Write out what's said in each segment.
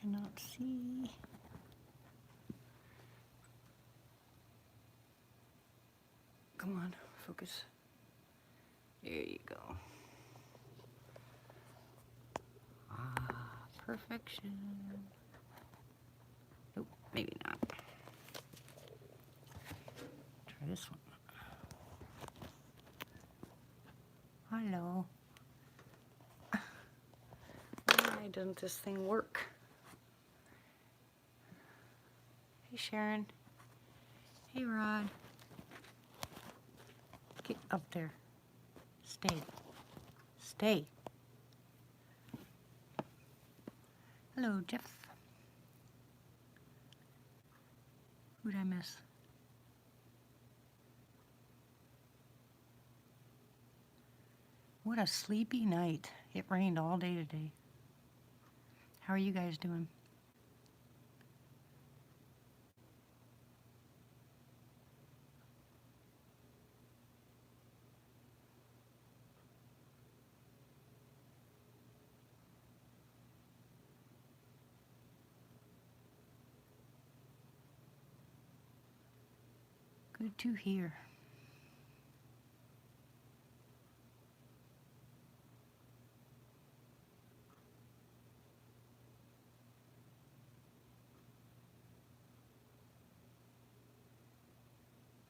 cannot see. Come on, focus. There you go. Ah, perfection. Nope, maybe not. Try this one. Hello. Why doesn't this thing work? Hey, Sharon. Hey, Rod. Get up there. Stay. Stay. Hello, Jeff. Who'd I miss? What a sleepy night. It rained all day today. How are you guys doing? Good to hear.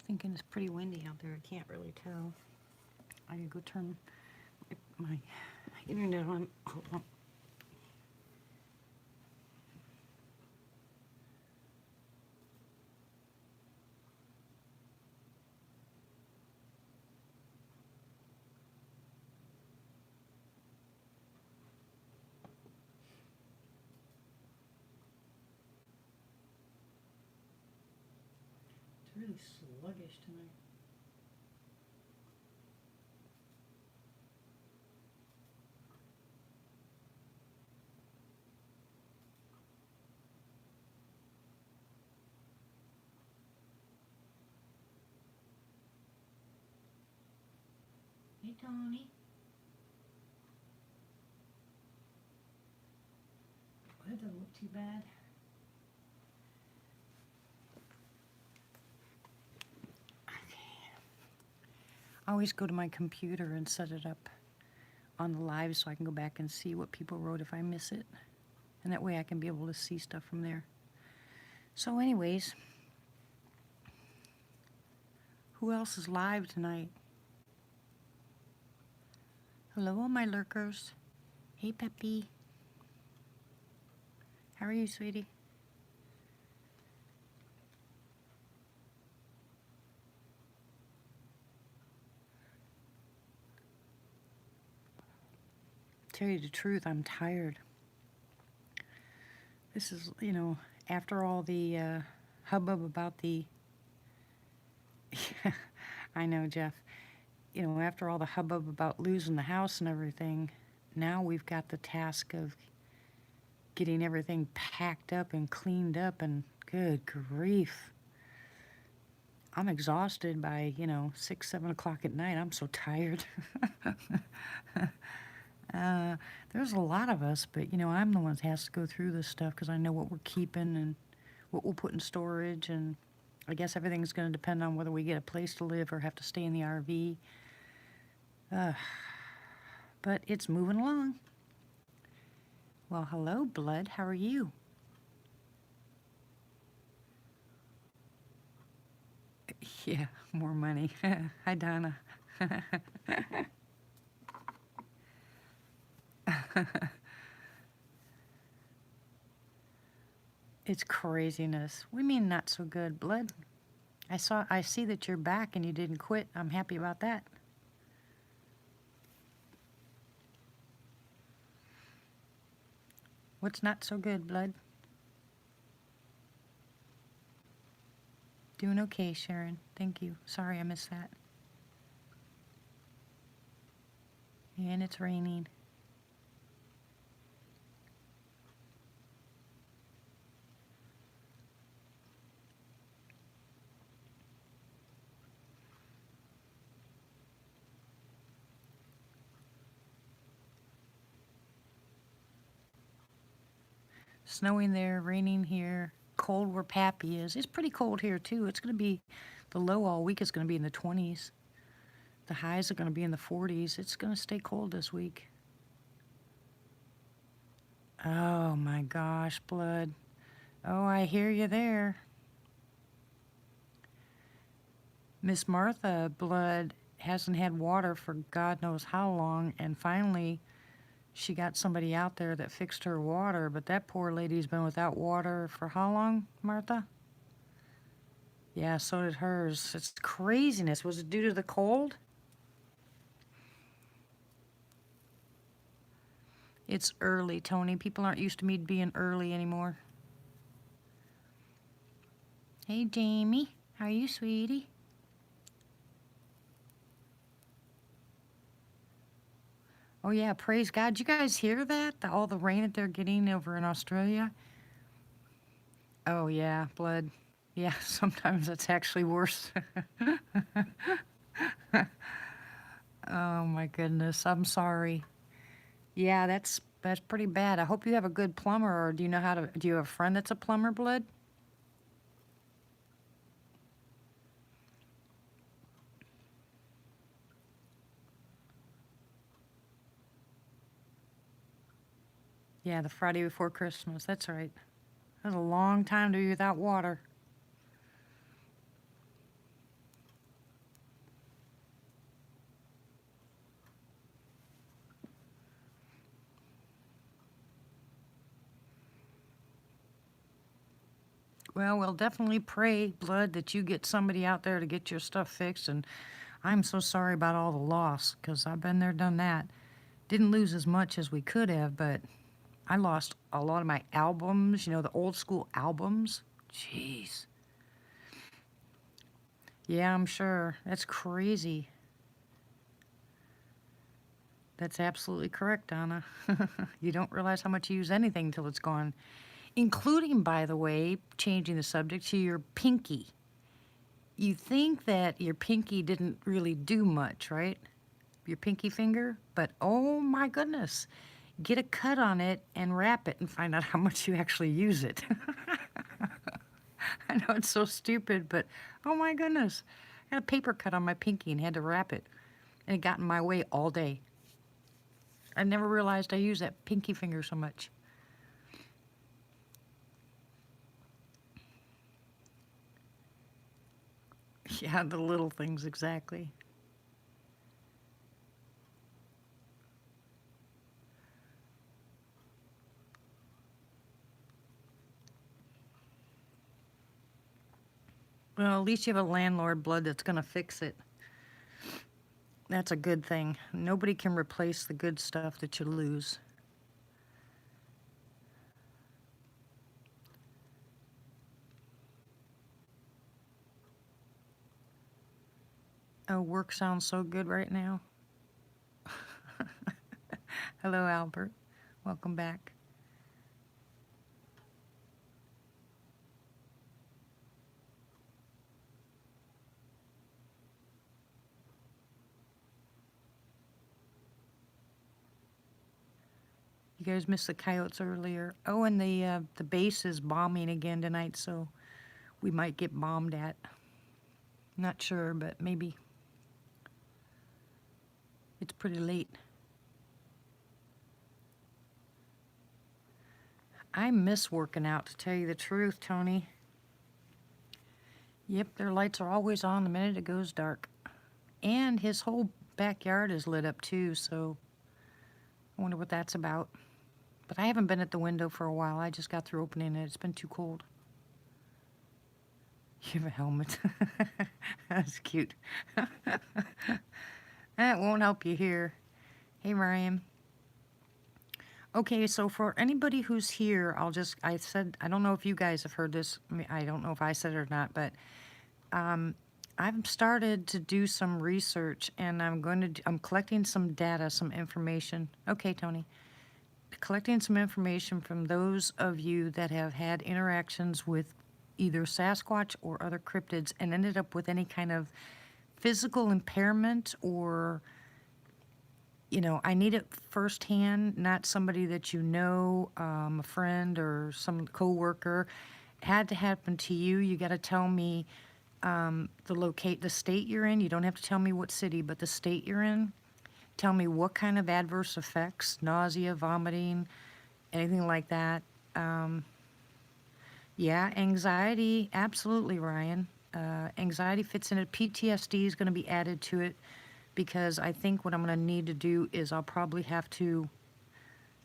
Thinking it's pretty windy out there. I can't really tell. I gotta go turn my internet on. Hold on. It's really sluggish tonight. Hey, Tony. Well, that doesn't look too bad. I always go to my computer and set it up on the live so I can go back and see what people wrote if I miss it. And that way I can be able to see stuff from there. So anyways, who else is live tonight? Hello, all my lurkers. Hey, Peppy. How are you, sweetie? Tell you the truth, I'm tired. This is, after all the hubbub about the... I know, Jeff. After all the hubbub about losing the house and everything, now we've got the task of getting everything packed up and cleaned up, and good grief. I'm exhausted by, 6, 7 o'clock at night. I'm so tired. There's a lot of us, but, I'm the one that has to go through this stuff because I know what we're keeping and what we'll put in storage, and I guess everything's going to depend on whether we get a place to live or have to stay in the RV. But it's moving along. Well, hello, Blood. How are you? Yeah, more money. Hi, Donna. It's craziness. We mean not so good, Blood. I see that you're back and you didn't quit. I'm happy about that. What's not so good, Blood? Doing okay, Sharon. Thank you. Sorry I missed that. And it's raining. Snowing there, raining here, cold where Pappy is. It's pretty cold here too. It's going to be, the low all week is going to be in the 20s. The highs are going to be in the 40s. It's going to stay cold this week. Oh my gosh, Blood. Oh, I hear you there. Miss Martha, Blood, hasn't had water for God knows how long, and finally she got somebody out there that fixed her water, but that poor lady's been without water for how long, Martha? Yeah, so did hers. It's craziness. Was it due to the cold? It's early, Tony. People aren't used to me being early anymore. Hey, Jamie. How are you, sweetie? Oh, yeah, praise God. Did you guys hear that? All the rain that they're getting over in Australia? Oh, yeah, Blood. Yeah, sometimes it's actually worse. Oh, my goodness. I'm sorry. Yeah, that's pretty bad. I hope you have a good plumber, or do you have a friend that's a plumber, Blood? Yeah, the Friday before Christmas. That's right. That was a long time to be without water. Well, we'll definitely pray, Blood, that you get somebody out there to get your stuff fixed. And I'm so sorry about all the loss, because I've been there, done that. Didn't lose as much as we could have, but I lost a lot of my albums, the old school albums. Jeez. Yeah, I'm sure. That's crazy. That's absolutely correct, Donna. You don't realize how much you use anything until it's gone. Including, by the way, changing the subject to your pinky. You think that your pinky didn't really do much, right? Your pinky finger? But oh my goodness, get a cut on it and wrap it and find out how much you actually use it. I know it's so stupid, but oh my goodness. I had a paper cut on my pinky and had to wrap it. And it got in my way all day. I never realized I used that pinky finger so much. Yeah, the little things, exactly. Well, at least you have a landlord, Blood, that's going to fix it. That's a good thing. Nobody can replace the good stuff that you lose. Oh, work sounds so good right now. Hello, Albert. Welcome back. You guys missed the coyotes earlier. Oh, and the base is bombing again tonight, so we might get bombed at. Not sure, but maybe. It's pretty late. I miss working out, to tell you the truth, Tony. Yep, their lights are always on the minute it goes dark. And his whole backyard is lit up too, so I wonder what that's about. But I haven't been at the window for a while. I just got through opening it. It's been too cold. You have a helmet. That's cute. That won't help you here. Hey, Ryan. Okay, so for anybody who's here, I said, I don't know if you guys have heard this. I don't know if I said it or not, but I've started to do some research, and I'm collecting some data, some information. Okay, Tony. Collecting some information from those of you that have had interactions with either Sasquatch or other cryptids and ended up with any kind of physical impairment or I need it firsthand, not somebody that you know, a friend or some coworker. Had to happen to you. You got to tell me the state you're in. You don't have to tell me what city, but the state you're in. Tell me what kind of adverse effects, nausea, vomiting, anything like that. Yeah, anxiety, absolutely, Ryan. Anxiety fits in it. PTSD is going to be added to it because I think what I'm going to need to do is I'll probably have to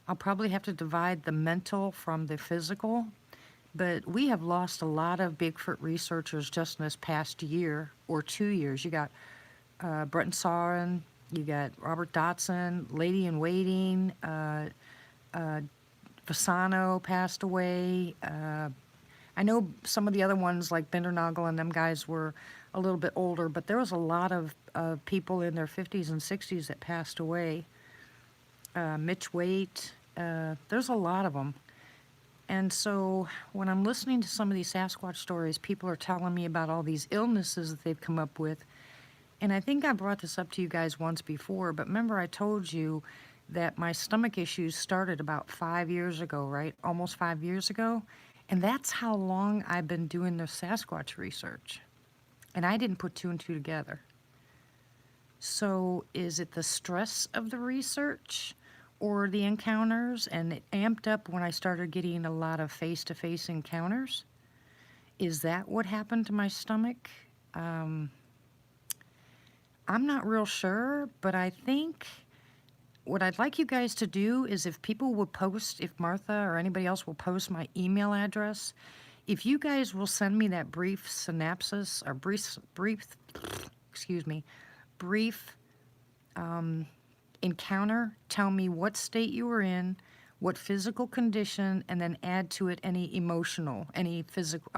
divide the mental from the physical. But we have lost a lot of Bigfoot researchers just in this past year or 2 years. You got Brenton Sarin, you got Robert Dotson, Lady in Waiting, Fasano passed away. I know some of the other ones like Bindernagel and them guys were a little bit older, but there was a lot of people in their 50s and 60s that passed away. Mitch Waite, there's a lot of them. And so when I'm listening to some of these Sasquatch stories, people are telling me about all these illnesses that they've come up with. And I think I brought this up to you guys once before, but remember I told you that my stomach issues started about 5 years ago, right? Almost 5 years ago. And that's how long I've been doing the Sasquatch research. And I didn't put two and two together. So is it the stress of the research or the encounters? And it amped up when I started getting a lot of face-to-face encounters. Is that what happened to my stomach? I'm not real sure, but I think what I'd like you guys to do is if people will post, if Martha or anybody else will post my email address, if you guys will send me that brief synopsis or excuse me, brief encounter, tell me what state you were in, what physical condition, and then add to it any emotional, any physical,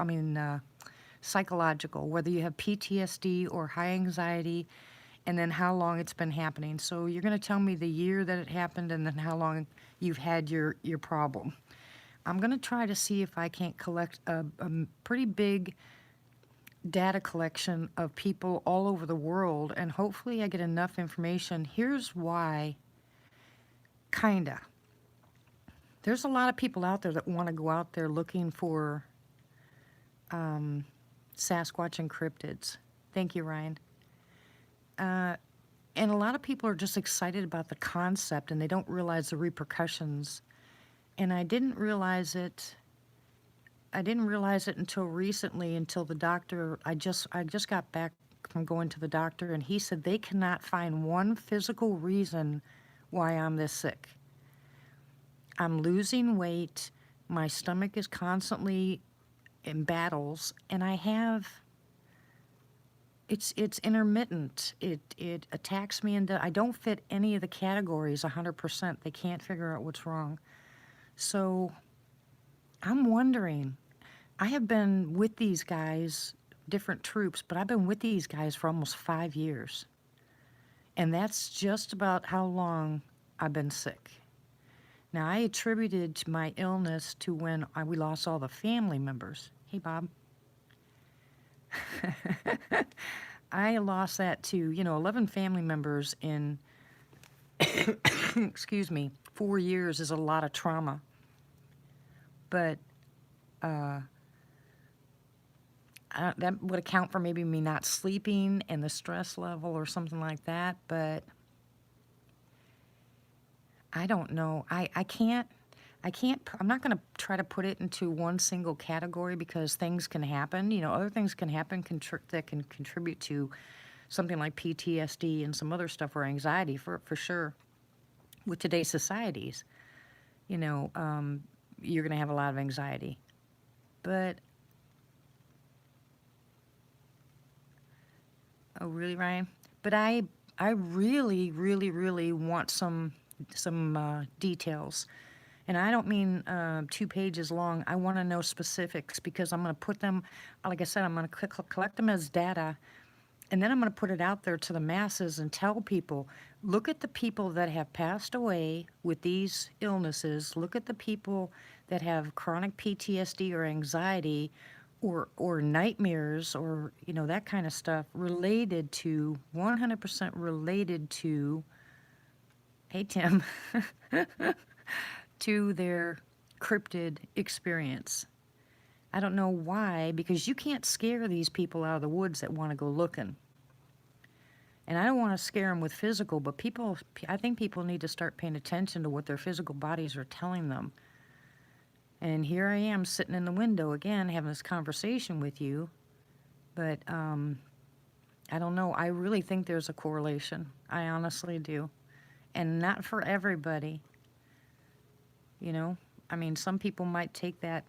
psychological, whether you have PTSD or high anxiety, and then how long it's been happening. So you're going to tell me the year that it happened and then how long you've had your problem. I'm going to try to see if I can't collect a pretty big data collection of people all over the world, and hopefully I get enough information. Here's why, kinda. There's a lot of people out there that want to go out there looking for Sasquatch and cryptids. Thank you, Ryan. And a lot of people are just excited about the concept and they don't realize the repercussions. And I didn't realize it until recently, until the doctor, I just got back from going to the doctor and he said they cannot find one physical reason why I'm this sick. I'm losing weight, my stomach is constantly in battles, and it's intermittent. It attacks me and I don't fit any of the categories 100%. They can't figure out what's wrong. So I'm wondering, I have been with these guys, different troops, but I've been with these guys for almost 5 years. And that's just about how long I've been sick. Now, I attributed my illness to when we lost all the family members. Hey, Bob. I lost that to, 11 family members in, excuse me, 4 years is a lot of trauma. But that would account for maybe me not sleeping and the stress level or something like that. But I don't know. I'm not going to try to put it into one single category because things can happen. Other things can happen that can contribute to something like PTSD and some other stuff or anxiety for sure. With today's societies, you're going to have a lot of anxiety. But, oh, really, Ryan? But I really, really, really want some details. And I don't mean 2 pages long. I want to know specifics because I'm going to put them, like I said, I'm going to collect them as data, and then I'm going to put it out there to the masses and tell people, look at the people that have passed away with these illnesses. Look at the people that have chronic PTSD or anxiety or nightmares or, that kind of stuff related to, 100% related to Hey, Tim, to their cryptid experience. I don't know why, because you can't scare these people out of the woods that want to go looking. And I don't want to scare them with physical, but I think people need to start paying attention to what their physical bodies are telling them. And here I am sitting in the window again having this conversation with you, but I don't know. I really think there's a correlation. I honestly do. And not for everybody, you know. I mean, some people might take that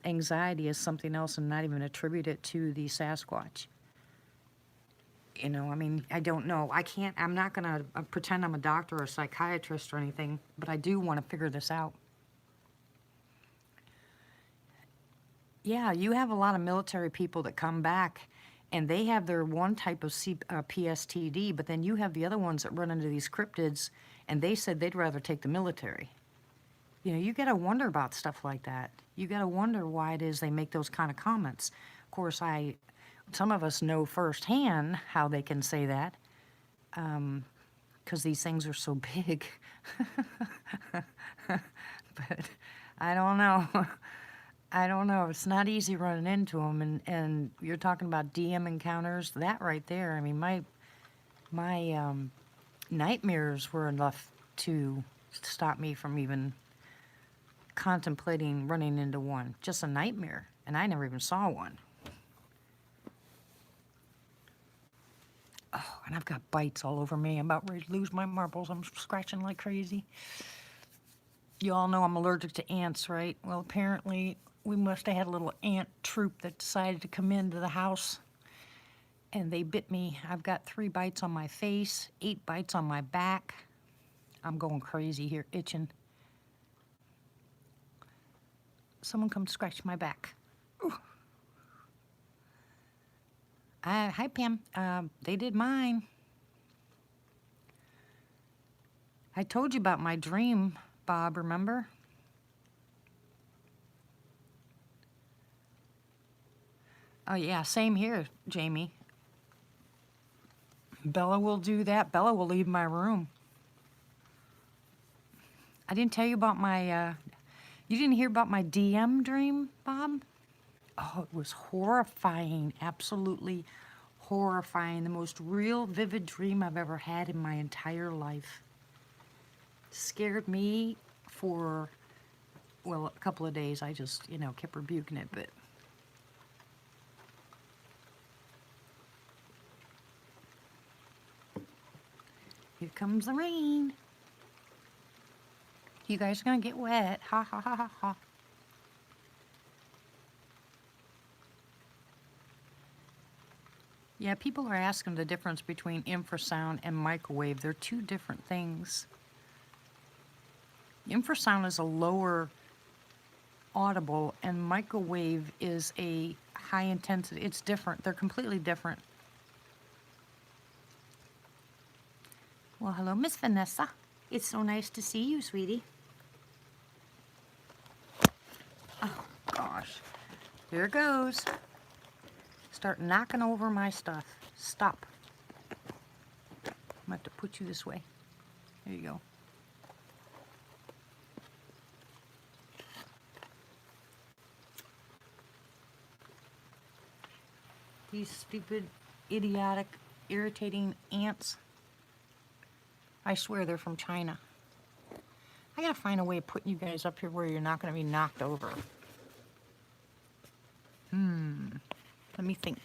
anxiety as something else and not even attribute it to the Sasquatch. You know, I mean, I don't know. I'm not going to pretend I'm a doctor or a psychiatrist or anything, but I do want to figure this out. Yeah, you have a lot of military people that come back and they have their one type of PSTD, but then you have the other ones that run into these cryptids and they said they'd rather take the military. You know, you got to wonder about stuff like that. You got to wonder why it is they make those kind of comments. Of course, some of us know firsthand how they can say that, because these things are so big. But I don't know. I don't know. It's not easy running into them. And you're talking about DM encounters. That right there, I mean, my nightmares were enough to stop me from even contemplating running into one. Just a nightmare. And I never even saw one. Oh, and I've got bites all over me. I'm about ready to lose my marbles. I'm scratching like crazy. You all know I'm allergic to ants, right? Well, apparently we must have had a little ant troop that decided to come into the house. And they bit me. I've got 3 bites on my face, 8 bites on my back. I'm going crazy here, itching. Someone come scratch my back. Hi, Pam. They did mine. I told you about my dream, Bob, remember? Oh, yeah, same here, Jamie. Bella will do that. Bella will leave my room. I didn't tell you about my, you didn't hear about my DM dream, Bob? Oh, it was horrifying, absolutely horrifying. The most real, vivid dream I've ever had in my entire life. Scared me for, well, a couple of days. I just, you know, kept rebuking it, but. Here comes the rain. You guys are gonna get wet. Ha ha ha ha ha. Yeah, people are asking the difference between infrasound and microwave. They're 2 different things. Infrasound is a lower audible and microwave is a high intensity. It's different. They're completely different. Well, hello, Miss Vanessa. It's so nice to see you, sweetie. Oh, gosh. Here it goes. Start knocking over my stuff. Stop. I'm going to have to put you this way. There you go. These stupid, idiotic, irritating ants. I swear they're from China. I gotta find a way of putting you guys up here where you're not gonna be knocked over. Let me think.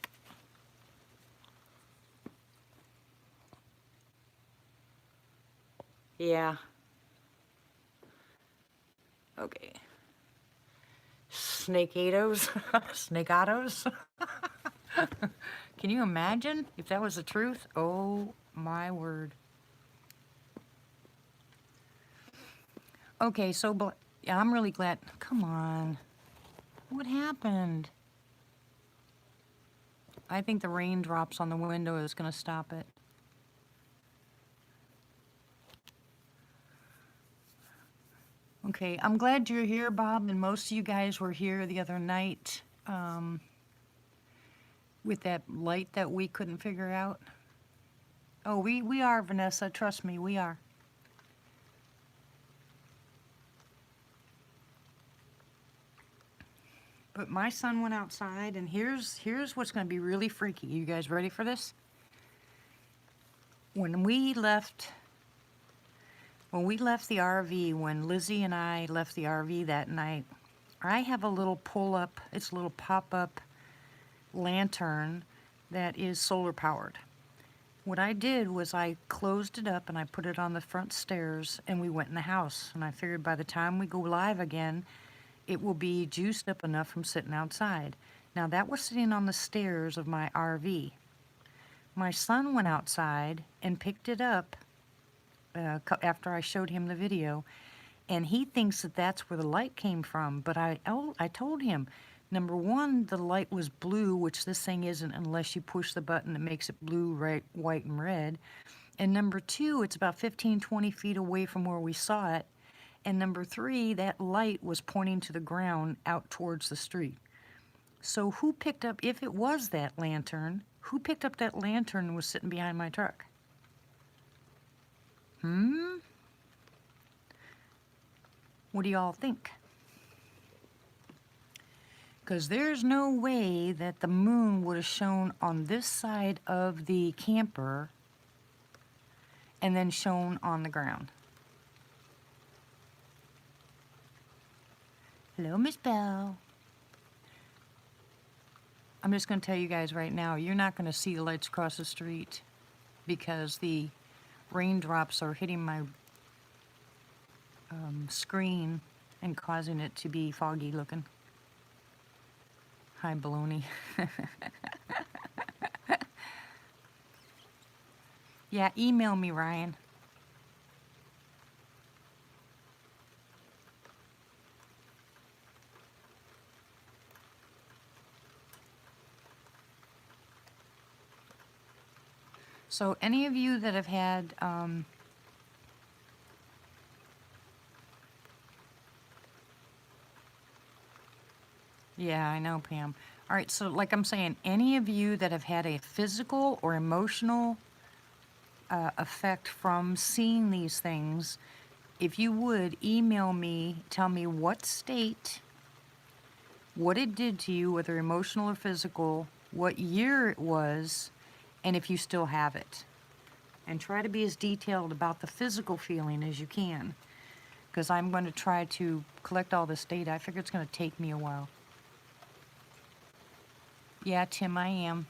Yeah. Okay. Snakeados? Snakeados? Can you imagine if that was the truth? Oh my word. Okay, so yeah, I'm really glad. Come on. What happened? I think the raindrops on the window is going to stop it. Okay, I'm glad you're here, Bob, and most of you guys were here the other night with that light that we couldn't figure out. Oh, we are, Vanessa. Trust me, we are. But my son went outside, and here's what's going to be really freaky. You guys ready for this? When we left the RV, when Lizzie and I left the RV that night, I have a little pull-up, it's a little pop-up lantern that is solar powered. What I did was I closed it up and I put it on the front stairs, and we went in the house. And I figured by the time we go live again, it will be juiced up enough from sitting outside. Now that was sitting on the stairs of my RV. My son went outside and picked it up after I showed him the video, and he thinks that that's where the light came from. But I told him, number one, the light was blue, which this thing isn't unless you push the button that makes it blue, red, white, and red. And number two, it's about 15, 20 feet away from where we saw it. And number three, that light was pointing to the ground out towards the street. So who picked up, if it was that lantern, who picked up that lantern and was sitting behind my truck? What do y'all think? Because there's no way that the moon would have shone on this side of the camper and then shone on the ground. Hello, Miss Bell. I'm just going to tell you guys right now, you're not going to see the lights across the street because the raindrops are hitting my screen and causing it to be foggy looking. Hi, baloney. Yeah, email me, Ryan. So any of you that have had yeah, I know, Pam. All right, so like I'm saying, any of you that have had a physical or emotional effect from seeing these things, if you would email me, tell me what state, what it did to you, whether emotional or physical, what year it was, and if you still have it. And try to be as detailed about the physical feeling as you can, because I'm going to try to collect all this data. I figure it's going to take me a while. Yeah, Tim, I am.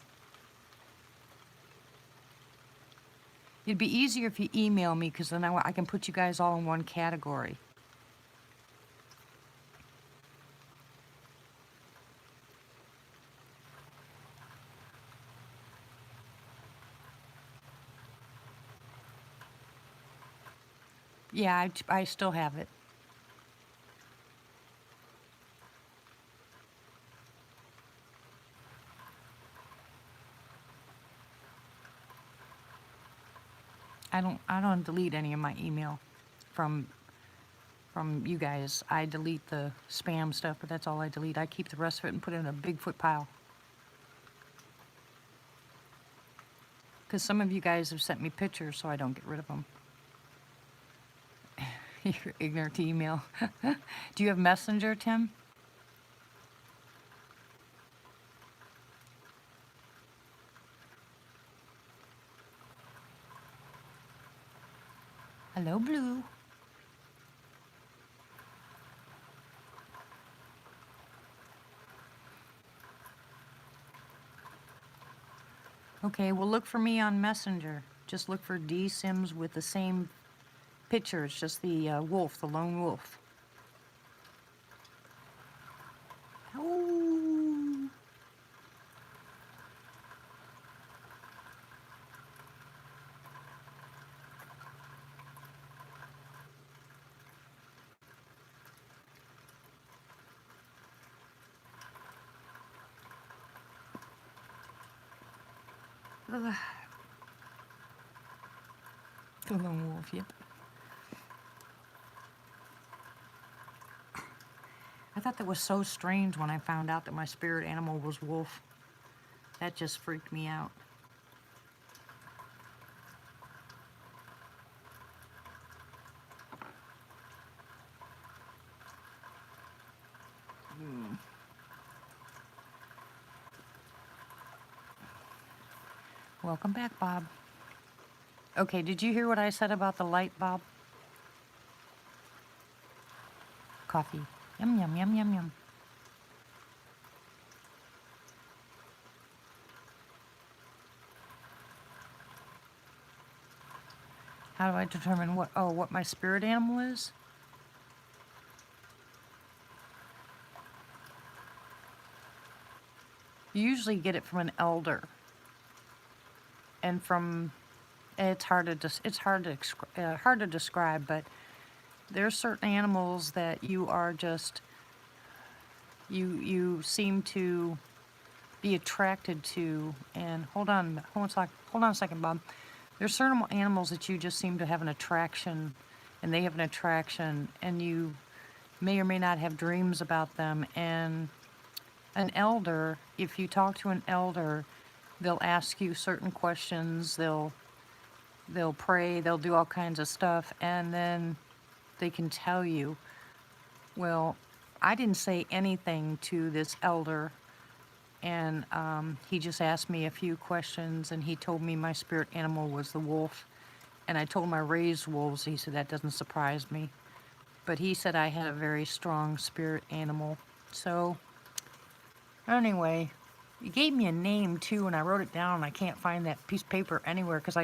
It'd be easier if you email me, because then I can put you guys all in one category. Yeah, I still have it. I don't delete any of my email from you guys. I delete the spam stuff, but that's all I delete. I keep the rest of it and put it in a Bigfoot pile. Because some of you guys have sent me pictures, so I don't get rid of them. You're ignorant to email. Do you have Messenger, Tim? Hello, Blue. Okay, well, look for me on Messenger. Just look for D Sims with the same picture. It's just the wolf, the lone wolf. Oh. Ugh. The lone wolf, yep. I thought that was so strange when I found out that my spirit animal was wolf. That just freaked me out. Welcome back, Bob. Okay, did you hear what I said about the light, Bob? Coffee. Yum, yum, yum, yum, yum. How do I determine what my spirit animal is? You usually get it from an elder. And from, it's hard to hard to describe, but there are certain animals that you are just, you seem to be attracted to. And hold on a second, Bob. There's certain animals that you just seem to have an attraction, and they have an attraction, and you may or may not have dreams about them. And an elder, if you talk to an elder, they'll ask you certain questions, they'll pray, they'll do all kinds of stuff, and then they can tell you. Well, I didn't say anything to this elder, and he just asked me a few questions, and he told me my spirit animal was the wolf. And I told him I raised wolves. He said that doesn't surprise me. But he said I had a very strong spirit animal. So anyway, he gave me a name too, and I wrote it down. I can't find that piece of paper anywhere because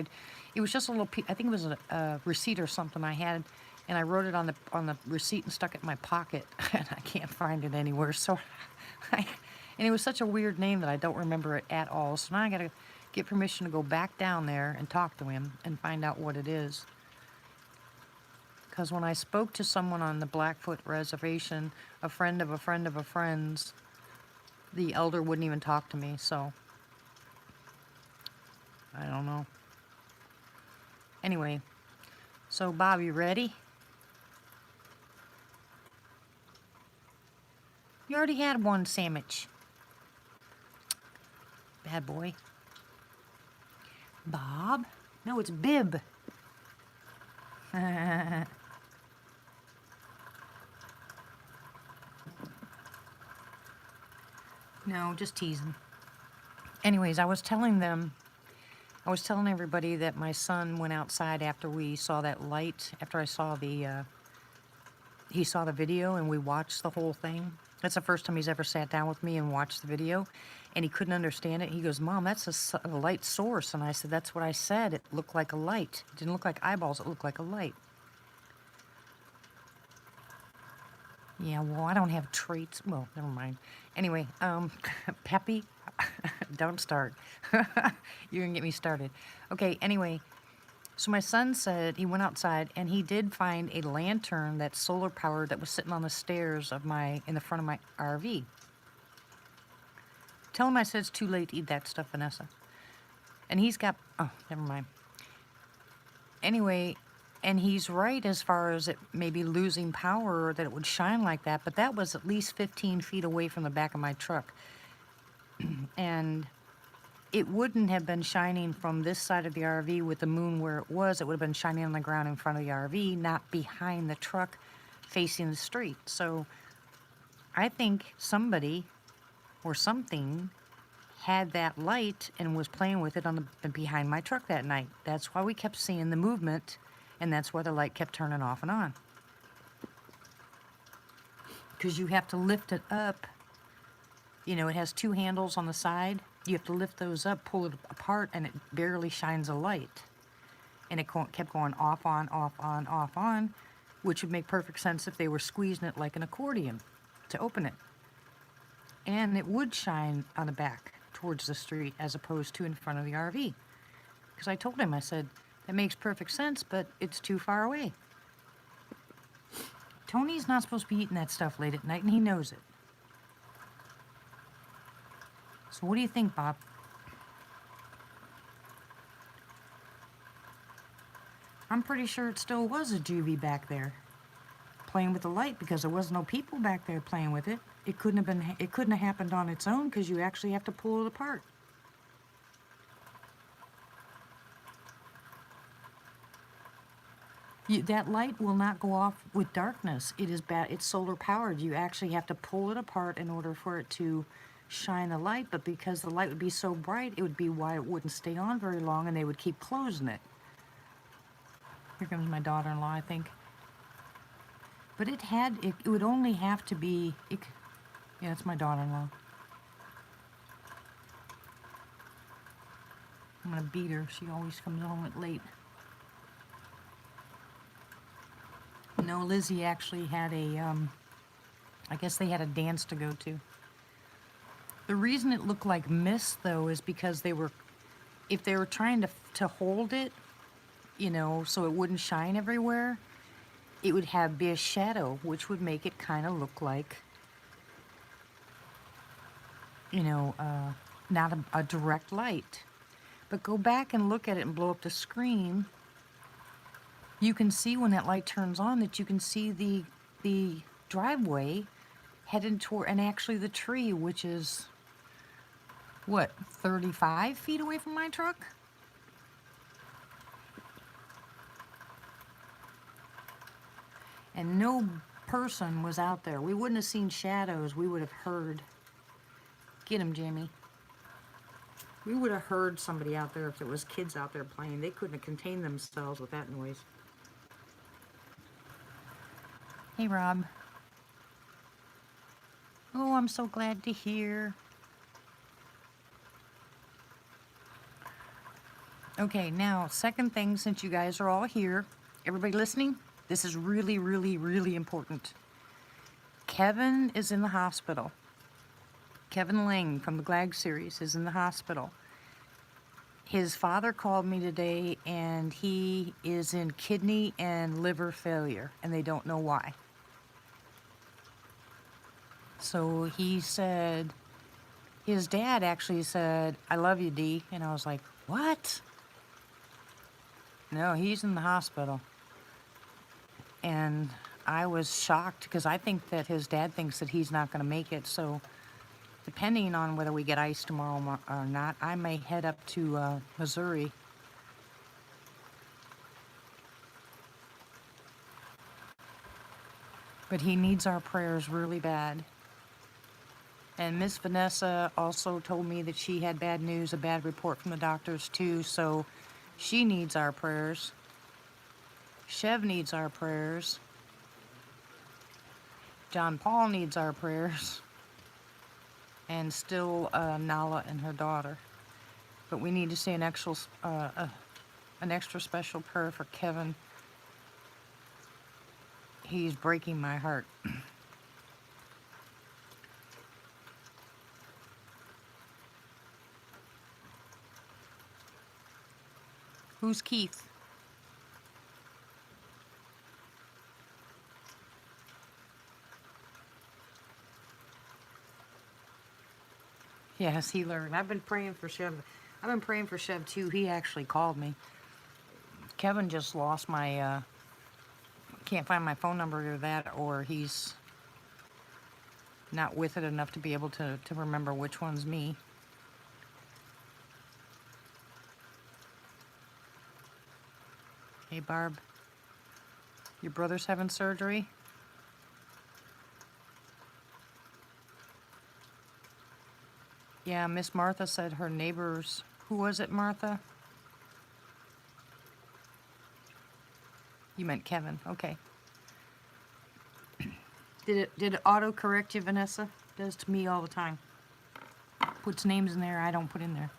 it was just a little I think it was a receipt or something I had, and I wrote it on the receipt and stuck it in my pocket, and I can't find it anywhere. So, and it was such a weird name that I don't remember it at all. So now I gotta get permission to go back down there and talk to him and find out what it is. Because when I spoke to someone on the Blackfoot Reservation, a friend of a friend of a friend's, the elder wouldn't even talk to me, so I don't know. Anyway, so Bob, you ready? You already had one sandwich. Bad boy. Bob? No, it's Bib. No, just teasing. Anyways, I was telling everybody that my son went outside after we saw that light, after I saw he saw the video and we watched the whole thing. That's the first time he's ever sat down with me and watched the video, and he couldn't understand it. He goes, "Mom, that's a light source." And I said, "That's what I said. It looked like a light. It didn't look like eyeballs. It looked like a light." Yeah, well, I don't have traits. Well, never mind. Anyway, Peppy, don't start. You're gonna get me started. Okay, anyway, so my son said he went outside and he did find a lantern that's solar powered that was sitting on the stairs of in the front of my RV. Tell him I said it's too late to eat that stuff, Vanessa. And he's got, oh, never mind. Anyway, and he's right as far as it maybe losing power, that it would shine like that, but that was at least 15 feet away from the back of my truck. And it wouldn't have been shining from this side of the RV with the moon where it was. It would have been shining on the ground in front of the RV, not behind the truck facing the street. So I think somebody or something had that light and was playing with it behind my truck that night. That's why we kept seeing the movement, and that's why the light kept turning off and on. Because you have to lift it up. You know, it has two handles on the side. You have to lift those up, pull it apart, and it barely shines a light. And it kept going off, on, off, on, off, on, which would make perfect sense if they were squeezing it like an accordion to open it. And it would shine on the back towards the street as opposed to in front of the RV. Because I told him, I said, that makes perfect sense, but it's too far away. Tony's not supposed to be eating that stuff late at night, and he knows it. So what do you think, Bob? I'm pretty sure it still was a juvie back there playing with the light, because there was no people back there playing with it. It couldn't have happened on its own, because you actually have to pull it apart. That light will not go off with darkness. It is bad. It's solar powered. You actually have to pull it apart in order for it to shine a light, but because the light would be so bright, it would be why it wouldn't stay on very long, and they would keep closing it. Here comes my daughter-in-law, I think. But it would only have to be, yeah, it's my daughter-in-law. I'm gonna beat her. She always comes home late. No, Lizzie actually had I guess they had a dance to go to. The reason it looked like mist, though, is because if they were trying to hold it, you know, so it wouldn't shine everywhere, it would be a shadow, which would make it kind of look like, you know, not a direct light. But go back and look at it and blow up the screen. You can see when that light turns on that you can see the driveway headed toward, and actually the tree, which is, what, 35 feet away from my truck? And no person was out there. We wouldn't have seen shadows. We would have heard. Get him, Jamie. We would have heard somebody out there if there was kids out there playing. They couldn't have contained themselves with that noise. Hey, Rob. Oh, I'm so glad to hear. Okay, now, second thing, since you guys are all here, everybody listening, this is really, really, really important. Kevin is in the hospital. Kevin Lang from the Glag series is in the hospital. His father called me today, and he is in kidney and liver failure, and they don't know why. So he said, his dad actually said, "I love you, Dee." And I was like, what? No, he's in the hospital. And I was shocked because I think that his dad thinks that he's not going to make it. So depending on whether we get ice tomorrow or not, I may head up to Missouri. But he needs our prayers really bad. And Miss Vanessa also told me that she had bad news, a bad report from the doctors too, so she needs our prayers. Chev needs our prayers. John Paul needs our prayers. And still Nala and her daughter. But we need to say an extra special prayer for Kevin. He's breaking my heart. Who's Keith? Yes, he learned. I've been praying for Chev. I've been praying for Chev too. He actually called me. Kevin just lost my, can't find my phone number or that, or he's not with it enough to be able to remember which one's me. Hey, Barb. Your brother's having surgery? Yeah, Miss Martha said her neighbors... Who was it, Martha? You meant Kevin. Okay. Did it auto-correct you, Vanessa? It does to me all the time. Puts names in there I don't put in there.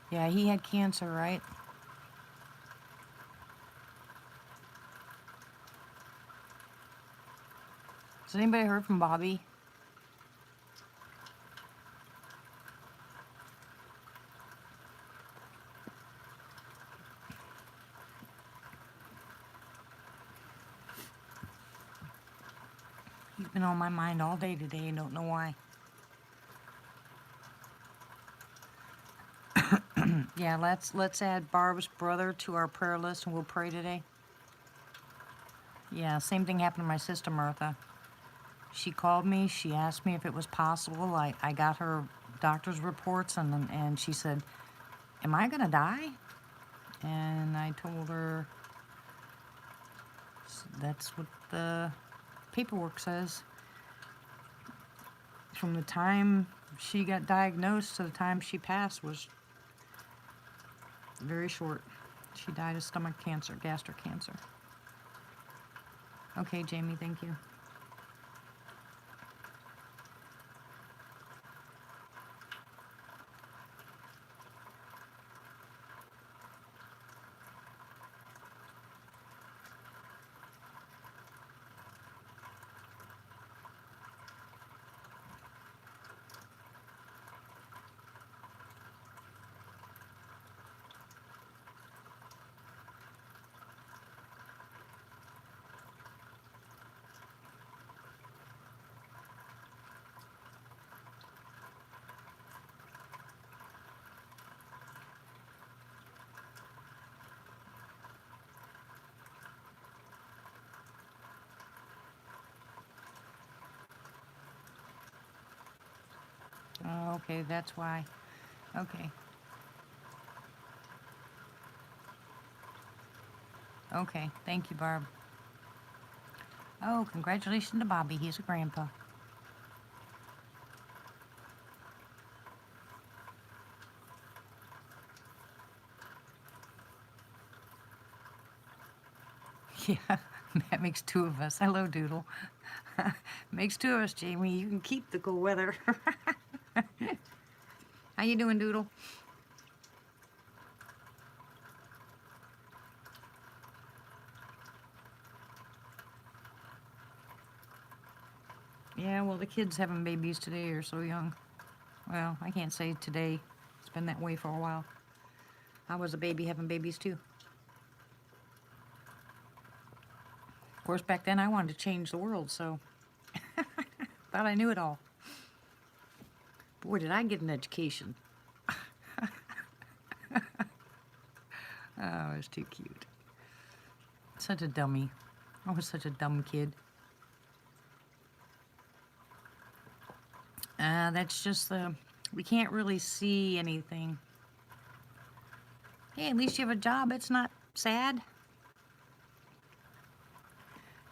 Yeah, he had cancer, right? Has anybody heard from Bobby? He's been on my mind all day today, don't know why. Yeah, let's add Barb's brother to our prayer list and we'll pray today. Yeah, same thing happened to my sister, Martha. She called me. She asked me if it was possible. I got her doctor's reports, and she said, "Am I gonna die?" And I told her, "That's what the paperwork says. From the time she got diagnosed to the time she passed was very short. She died of stomach cancer, gastric cancer." Okay, Jamie, thank you. Oh, okay, that's why. Okay. Okay, thank you, Barb. Oh, congratulations to Bobby. He's a grandpa. Yeah, that makes two of us. Hello, Doodle. Makes two of us, Jamie. You can keep the cool weather. How you doing, Doodle? Yeah, well, the kids having babies today are so young. Well, I can't say today. It's been that way for a while. I was a baby having babies too. Of course, back then I wanted to change the world, so thought I knew it all. Boy, did I get an education. Oh, it was too cute. Such a dummy. I was such a dumb kid. That's just we can't really see anything. Hey, at least you have a job. It's not sad.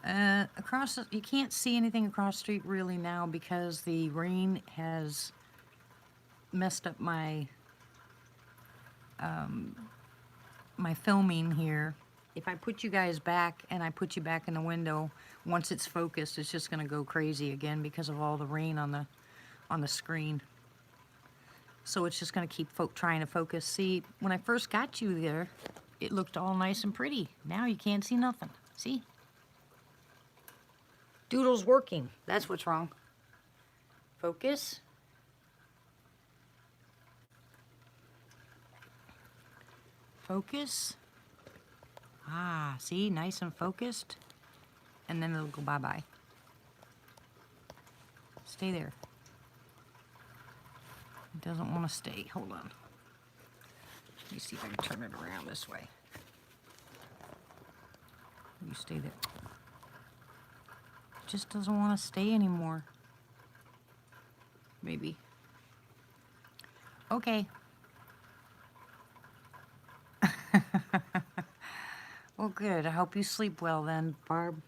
You can't see anything across the street really now because the rain has messed up my my filming here. If I put you guys back and I put you back in the window, once it's focused, it's just gonna go crazy again because of all the rain on the screen. So it's just gonna keep trying to focus. See, when I first got you there, it looked all nice and pretty. Now you can't see nothing. See? Doodle's working. That's what's wrong. Focus. Focus. Ah, see? Nice and focused. And then it'll go bye-bye. Stay there. It doesn't want to stay. Hold on. Let me see if I can turn it around this way. You stay there. It just doesn't want to stay anymore. Maybe. Okay. Well, good. I hope you sleep well then, Barb.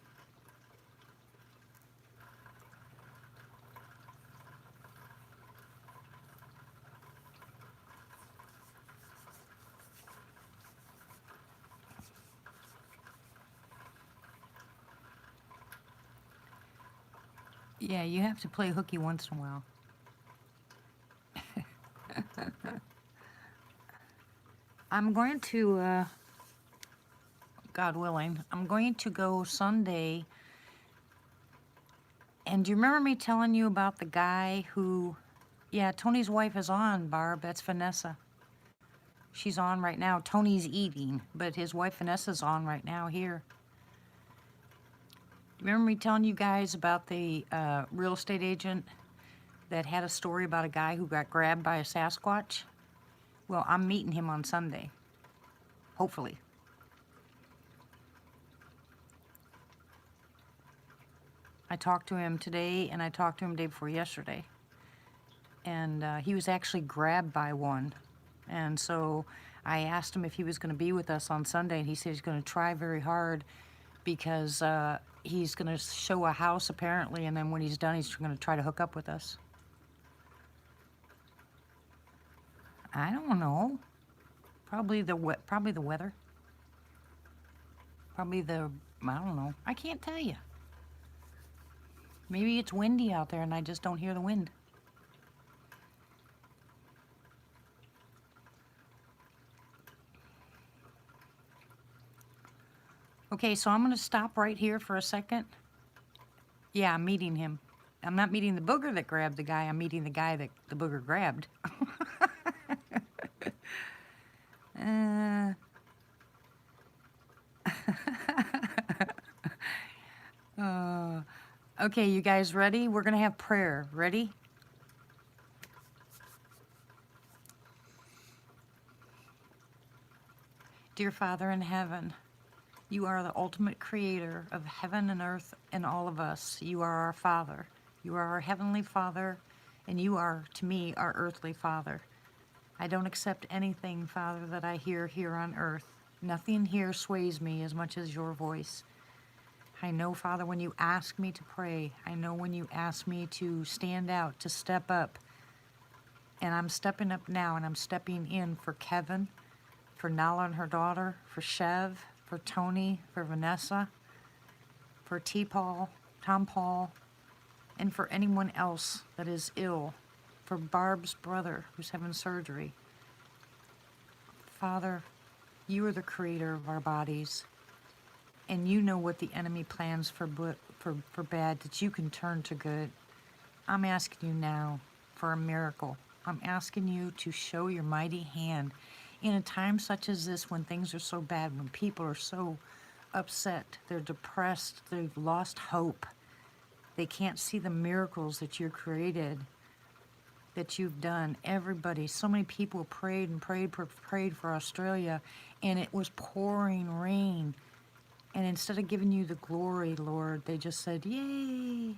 Yeah, you have to play hooky once in a while. I'm going to, God willing, I'm going to go Sunday. And do you remember me telling you about the guy who, yeah, Tony's wife is on, Barb. That's Vanessa. She's on right now. Tony's eating, but his wife Vanessa's on right now here. Remember me telling you guys about the real estate agent that had a story about a guy who got grabbed by a Sasquatch? Well, I'm meeting him on Sunday. Hopefully. I talked to him today, and I talked to him day before yesterday. And he was actually grabbed by one. And so I asked him if he was going to be with us on Sunday, and he said he's going to try very hard because he's going to show a house apparently, and then when he's done, he's going to try to hook up with us. I don't know. Probably the weather. Probably the, I don't know. I can't tell you. Maybe it's windy out there and I just don't hear the wind. Okay, so I'm going to stop right here for a second. Yeah, I'm meeting him. I'm not meeting the booger that grabbed the guy. I'm meeting the guy that the booger grabbed. uh, okay, you guys ready? We're going to have prayer. Ready? Dear Father in heaven, you are the ultimate creator of heaven and earth and all of us. You are our Father. You are our heavenly Father, and you are, to me, our earthly Father. I don't accept anything, Father, that I hear here on earth. Nothing here sways me as much as your voice. I know, Father, when you ask me to pray, I know when you ask me to stand out, to step up, and I'm stepping up now, and I'm stepping in for Kevin, for Nala and her daughter, for Chev, for Tony, for Vanessa, for T-Paul, Tom Paul, and for anyone else that is ill, for Barb's brother who's having surgery. Father, you are the creator of our bodies, and you know what the enemy plans for bad that you can turn to good. I'm asking you now for a miracle. I'm asking you to show your mighty hand in a time such as this, when things are so bad, when people are so upset, they're depressed, they've lost hope, they can't see the miracles that you created, that you've done. Everybody, so many people prayed and prayed for Australia, and it was pouring rain. And instead of giving you the glory, Lord, they just said, yay.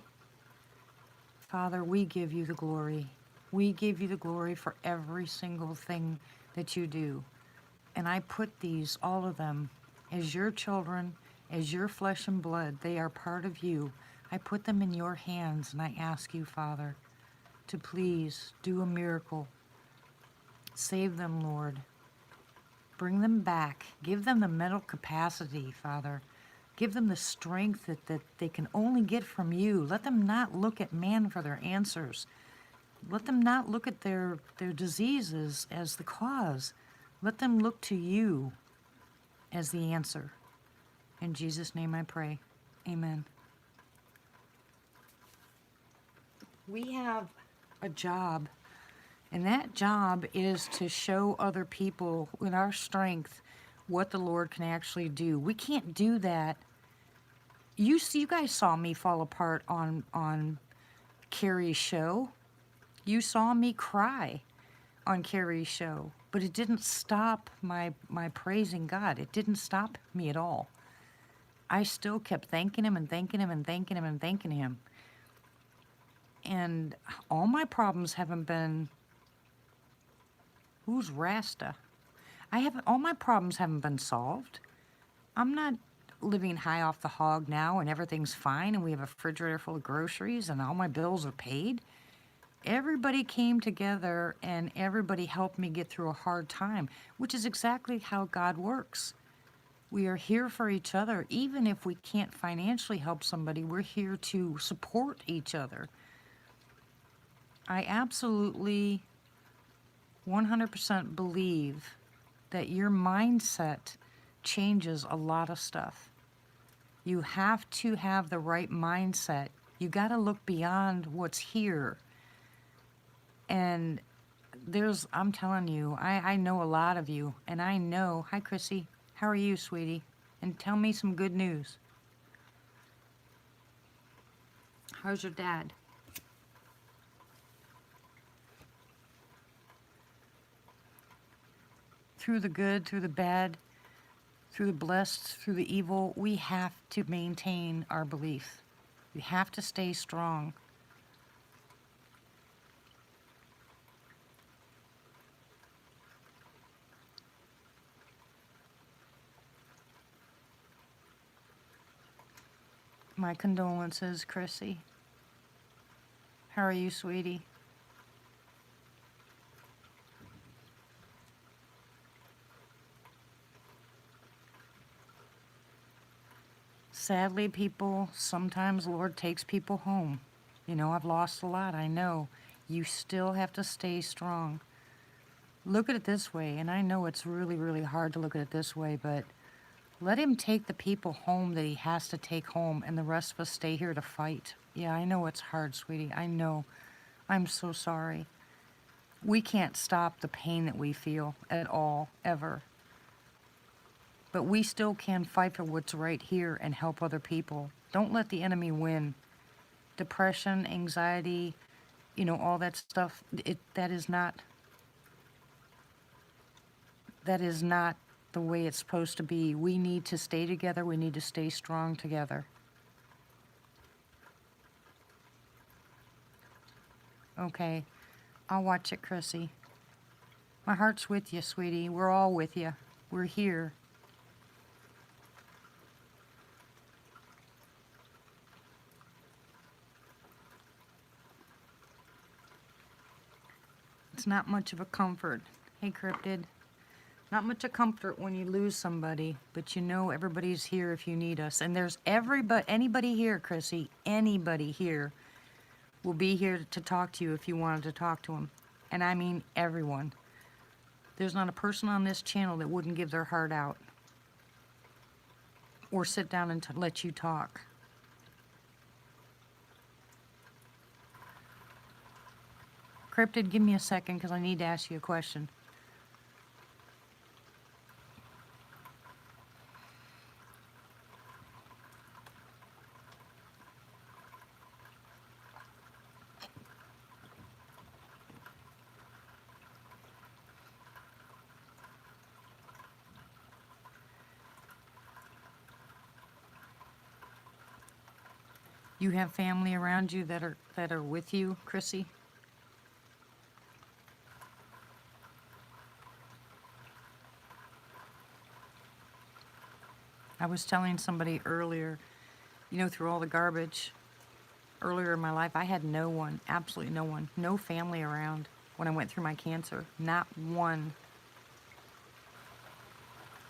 Father, we give you the glory. We give you the glory for every single thing that you do. And I put these, all of them, as your children, as your flesh and blood. They are part of you. I put them in your hands, and I ask you, Father, to please do a miracle. Save them, Lord. Bring them back. Give them the mental capacity, Father. Give them the strength that they can only get from you. Let them not look at man for their answers. Let them not look at their diseases as the cause. Let them look to you as the answer. In Jesus' name I pray. Amen. We have a job, and that job is to show other people in our strength what the Lord can actually do. We can't do that. You guys saw me fall apart on Carrie's show. You saw me cry on Carrie's show, but it didn't stop my praising God. It didn't stop me at all. I still kept thanking him and thanking him and thanking him and thanking him. And all my problems haven't been, who's Rasta? All my problems haven't been solved. I'm not living high off the hog now and everything's fine and we have a refrigerator full of groceries and all my bills are paid. Everybody came together and everybody helped me get through a hard time, which is exactly how God works. We are here for each other. Even if we can't financially help somebody, we're here to support each other. I absolutely 100% believe that your mindset changes a lot of stuff. You have to have the right mindset. You got to look beyond what's here. And I'm telling you, I know a lot of you, and I know, hi Chrissy, how are you, sweetie? And tell me some good news. How's your dad? Through the good, through the bad, through the blessed, through the evil, we have to maintain our belief. We have to stay strong. My condolences, Chrissy. How are you, sweetie? Sadly, people, sometimes Lord takes people home. You know, I've lost a lot, I know. You still have to stay strong. Look at it this way, and I know it's really, really hard to look at it this way, but let him take the people home that he has to take home, and the rest of us stay here to fight. Yeah, I know it's hard, sweetie. I know. I'm so sorry. We can't stop the pain that we feel at all, ever. But we still can fight for what's right here and help other people. Don't let the enemy win. Depression, anxiety, you know, all that stuff, that is not the way it's supposed to be. We need to stay together. We need to stay strong together. Okay, I'll watch it, Chrissy. My heart's with you, sweetie. We're all with you. We're here. It's not much of a comfort. Hey, Cryptid. Not much of comfort when you lose somebody, but you know everybody's here if you need us. And there's anybody here, Chrissy, anybody here will be here to talk to you if you wanted to talk to them. And I mean everyone. There's not a person on this channel that wouldn't give their heart out or sit down and let you talk. Cryptid, give me a second because I need to ask you a question. You have family around you that are with you, Chrissy? I was telling somebody earlier, you know, through all the garbage, earlier in my life, I had no one, absolutely no one, no family around when I went through my cancer. Not one.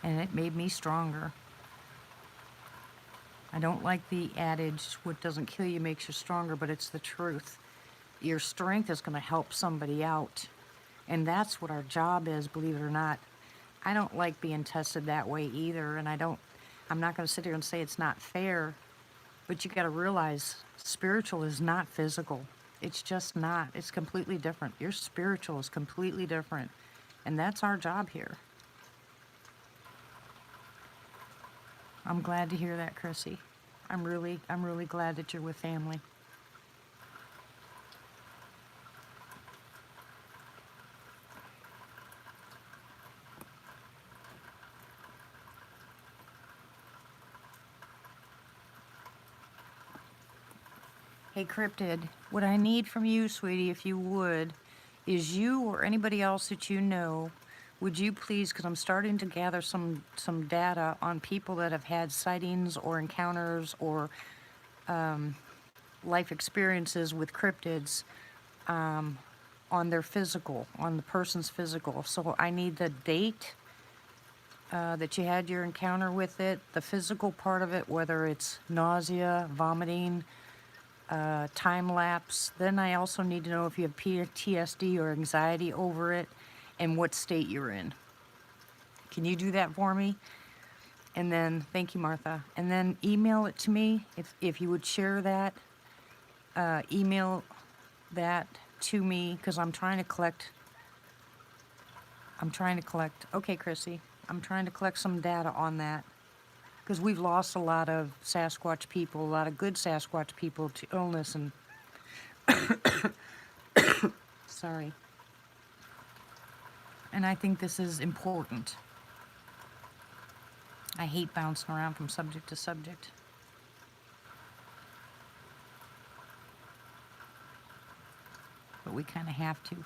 And it made me stronger. I don't like the adage, what doesn't kill you makes you stronger, but it's the truth. Your strength is going to help somebody out. And that's what our job is, believe it or not. I don't like being tested that way either, and I'm not going to sit here and say it's not fair, but you got to realize spiritual is not physical. It's just not. It's completely different. Your spiritual is completely different, and that's our job here. I'm glad to hear that, Chrissy. I'm really glad that you're with family. Hey, Cryptid, what I need from you, sweetie, if you would, is you or anybody else that you know, would you please, because I'm starting to gather some data on people that have had sightings or encounters or life experiences with cryptids on their physical, on the person's physical. So I need the date that you had your encounter with it, the physical part of it, whether it's nausea, vomiting, time lapse. Then I also need to know if you have PTSD or anxiety over it and what state you're in. Can you do that for me? And then, thank you, Martha. And then email it to me if you would share that. Email that to me because I'm trying to collect. Okay, Chrissy. I'm trying to collect some data on that. Because we've lost a lot of Sasquatch people, a lot of good Sasquatch people to illness and... Sorry. And I think this is important. I hate bouncing around from subject to subject. we kind of have to.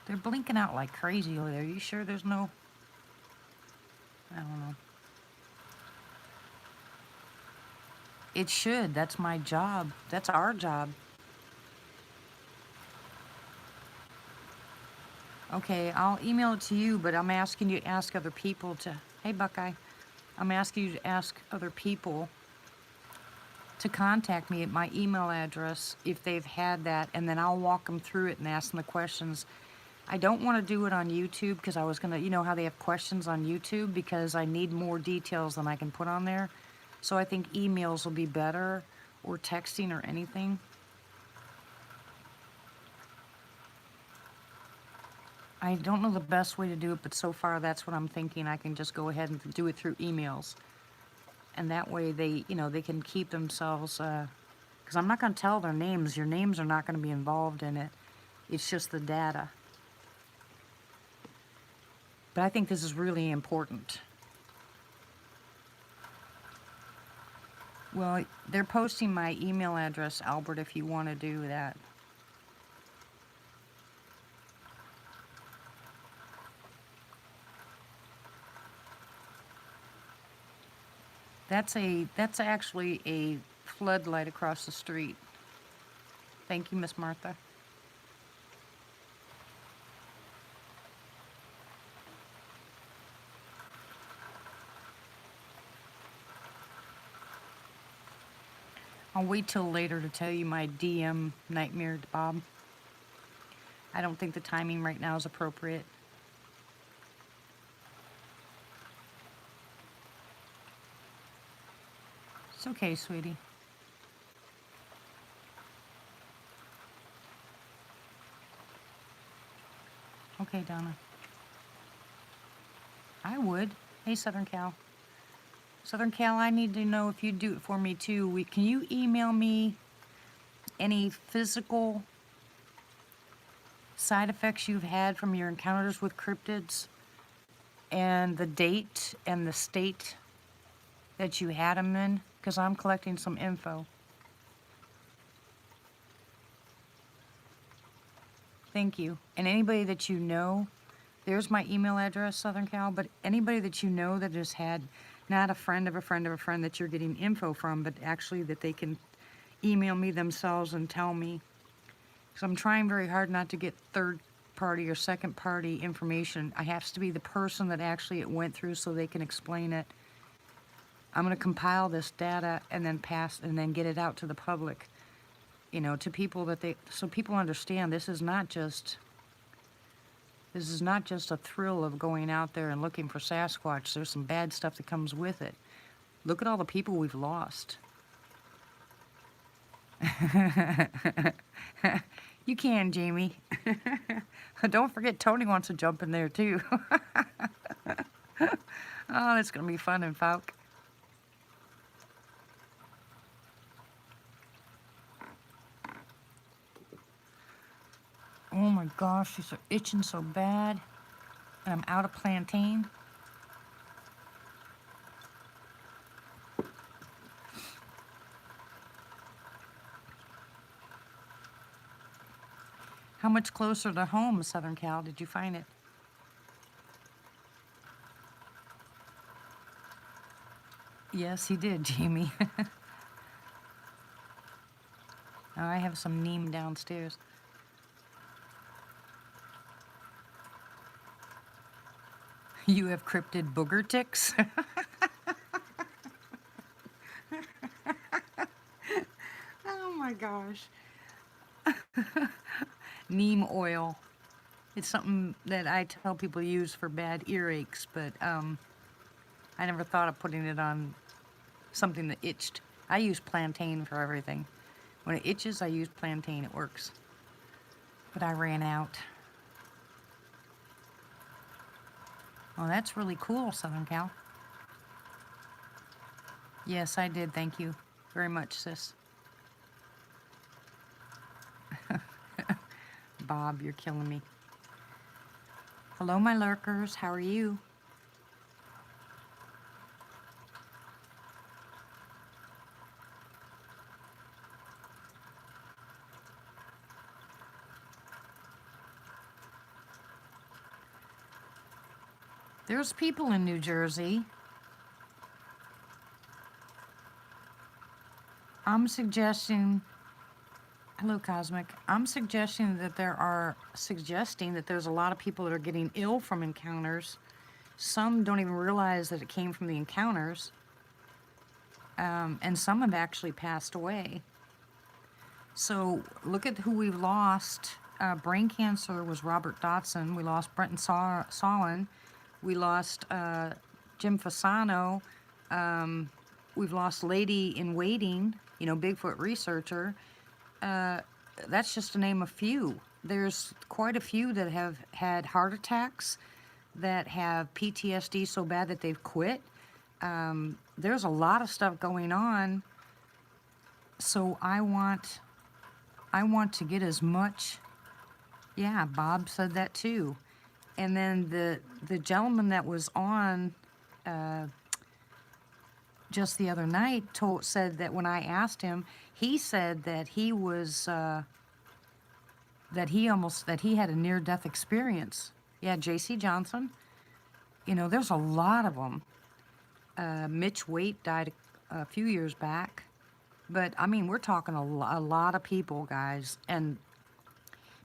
They're blinking out like crazy over there. You sure there's no... I don't know. It should. That's my job. That's our job. Okay, I'll email it to you, but I'm asking you to ask other people to... Hey, Buckeye. I'm asking you to ask other people to contact me at my email address if they've had that, and then I'll walk them through it and ask them the questions. I don't want to do it on YouTube because I was going to, you know how they have questions on YouTube, because I need more details than I can put on there. So I think emails will be better, or texting or anything. I don't know the best way to do it, but so far that's what I'm thinking. I can just go ahead and do it through emails. And that way they, you know, they can keep themselves, because I'm not going to tell their names. Your names are not going to be involved in it. It's just the data. But I think this is really important. Well, they're posting my email address, Albert, if you want to do that. That's actually a floodlight across the street. Thank you, Miss Martha. I'll wait till later to tell you my DM nightmare, Bob. I don't think the timing right now is appropriate. It's okay, sweetie. Okay, Donna. I would. Hey, Southern Cal. Southern Cal, I need to know if you'd do it for me too. Can you email me any physical side effects you've had from your encounters with cryptids, and the date and the state that you had them in? Because I'm collecting some info. Thank you. And anybody that you know, there's my email address, Southern Cal, but anybody that you know that has had, not a friend of a friend of a friend that you're getting info from, but actually that they can email me themselves and tell me. So I'm trying very hard not to get third party or second party information. I have to be the person that actually it went through so they can explain it. I'm going to compile this data and then get it out to the public, you know, to people so people understand this is not just a thrill of going out there and looking for Sasquatch. There's some bad stuff that comes with it. Look at all the people we've lost. You can, Jamie. Don't forget Tony wants to jump in there too. Oh, it's going to be fun and Falk. Oh my gosh, these are itching so bad. And I'm out of plantain. How much closer to home, Southern Cal, did you find it? Yes, he did, Jamie. Oh, I have some neem downstairs. You have cryptid booger ticks? Oh my gosh. Neem oil. It's something that I tell people to use for bad earaches, but I never thought of putting it on something that itched. I use plantain for everything. When it itches, I use plantain. It works. But I ran out. Oh, that's really cool, Southern Cal. Yes, I did. Thank you very much, sis. Bob, you're killing me. Hello, my lurkers. How are you? There's people in New Jersey. I'm suggesting, hello Cosmic, I'm suggesting that there's a lot of people that are getting ill from encounters. Some don't even realize that it came from the encounters. And some have actually passed away. So look at who we've lost. Brain cancer was Robert Dotson. We lost Brenton Sawin. We lost Jim Fasano. We've lost Lady in Waiting, Bigfoot researcher. That's just to name a few. There's quite a few that have had heart attacks, that have PTSD so bad that they've quit. There's a lot of stuff going on. So I want to get as much. Yeah, Bob said that too. And then the gentleman that was on just the other night said that when I asked him, he said that he was that he had a near-death experience. Yeah, J.C. Johnson. There's a lot of them. Mitch Waite died a few years back. But, I mean, we're talking a lot of people, guys. And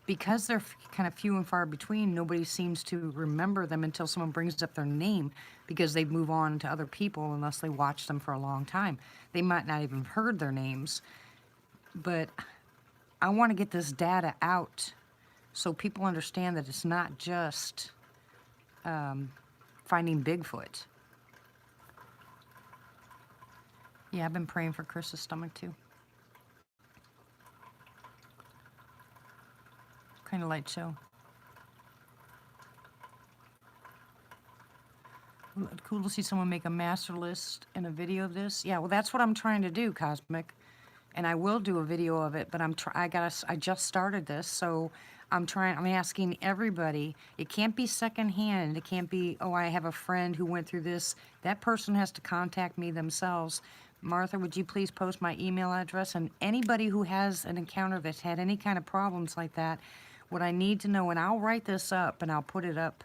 because they're kind of few and far between, nobody seems to remember them until someone brings up their name, because they move on to other people unless they watch them for a long time. They might not even have heard their names. But I want to get this data out so people understand that it's not just finding Bigfoot. Yeah, I've been praying for Chris's stomach too. Kind of light show. Cool to see someone make a master list and a video of this. Yeah, well, that's what I'm trying to do, Cosmic, and I will do a video of it. But I just started this, so I'm asking everybody. It can't be secondhand. It can't be, oh, I have a friend who went through this. That person has to contact me themselves. Martha, would you please post my email address? And anybody who has an encounter that's had any kind of problems like that, what I need to know, and I'll write this up and I'll put it up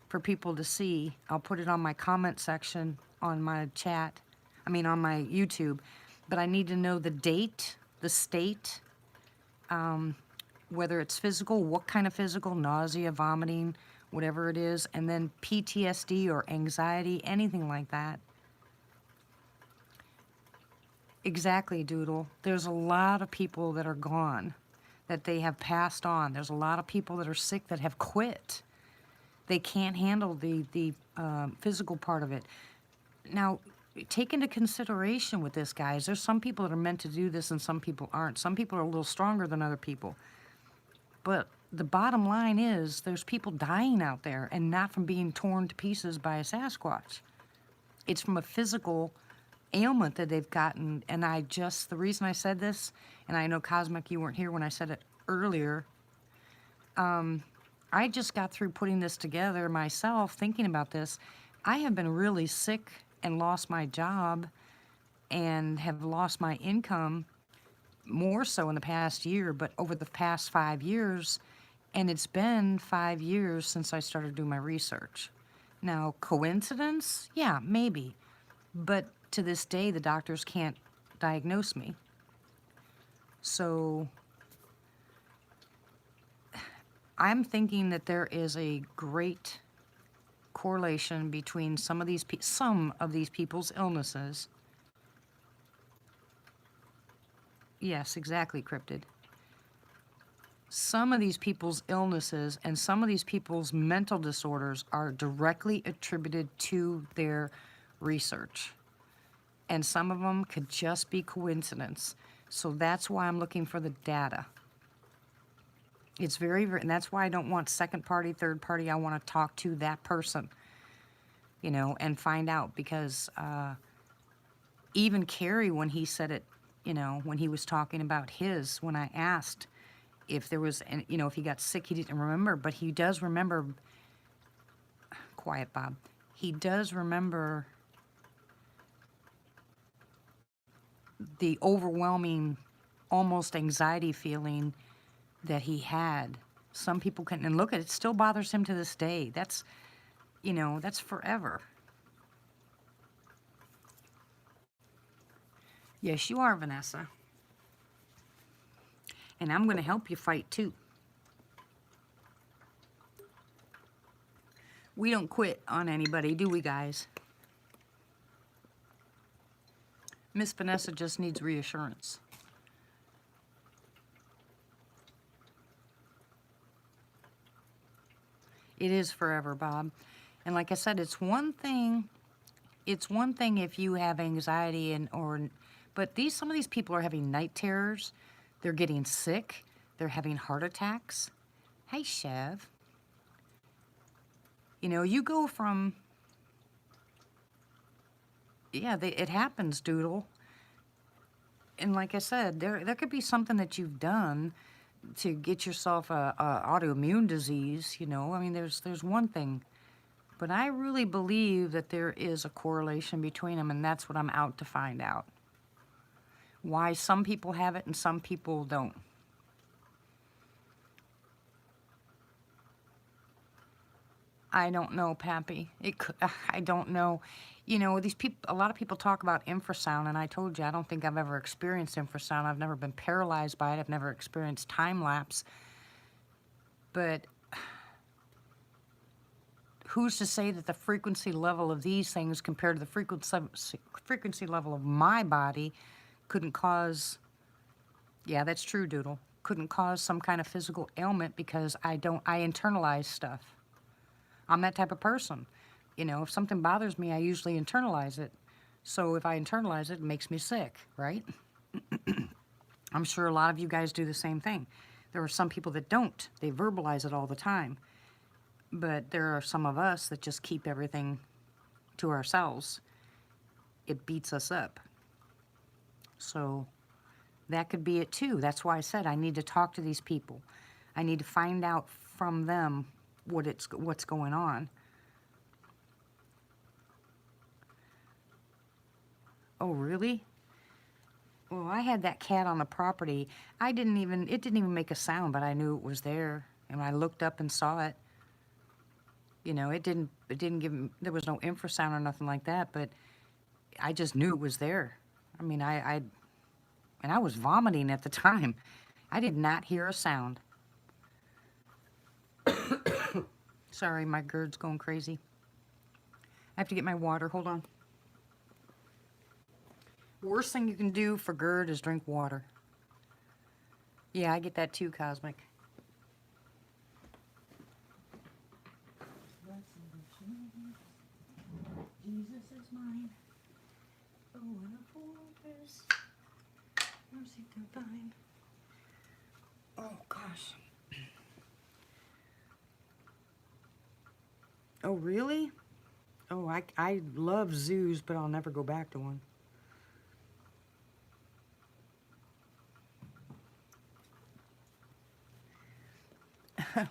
for people to see. I'll put it on my comment section on my on my YouTube. But I need to know the date, the state, whether it's physical, what kind of physical, nausea, vomiting, whatever it is, and then PTSD or anxiety, anything like that. Exactly, Doodle. There's a lot of people that are gone, that they have passed on. There's a lot of people that are sick that have quit. They can't handle the physical part of it. Now, take into consideration with this, guys, there's some people that are meant to do this and some people aren't. Some people are a little stronger than other people. But the bottom line is there's people dying out there, and not from being torn to pieces by a Sasquatch. It's from a physical ailment that they've gotten. And the reason I said this, and I know Cosmic, you weren't here when I said it earlier, I just got through putting this together myself, thinking about this. I have been really sick and lost my job and have lost my income more so in the past year, but over the past 5 years, and it's been 5 years since I started doing my research. Now, coincidence? Yeah, maybe. But to this day, the doctors can't diagnose me. So I'm thinking that there is a great correlation between some of these people's illnesses. Yes, exactly, Cryptid. Some of these people's illnesses and some of these people's mental disorders are directly attributed to their research. And some of them could just be coincidence. So that's why I'm looking for the data. It's and that's why I don't want second party, third party. I want to talk to that person, and find out, because even Kerry, when he said it, when he was talking about when I asked if there was, if he got sick, he didn't remember, but he does remember, quiet Bob, he does remember the overwhelming, almost anxiety feeling that he had. Some people can, and look, it still bothers him to this day. You know, that's forever. Yes, you are, Vanessa. And I'm going to help you fight too. We don't quit on anybody, do we, guys? Miss Vanessa just needs reassurance. It is forever, Bob. And like I said, it's one thing if you have anxiety but some of these people are having night terrors. They're getting sick. They're having heart attacks. Hey, Chev. You know, you go from, yeah, it happens, Doodle. And like I said, there could be something that you've done to get yourself a autoimmune disease, you know. I mean, there's one thing. But I really believe that there is a correlation between them, and that's what I'm out to find out. Why some people have it and some people don't. I don't know, Pappy. I don't know. You know, a lot of people talk about infrasound, and I told you I don't think I've ever experienced infrasound. I've never been paralyzed by it. I've never experienced time lapse. But who's to say that the frequency level of these things compared to the frequency level of my body couldn't cause, yeah, that's true, Doodle, couldn't cause some kind of physical ailment because I internalize stuff. I'm that type of person. You know, if something bothers me, I usually internalize it. So if I internalize it, it makes me sick, right? I'm sure a lot of you guys do the same thing. There are some people that don't. They verbalize it all the time. But there are some of us that just keep everything to ourselves. It beats us up. So that could be it too. That's why I said I need to talk to these people. I need to find out from them what's going on. Oh, really? Well, I had that cat on the property. It didn't even make a sound, but I knew it was there. And I looked up and saw it. You know, there was no infrasound or nothing like that, but I just knew it was there. I mean, and I was vomiting at the time. I did not hear a sound. Sorry, my GERD's going crazy. I have to get my water. Hold on. Worst thing you can do for GERD is drink water. Yeah, I get that too, Cosmic. Jesus is mine. Oh, and a fortress. Mercy divine. Oh, gosh. Oh, really? Oh, I love zoos, but I'll never go back to one.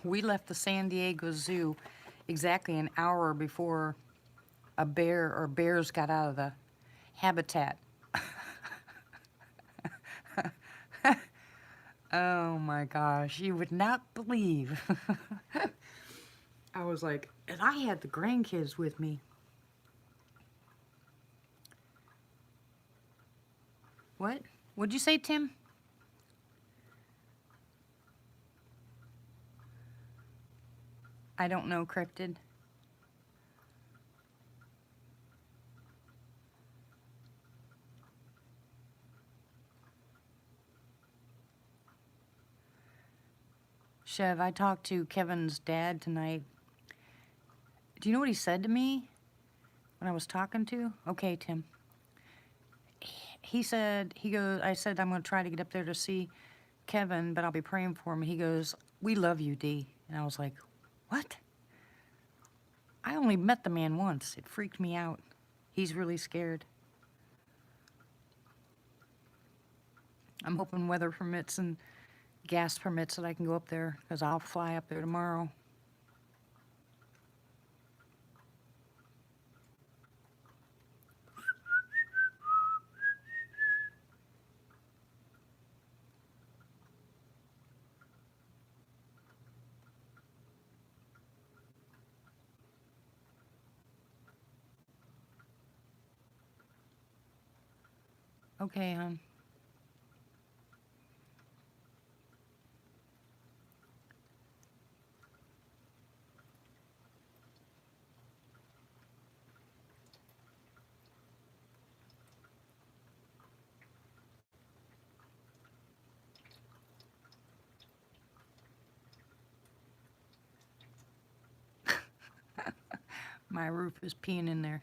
We left the San Diego Zoo exactly an hour before a bear or bears got out of the habitat. Oh my gosh, you would not believe. I was like, and I had the grandkids with me. What? What'd you say, Tim? I don't know, Cryptid. Chev, I talked to Kevin's dad tonight. Do you know what he said to me when I was talking to? Okay, Tim. He said, I said, I'm going to try to get up there to see Kevin, but I'll be praying for him. He goes, we love you, Dee. And I was like, what? I only met the man once. It freaked me out. He's really scared. I'm hoping weather permits and gas permits that I can go up there, because I'll fly up there tomorrow. Okay, hon. My roof is peeing in there.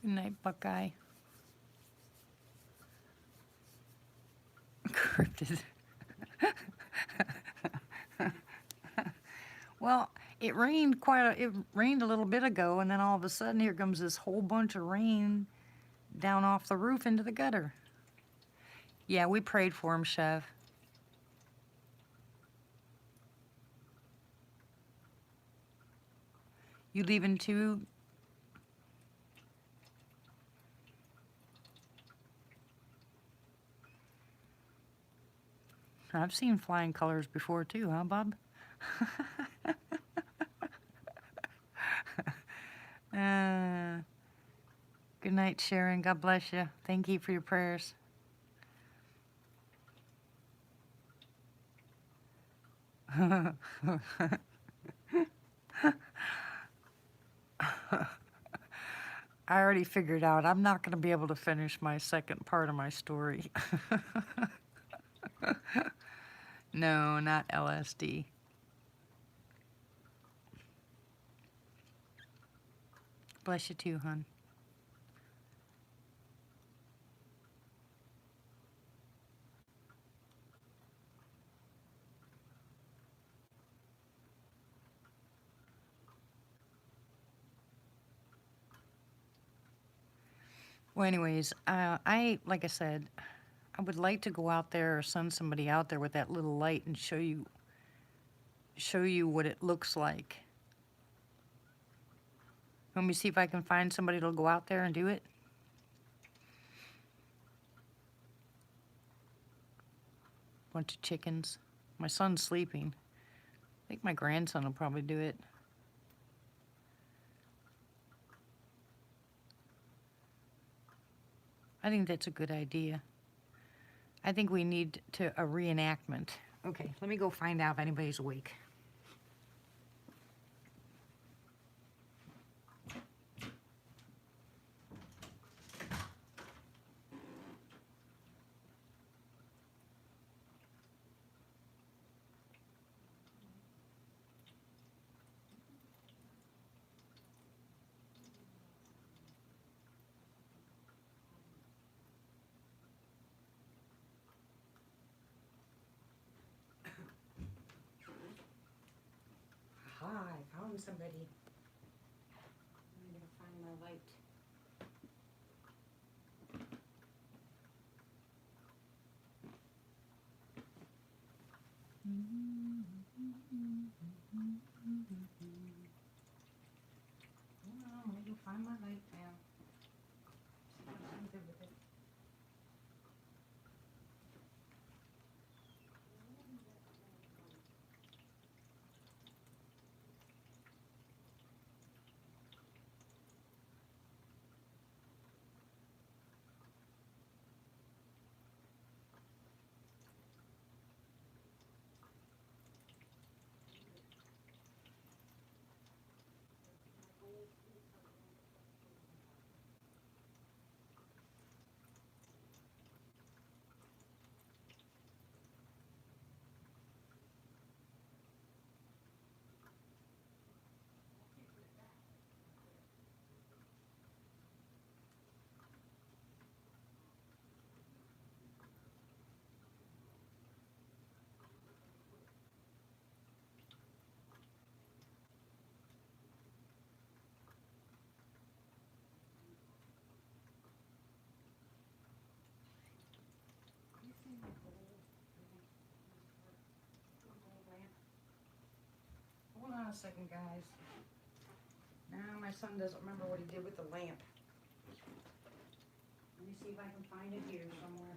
Good night, Buckeye. Cryptid. Well, it rained it rained a little bit ago, and then all of a sudden here comes this whole bunch of rain down off the roof into the gutter. Yeah, we prayed for him, Chev. You leaving too? I've seen flying colors before too, huh, Bob? uh, good night, Sharon. God bless you. Thank you for your prayers. I already figured out I'm not going to be able to finish my second part of my story. No, not LSD. Bless you too, hon. Well, anyways, like I said, I would like to go out there or send somebody out there with that little light and show you what it looks like. Let me see if I can find somebody that'll go out there and do it. Bunch of chickens. My son's sleeping. I think my grandson will probably do it. I think that's a good idea. I think we need a reenactment. Okay, let me go find out if anybody's awake. Hi, I found somebody. I'm gonna find my light. I'm gonna go find my light now. See what I can do with it. Hold on a second, guys. Now my son doesn't remember what he did with the lamp. Let me see if I can find it here somewhere.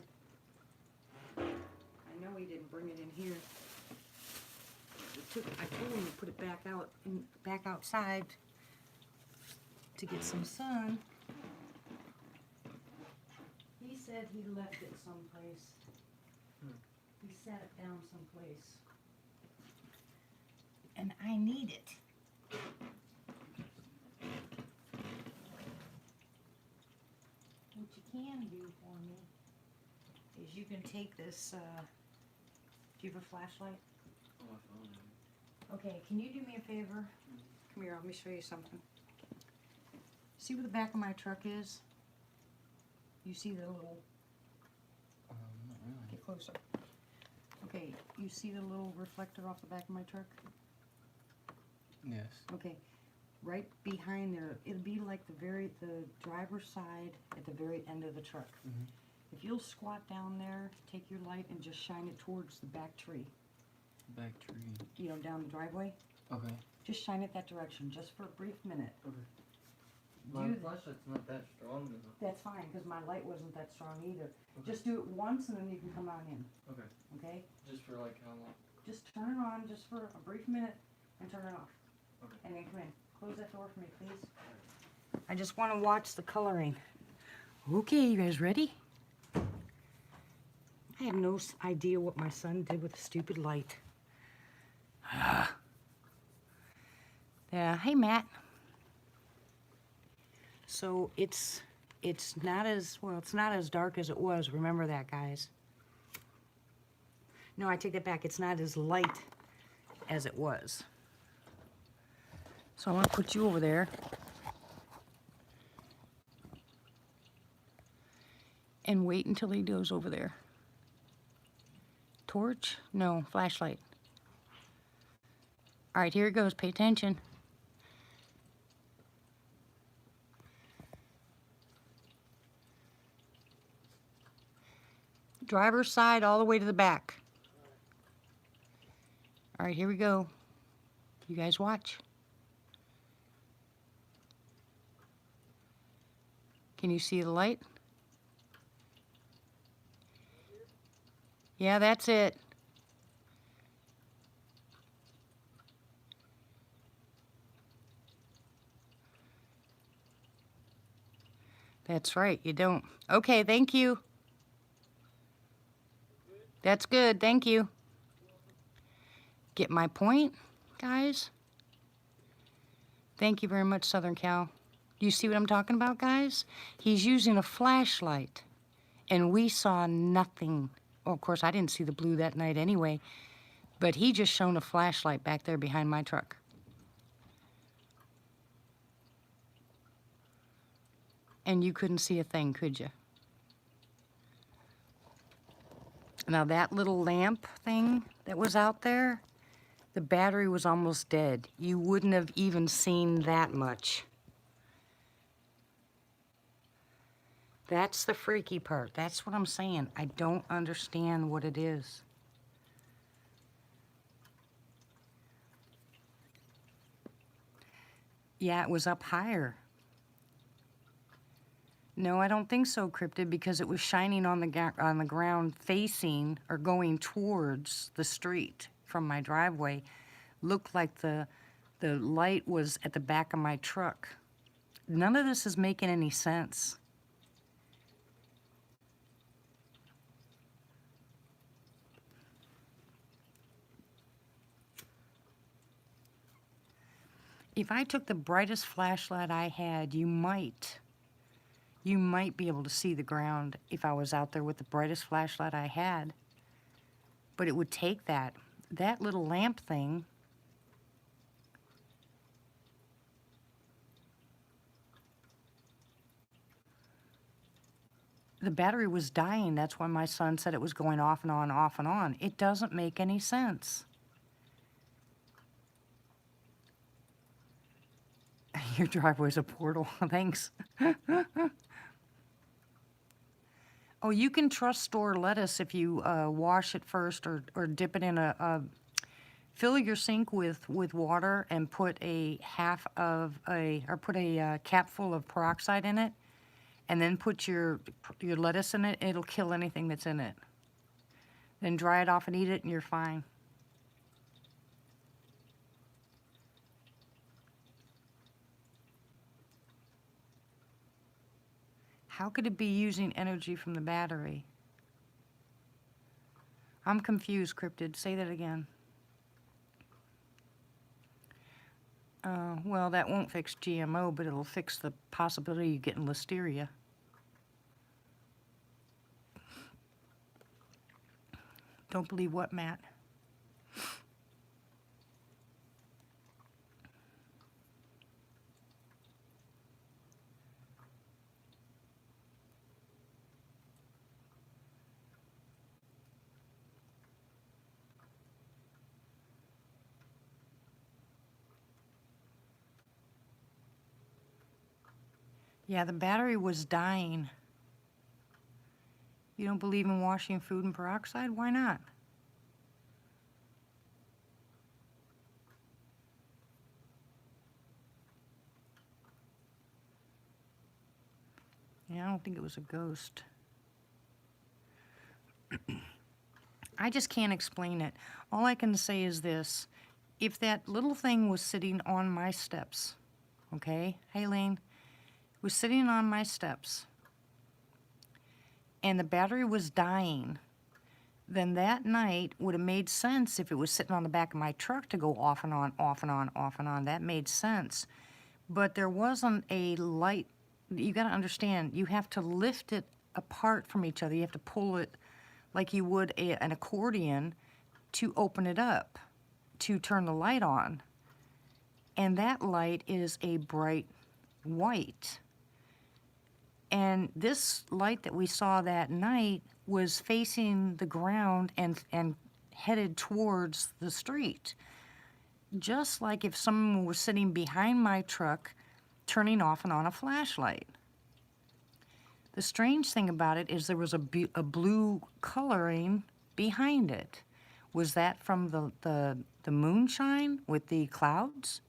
I know he didn't bring it in here. I told him to put it back out and back outside to get some sun. He said he left it someplace. He set it down someplace. And I need it. What you can do for me is you can take this, do you have a flashlight? Oh, my phone. Okay, can you do me a favor? Come here, let me show you something. See where the back of my truck is? You see the little, Not really. get closer. Okay, you see the little reflector off the back of my truck? Yes. Okay, right behind there, it'll be like the driver's side at the very end of the truck. Mhm. If you'll squat down there, take your light and just shine it towards the back tree, Back tree. you know, down the driveway. Okay. Just shine it that direction, just for a brief minute. Okay. Do My that. flashlight's not that strong though. That's fine, because my light wasn't that strong either. Okay. Just do it once and then you can come on in, Okay. okay? Just for like how long? Just turn it on just for a brief minute and turn it off. Okay. And then come in. Close that door for me, please. I just want to watch the coloring. Okay, you guys ready? I have no idea what my son did with the stupid light. Yeah, hey Matt. So it's not as, well, it's not as dark as it was. Remember that, guys. No, I take that back. It's not as light as it was. So I want to put you over there. And wait until he goes over there. Torch? No, flashlight. All right, here it goes. Pay attention. Driver's side all the way to the back. All right, here we go. You guys watch. Can you see the light? Yeah, that's it. That's right, you don't. Okay, thank you. That's good, thank you. Get my point, guys? Thank you very much, Southern Cal. Do you see what I'm talking about, guys? He's using a flashlight, and we saw nothing. Well, of course, I didn't see the blue that night anyway, but he just shone a flashlight back there behind my truck. And you couldn't see a thing, could you? Now that little lamp thing that was out there, the battery was almost dead. You wouldn't have even seen that much. That's the freaky part. That's what I'm saying. I don't understand what it is. Yeah, it was up higher. No, I don't think so, Cryptid, because it was shining on the ground facing or going towards the street from my driveway. Looked like the light was at the back of my truck. None of this is making any sense. If I took the brightest flashlight I had, you might be able to see the ground if I was out there with the brightest flashlight I had. But it would take that little lamp thing. The battery was dying. That's why my son said it was going off and on, off and on. It doesn't make any sense. Your driveway's a portal. Thanks. Oh, you can trust store lettuce if you wash it first or dip it in fill your sink with water and put a cap full of peroxide in it, and then put your lettuce in it. It'll kill anything that's in it. Then dry it off and eat it, and you're fine. How could it be using energy from the battery? I'm confused, Cryptid. Say that again. Well, that won't fix GMO, but it'll fix the possibility of getting listeria. Don't believe what, Matt? Yeah, the battery was dying. You don't believe in washing food in peroxide? Why not? Yeah, I don't think it was a ghost. I just can't explain it. All I can say is this. If that little thing was sitting on my steps, okay? Hey, Lane. Was sitting on my steps and the battery was dying, then that night would have made sense if it was sitting on the back of my truck to go off and on, off and on, off and on. That made sense. But there wasn't a light. You got to understand, you have to lift it apart from each other. You have to pull it like you would an accordion to open it up, to turn the light on. And that light is a bright white. And this light that we saw that night was facing the ground and headed towards the street. Just like if someone was sitting behind my truck turning off and on a flashlight. The strange thing about it is there was a blue coloring behind it. Was that from the moonshine with the clouds?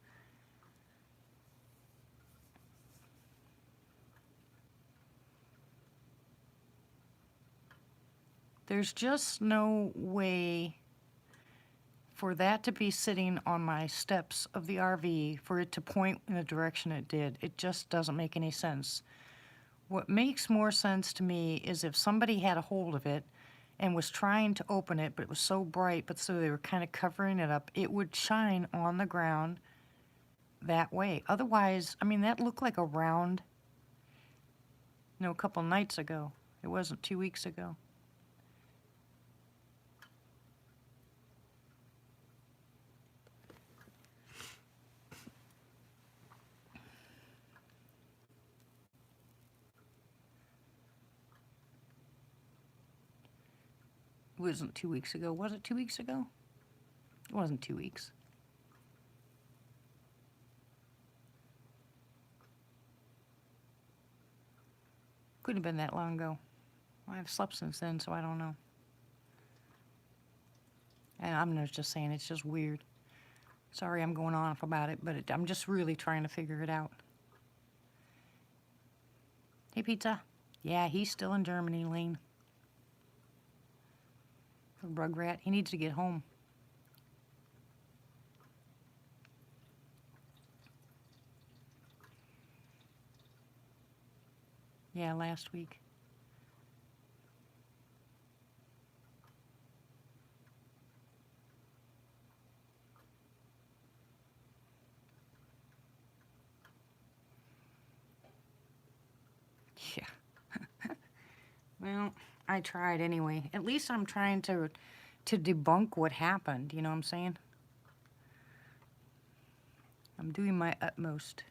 There's just no way for that to be sitting on my steps of the RV, for it to point in the direction it did. It just doesn't make any sense. What makes more sense to me is if somebody had a hold of it and was trying to open it, but it was so bright, but so they were kind of covering it up, it would shine on the ground that way. Otherwise, I mean, that looked like a round, a couple nights ago. It wasn't 2 weeks ago. It wasn't 2 weeks ago. Was it 2 weeks ago? It wasn't 2 weeks. Couldn't have been that long ago. I've slept since then, so I don't know. And I'm just saying, it's just weird. Sorry I'm going on about it, but I'm just really trying to figure it out. Hey, Pizza. Yeah, he's still in Germany, Lane. Rugrat, he needs to get home. Yeah, last week. Yeah. Well, I tried anyway. At least I'm trying to debunk what happened, you know what I'm saying? I'm doing my utmost.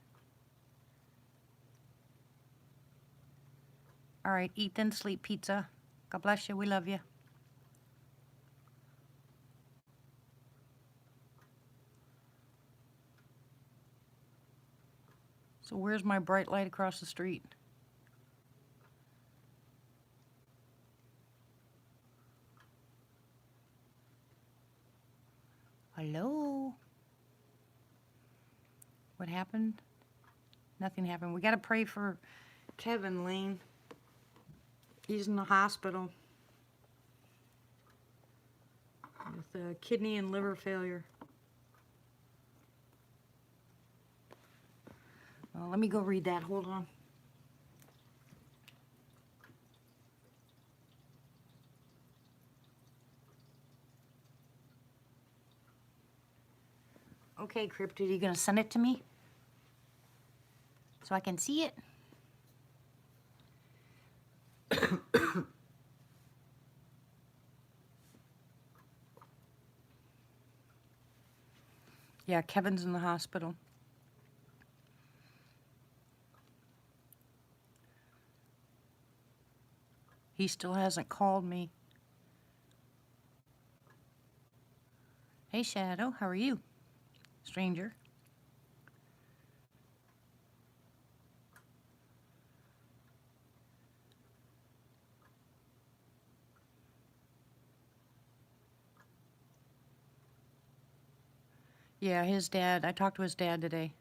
All right, eat then sleep, Pizza. God bless you. We love you. So where's my bright light across the street? Hello? What happened? Nothing happened. We got to pray for Kevin, Lane. He's in the hospital with kidney and liver failure. Well, let me go read that. Hold on. Okay, Cryptid, are you gonna send it to me? So I can see it? Yeah, Kevin's in the hospital. He still hasn't called me. Hey, Shadow, how are you? Stranger. Yeah, his dad. I talked to his dad today.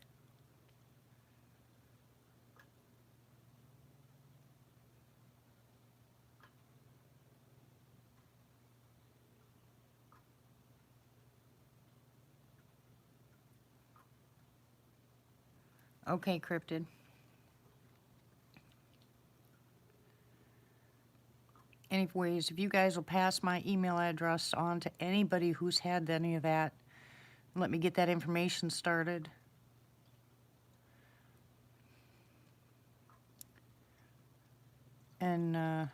Okay, Cryptid. Anyways, if you guys will pass my email address on to anybody who's had any of that, let me get that information started. And,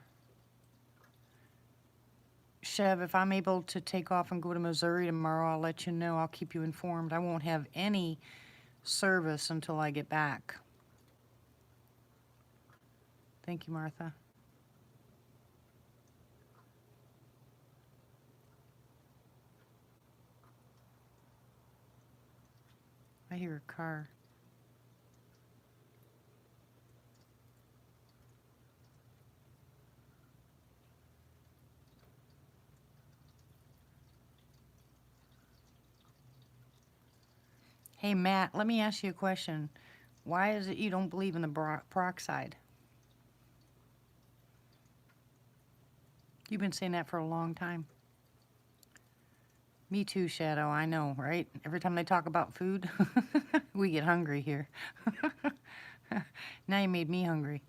Chev, if I'm able to take off and go to Missouri tomorrow, I'll let you know. I'll keep you informed. I won't have any service until I get back. Thank you, Martha. I hear a car. Hey, Matt, let me ask you a question. Why is it you don't believe in the peroxide? You've been saying that for a long time. Me too, Shadow, I know, right? Every time they talk about food, we get hungry here. Now you made me hungry.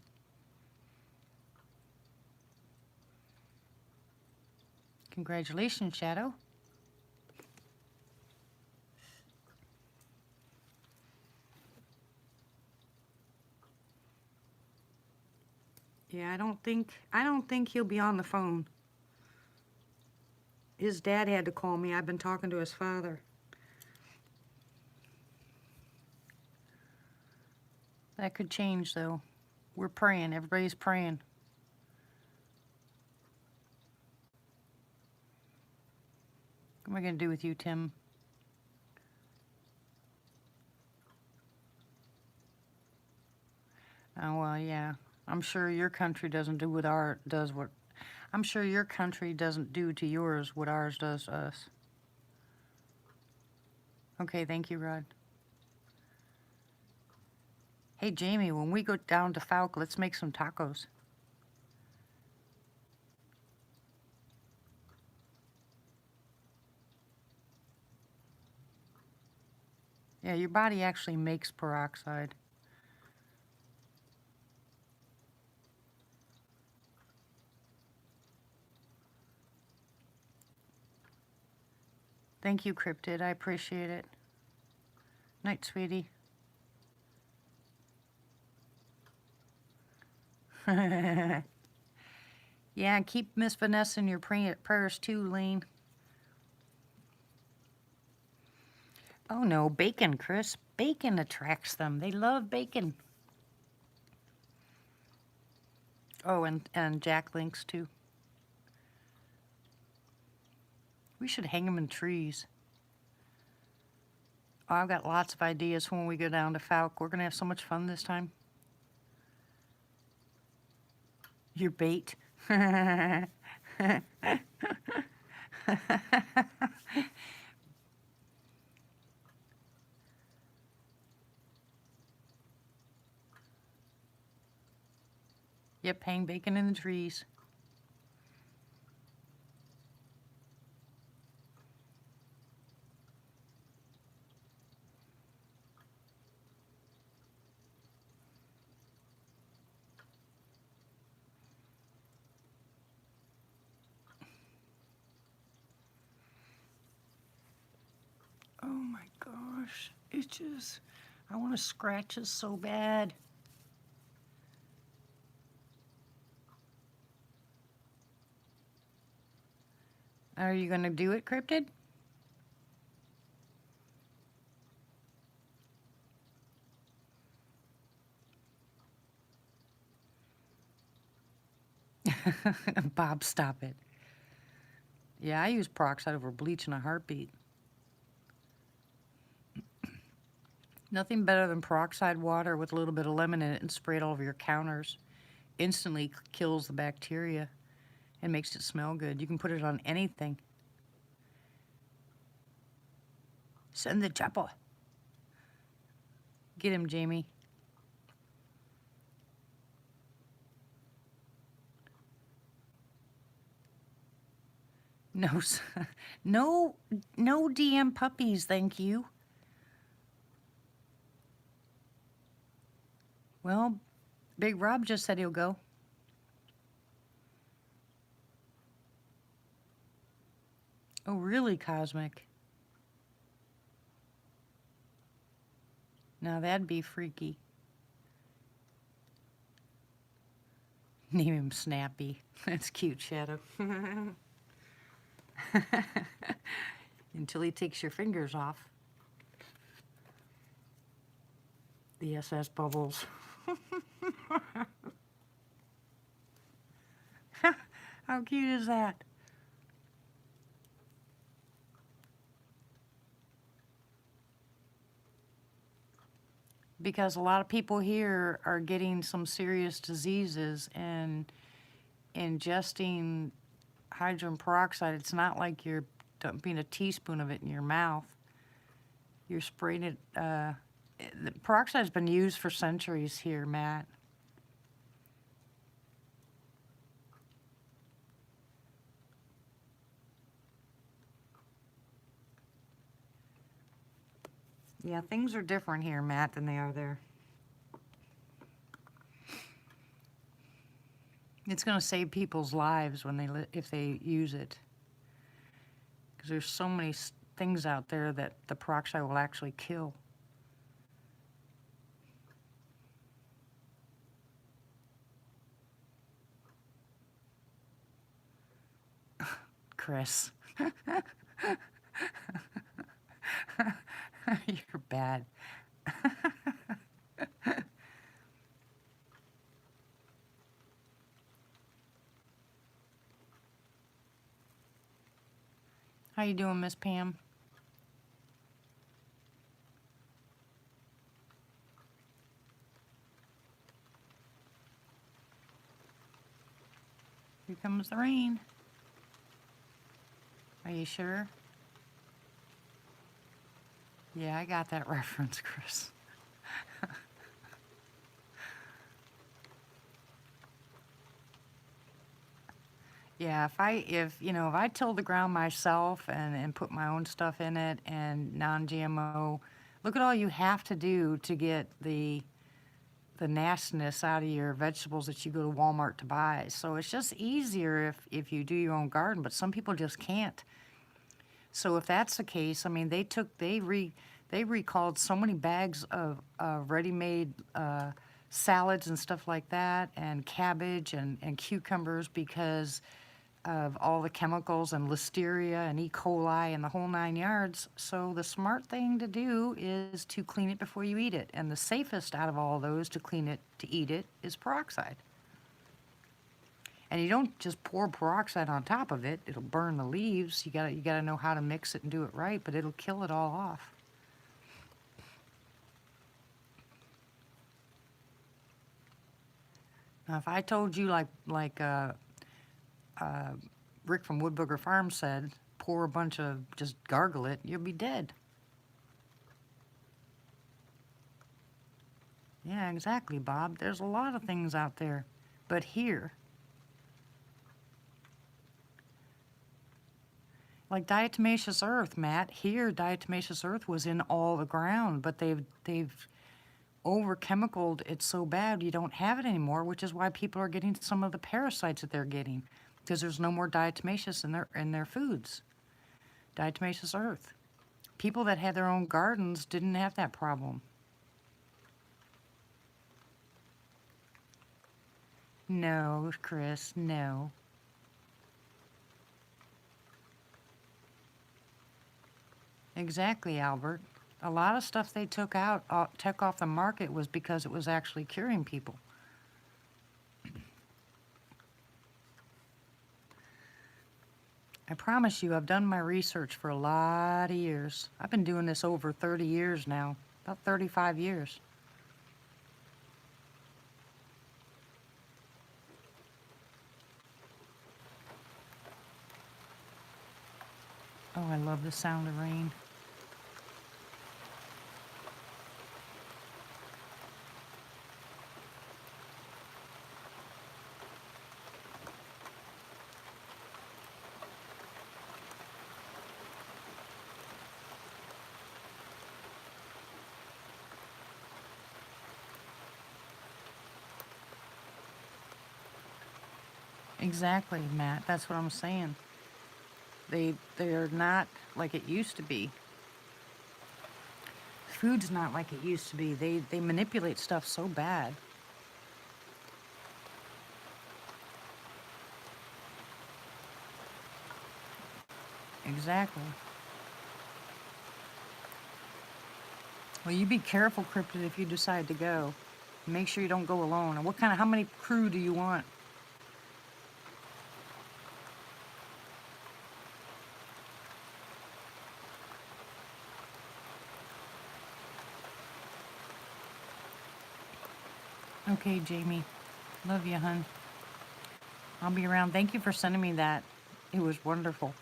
Congratulations, Shadow. Yeah, I don't think he'll be on the phone. His dad had to call me. I've been talking to his father. That could change, though. We're praying. Everybody's praying. What am I going to do with you, Tim? Oh, well, yeah. I'm sure your country doesn't do what I'm sure your country doesn't do to yours what ours does to us. Okay, thank you, Rod. Hey, Jamie, when we go down to Falk, let's make some tacos. Yeah, your body actually makes peroxide. Thank you, Cryptid. I appreciate it. Night, sweetie. Yeah, keep Miss Vanessa in your prayers too, Lane. Oh no, bacon, Chris. Bacon attracts them. They love bacon. Oh, and Jack Links too. We should hang them in trees. Oh, I've got lots of ideas when we go down to Falk. We're going to have so much fun this time. Your bait. Yep, hang bacon in the trees. Oh my gosh. gosh, it just, I want to scratch it so bad. Are you going to do it, Cryptid? Bob, stop it. Yeah, I use peroxide over bleach in a heartbeat. Nothing better than peroxide water with a little bit of lemon in it and spray it all over your counters. Instantly kills the bacteria and makes it smell good. You can put it on anything. Send the chopper. Get him, Jamie. No, no DM puppies, thank you. Well, Big Rob just said he'll go. Oh, really, Cosmic? Now that'd be freaky. Name him Snappy. That's cute, Shadow. Until he takes your fingers off. The SS Bubbles. How cute is that? Because a lot of people here are getting some serious diseases, and ingesting hydrogen peroxide, it's not like you're dumping a teaspoon of it in your mouth. You're spraying it. The peroxide's been used for centuries here, Matt. Yeah, things are different here, Matt, than they are there. It's going to save people's lives when if they use it. Because there's so many things out there that the peroxide will actually kill. Chris. You're bad. How you doing, Miss Pam? Here comes the rain. Are you sure? Yeah, I got that reference, Chris. Yeah, if I till the ground myself and put my own stuff in it and non-GMO, look at all you have to do to get the nastiness out of your vegetables that you go to Walmart to buy. So it's just easier if you do your own garden, but some people just can't. So if that's the case, I mean, they recalled so many bags of ready-made salads and stuff like that, and cabbage and cucumbers, because of all the chemicals and listeria and E. coli and the whole 9 yards. So the smart thing to do is to clean it before you eat it. And the safest out of all those to clean it, to eat it, is peroxide. And you don't just pour peroxide on top of it. It'll burn the leaves. You gotta know how to mix it and do it right, but it'll kill it all off. Now, if I told you like Rick from Woodbooger Farm said, pour a bunch of, just gargle it, you'll be dead. Yeah, exactly, Bob. There's a lot of things out there. But here, like diatomaceous earth, Matt, here diatomaceous earth was in all the ground, but they've over-chemicaled it so bad you don't have it anymore, which is why people are getting some of the parasites that they're getting, because there's no more diatomaceous in their foods. Diatomaceous earth. People that had their own gardens didn't have that problem. No, Chris, no. Exactly, Albert. A lot of stuff they took off the market was because it was actually curing people. I promise you, I've done my research for a lot of years. I've been doing this over 30 years now, about 35 years. Oh, I love the sound of rain. Exactly, Matt. That's what I'm saying. They're not like it used to be. Food's not like it used to be. They manipulate stuff so bad. Exactly. Well, you be careful, Cryptid, if you decide to go. Make sure you don't go alone. And how many crew do you want? Okay, Jamie. Love you, hun. I'll be around. Thank you for sending me that. It was wonderful.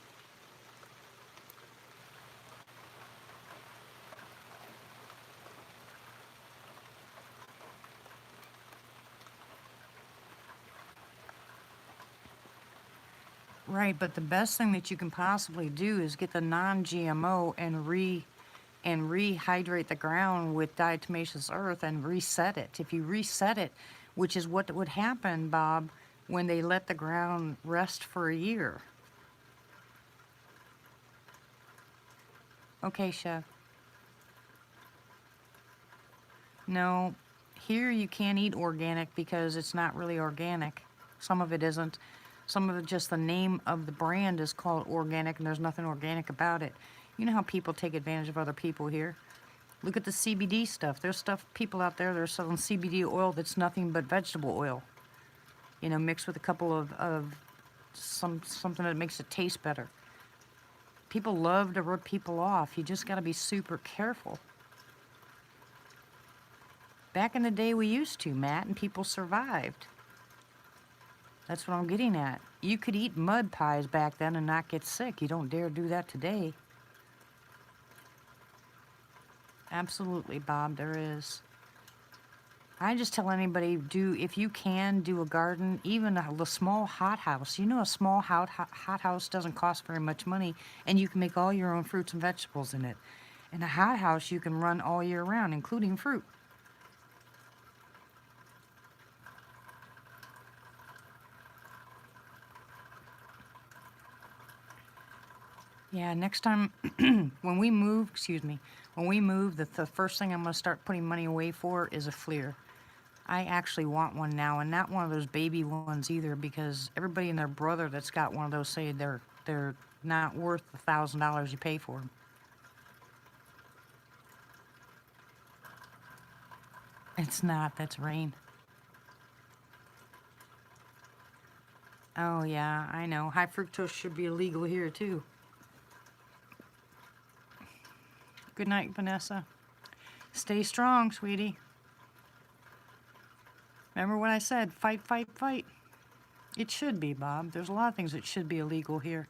Right, but the best thing that you can possibly do is get the non-GMO and rehydrate the ground with diatomaceous earth and reset it. If you reset it, which is what would happen, Bob, when they let the ground rest for a year. Okay, Chef. No, here you can't eat organic because it's not really organic. Some of it isn't. Some of it, just the name of the brand is called organic, and there's nothing organic about it. You know how people take advantage of other people here? Look at the CBD stuff. There's people out there that are selling CBD oil that's nothing but vegetable oil. You know, mixed with a couple of something that makes it taste better. People love to rip people off. You just got to be super careful. Back in the day, we used to, Matt, and people survived. That's what I'm getting at. You could eat mud pies back then and not get sick. You don't dare do that today. Absolutely, Bob, there is. I just tell anybody, if you can, do a garden, even a small hothouse. You know, a small hothouse doesn't cost very much money, and you can make all your own fruits and vegetables in it. In a hothouse, you can run all year round, including fruit. Yeah, next time when we move, the first thing I'm going to start putting money away for is a FLIR. I actually want one now, and not one of those baby ones either, because everybody and their brother that's got one of those say they're not worth the $1,000 you pay for them. It's not. That's rain. Oh yeah, I know. High fructose should be illegal here too. Good night, Vanessa. Stay strong, sweetie. Remember what I said, fight, fight, fight. It should be, Bob. There's a lot of things that should be illegal here.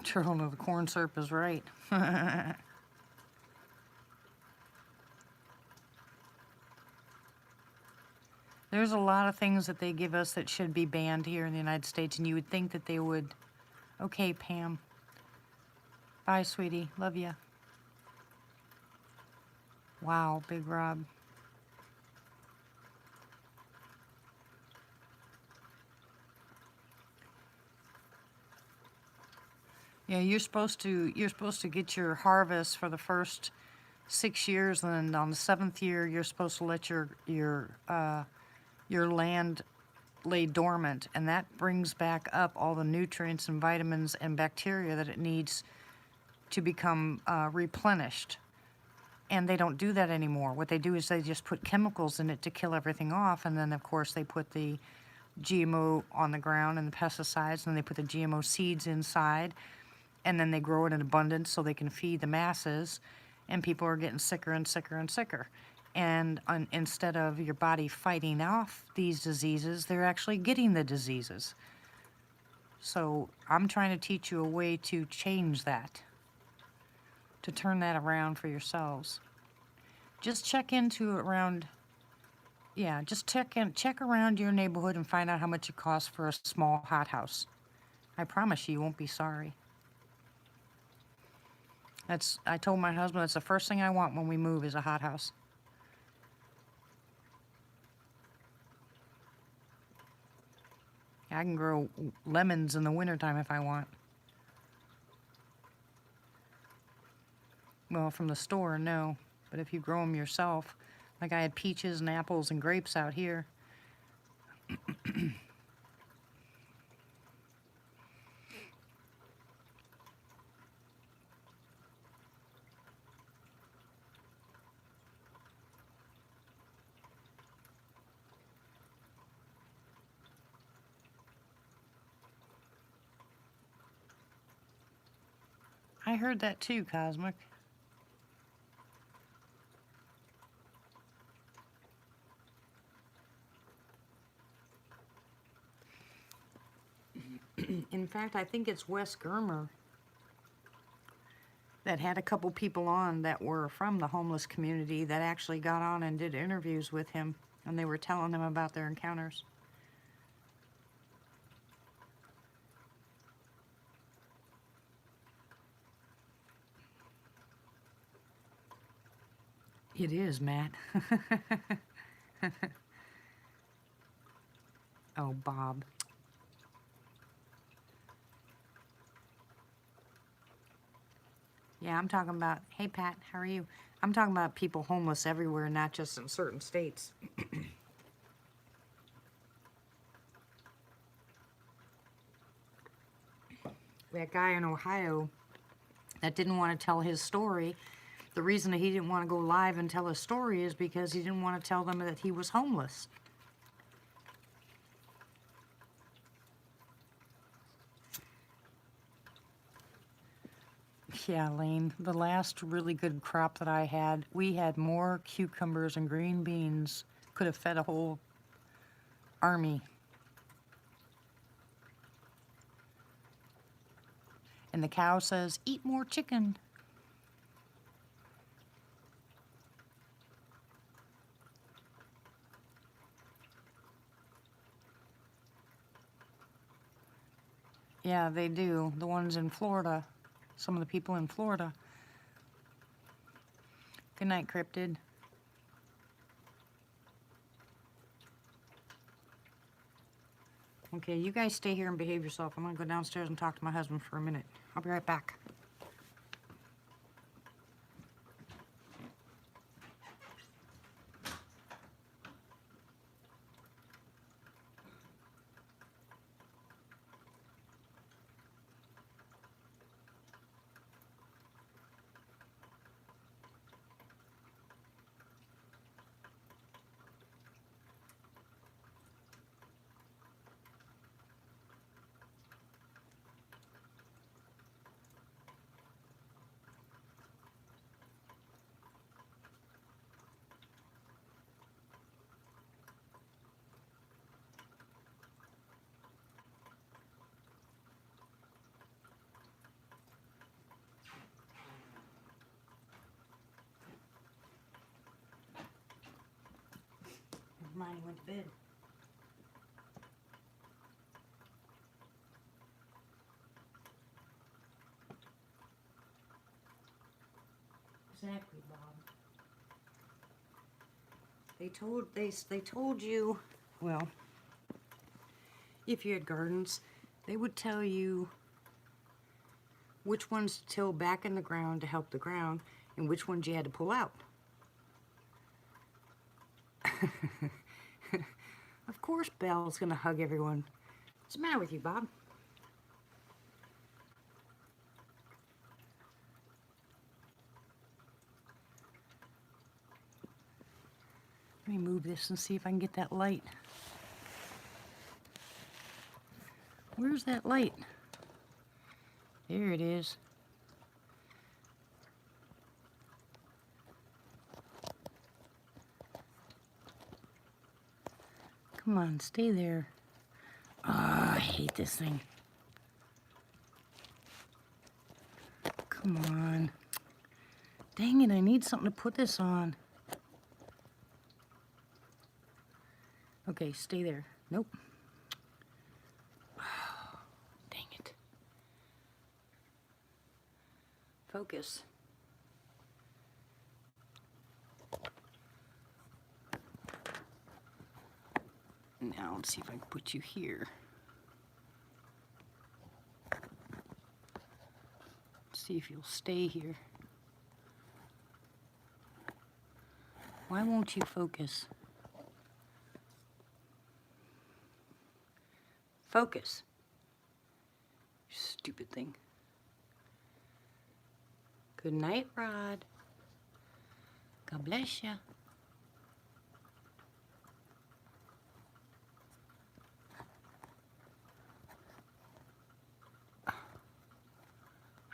Turtle to the corn syrup is right. There's a lot of things that they give us that should be banned here in the United States, and you would think that they would Okay, Pam. Bye, sweetie. Love ya. Wow, Big Rob. Yeah, you're supposed to get your harvest for the first 6 years, and then on the 7th year you're supposed to let your land lay dormant, and that brings back up all the nutrients and vitamins and bacteria that it needs to become replenished. And they don't do that anymore. What they do is they just put chemicals in it to kill everything off, and then of course they put the GMO on the ground and the pesticides, and they put the GMO seeds inside, and then they grow it in abundance so they can feed the masses, and people are getting sicker and sicker and sicker. And instead of your body fighting off these diseases, they're actually getting the diseases. So I'm trying to teach you a way to change that, to turn that around for yourselves. Just check into around, yeah, just check around your neighborhood and find out how much it costs for a small hothouse. I promise you won't be sorry. I told my husband that's the first thing I want when we move is a hothouse. I can grow lemons in the wintertime if I want. Well, from the store, no. But if you grow them yourself, like I had peaches and apples and grapes out here. I heard that too, Cosmic. In fact, I think it's Wes Germer that had a couple people on that were from the homeless community that actually got on and did interviews with him, and they were telling him about their encounters. It is, Matt. Oh, Bob. Yeah, I'm talking about, hey, Pat, how are you? I'm talking about people homeless everywhere, not just in certain states. That guy in Ohio that didn't want to tell his story, the reason that he didn't want to go live and tell his story is because he didn't want to tell them that he was homeless. Yeah, Lane, the last really good crop that I had, we had more cucumbers and green beans, could have fed a whole army. And the cow says, eat more chicken. Yeah, they do. The ones in Florida. Some of the people in Florida. Good night, Cryptid. Okay, you guys stay here and behave yourself. I'm gonna go downstairs and talk to my husband for a minute. I'll be right back. Hermione went to bed. Exactly, Bob. They told you, well, if you had gardens, they would tell you which ones to till back in the ground to help the ground and which ones you had to pull out. Of course Belle's gonna hug everyone. What's the matter with you, Bob? Let me move this and see if I can get that light. Where's that light? There it is. Come on, stay there. Ah, I hate this thing. Come on. Dang it, I need something to put this on. Okay, stay there. Nope. Oh, dang it. Focus. Now let's see if I can put you here. See if you'll stay here. Why won't you focus? Focus. Stupid thing. Good night, Rod. God bless ya.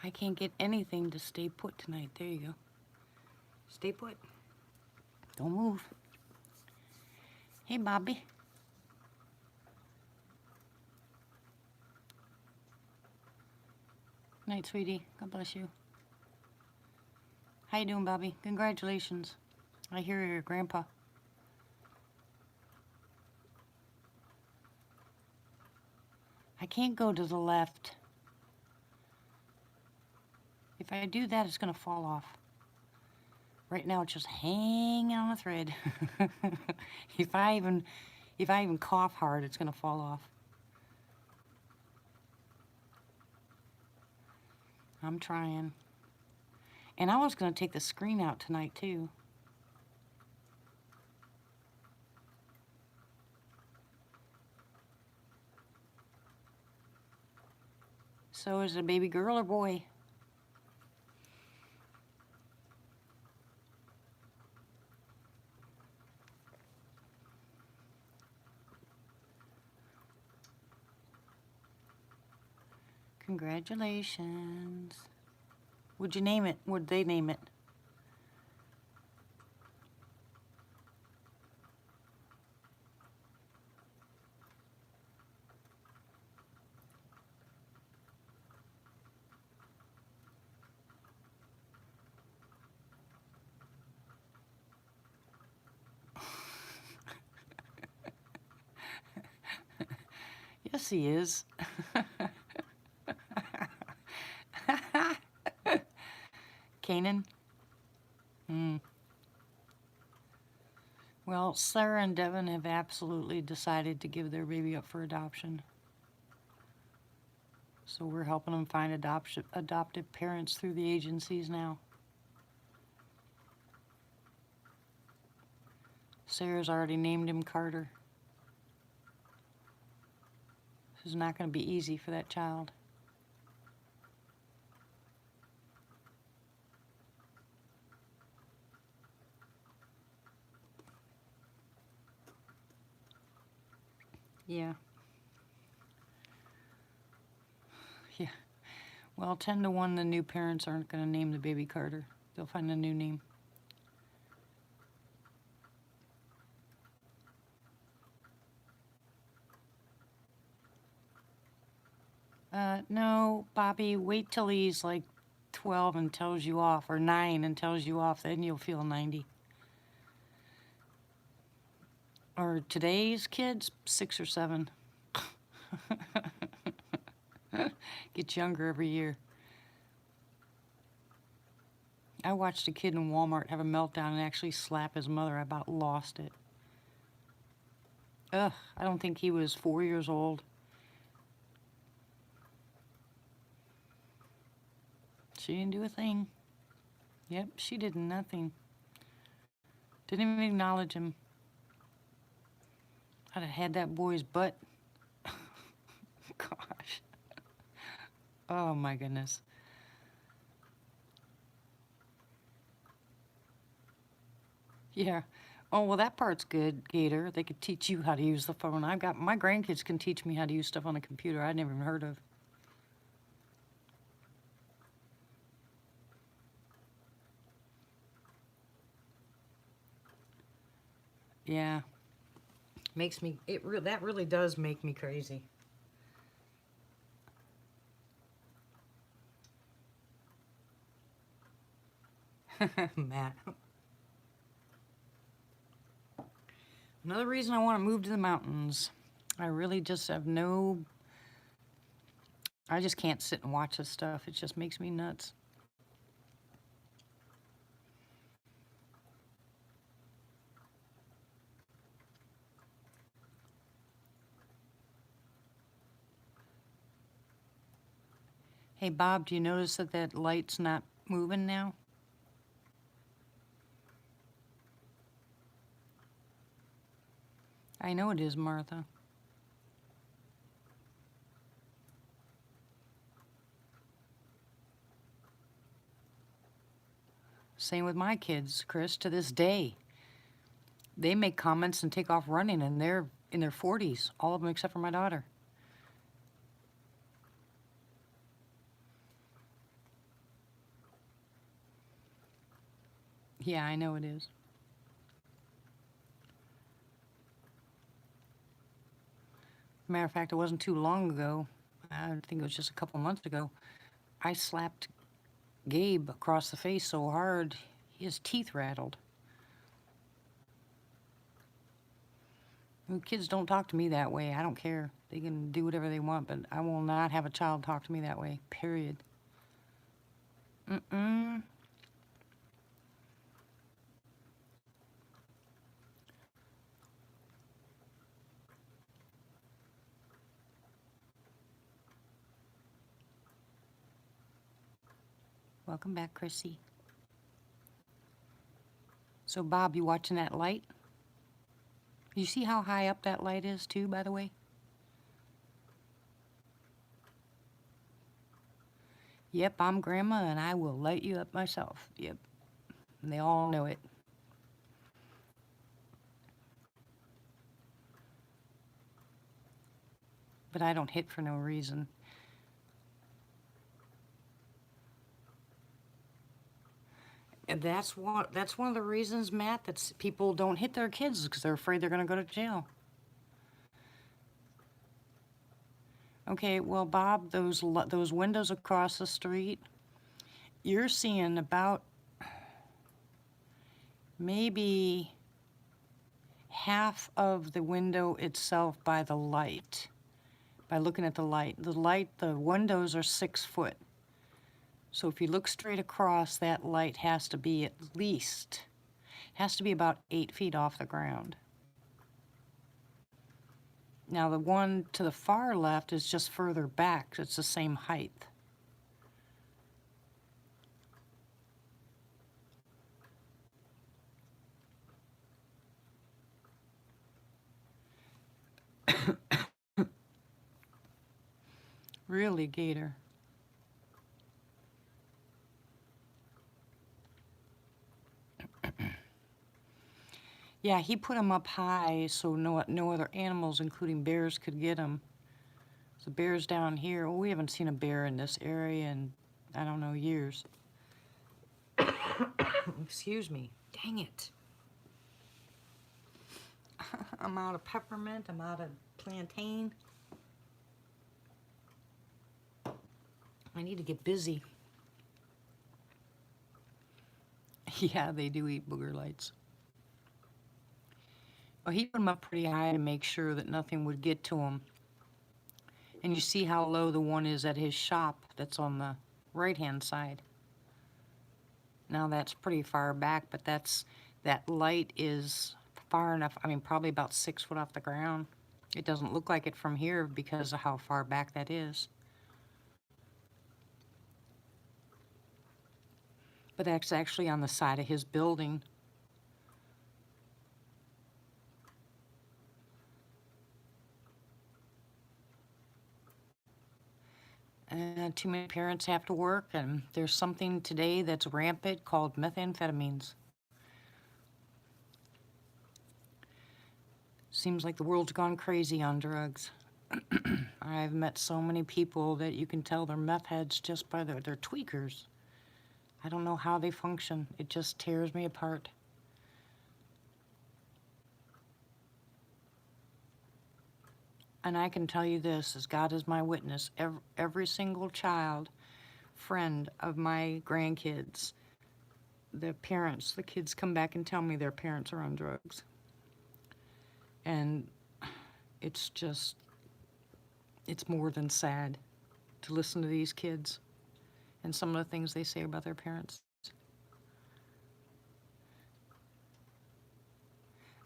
I can't get anything to stay put tonight. There you go. Stay put. Don't move. Hey, Bobby. Night, sweetie. God bless you. How you doing, Bobby? Congratulations. I hear you're your grandpa. I can't go to the left. If I do that, it's going to fall off. Right now, it's just hanging on a thread. If I even cough hard, it's going to fall off. I'm trying. And I was going to take the screen out tonight, too. So is it a baby girl or boy? Congratulations. Would you name it? Would they name it? Yes, he is. Canaan? Well, Sarah and Devin have absolutely decided to give their baby up for adoption. So we're helping them find adoptive parents through the agencies now. Sarah's already named him Carter. This is not going to be easy for that child. Yeah. Yeah. Well, 10 to 1, the new parents aren't going to name the baby Carter. They'll find a new name. No, Bobby, wait till he's like 12 and tells you off, or 9 and tells you off, then you'll feel 90. Or today's kids, 6 or 7. Gets younger every year. I watched a kid in Walmart have a meltdown and actually slap his mother. I about lost it. Ugh, I don't think he was 4 years old. She didn't do a thing. Yep, she did nothing. Didn't even acknowledge him. I'd have had that boy's butt. Gosh. Oh my goodness. Yeah. Oh, well, that part's good, Gator. They could teach you how to use the phone. I've got my grandkids can teach me how to use stuff on a computer I'd never even heard of. Yeah. Makes me that really does make me crazy. Matt. Another reason I want to move to the mountains. I really just have I just can't sit and watch this stuff. It just makes me nuts. Hey, Bob, do you notice that that light's not moving now? I know it is, Martha. Same with my kids, Chris, to this day. They make comments and take off running, and they're in their 40s, all of them except for my daughter. Yeah, I know it is. Matter of fact, it wasn't too long ago. I think it was just a couple months ago. I slapped Gabe across the face so hard, his teeth rattled. Kids don't talk to me that way. I don't care. They can do whatever they want, but I will not have a child talk to me that way, period. Mm-mm. Welcome back, Chrissy. So, Bob, you watching that light? You see how high up that light is, too, by the way? Yep, I'm Grandma, and I will light you up myself. Yep. And they all know it. But I don't hit for no reason. And that's one of the reasons, Matt, that people don't hit their kids because they're afraid they're going to go to jail. Okay, well, Bob, those windows across the street, you're seeing about maybe half of the window itself by the light, by looking at the light. The windows are 6 foot. So if you look straight across, that light has to be about 8 feet off the ground. Now the one to the far left is just further back. It's the same height. Really, Gator. Yeah, he put them up high so no other animals, including bears, could get them. So bears down here, well, we haven't seen a bear in this area in, I don't know, years. Excuse me. Dang it. I'm out of peppermint. I'm out of plantain. I need to get busy. Yeah, they do eat booger lights. Well, he put them up pretty high to make sure that nothing would get to him. And you see how low the one is at his shop that's on the right-hand side. Now that's pretty far back, but that light is far enough, I mean, probably about 6 foot off the ground. It doesn't look like it from here because of how far back that is. But that's actually on the side of his building. And too many parents have to work, and there's something today that's rampant called methamphetamines. Seems like the world's gone crazy on drugs. I've met so many people that you can tell they're meth heads just by they're tweakers. I don't know how they function. It just tears me apart. And I can tell you this, as God is my witness, every single child, friend of my grandkids, the parents, the kids come back and tell me their parents are on drugs. And it's just, it's more than sad to listen to these kids and some of the things they say about their parents.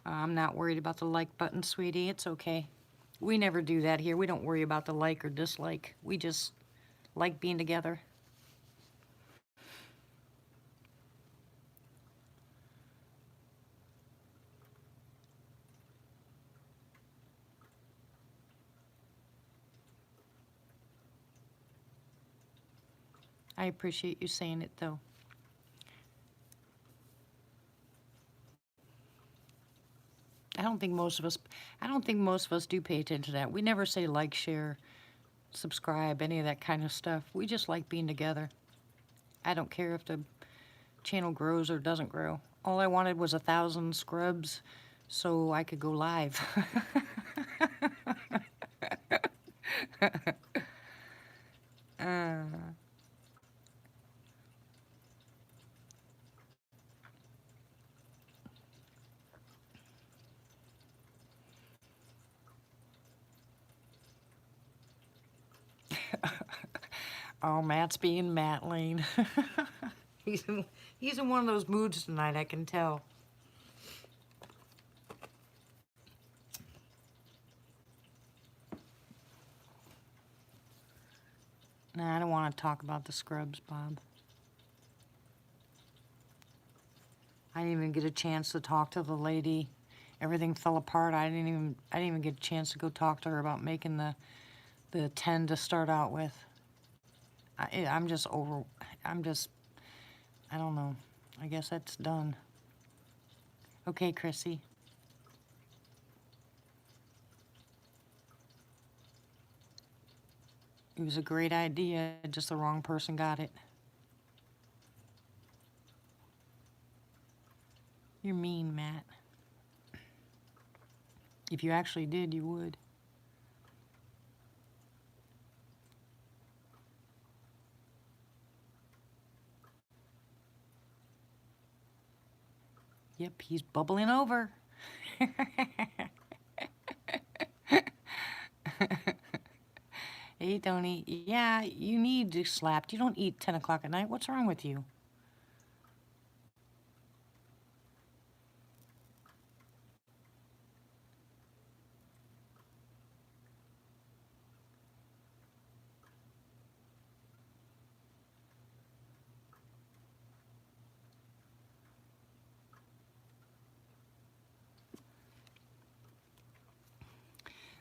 I'm not worried about the like button, sweetie. It's okay. We never do that here. We don't worry about the like or dislike. We just like being together. I appreciate you saying it, though. I don't think most of us do pay attention to that. We never say like, share, subscribe, any of that kind of stuff. We just like being together. I don't care if the channel grows or doesn't grow. All I wanted was 1,000 scrubs so I could go live. Oh, Matt's being Matt Lane. he's in one of those moods tonight, I can tell. Nah, I don't want to talk about the scrubs, Bob. I didn't even get a chance to talk to the lady. Everything fell apart. I didn't even get a chance to go talk to her about making the 10 to start out with. I don't know. I guess that's done. Okay, Chrissy. It was a great idea, just the wrong person got it. You're mean, Matt. If you actually did, you would. Yep, he's bubbling over. Hey, Tony. Yeah, you need to slap. You don't eat 10 o'clock at night. What's wrong with you?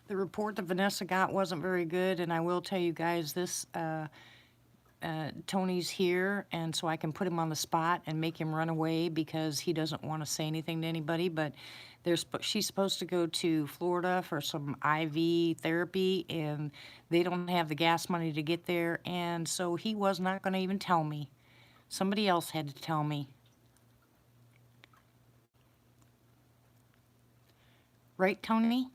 The report that Vanessa got wasn't very good, and I will tell you guys this, Tony's here, and so I can put him on the spot and make him run away because he doesn't want to say anything to anybody, but she's supposed to go to Florida for some IV therapy, and they don't have the gas money to get there, and so he was not going to even tell me. Somebody else had to tell me. Right, Tony?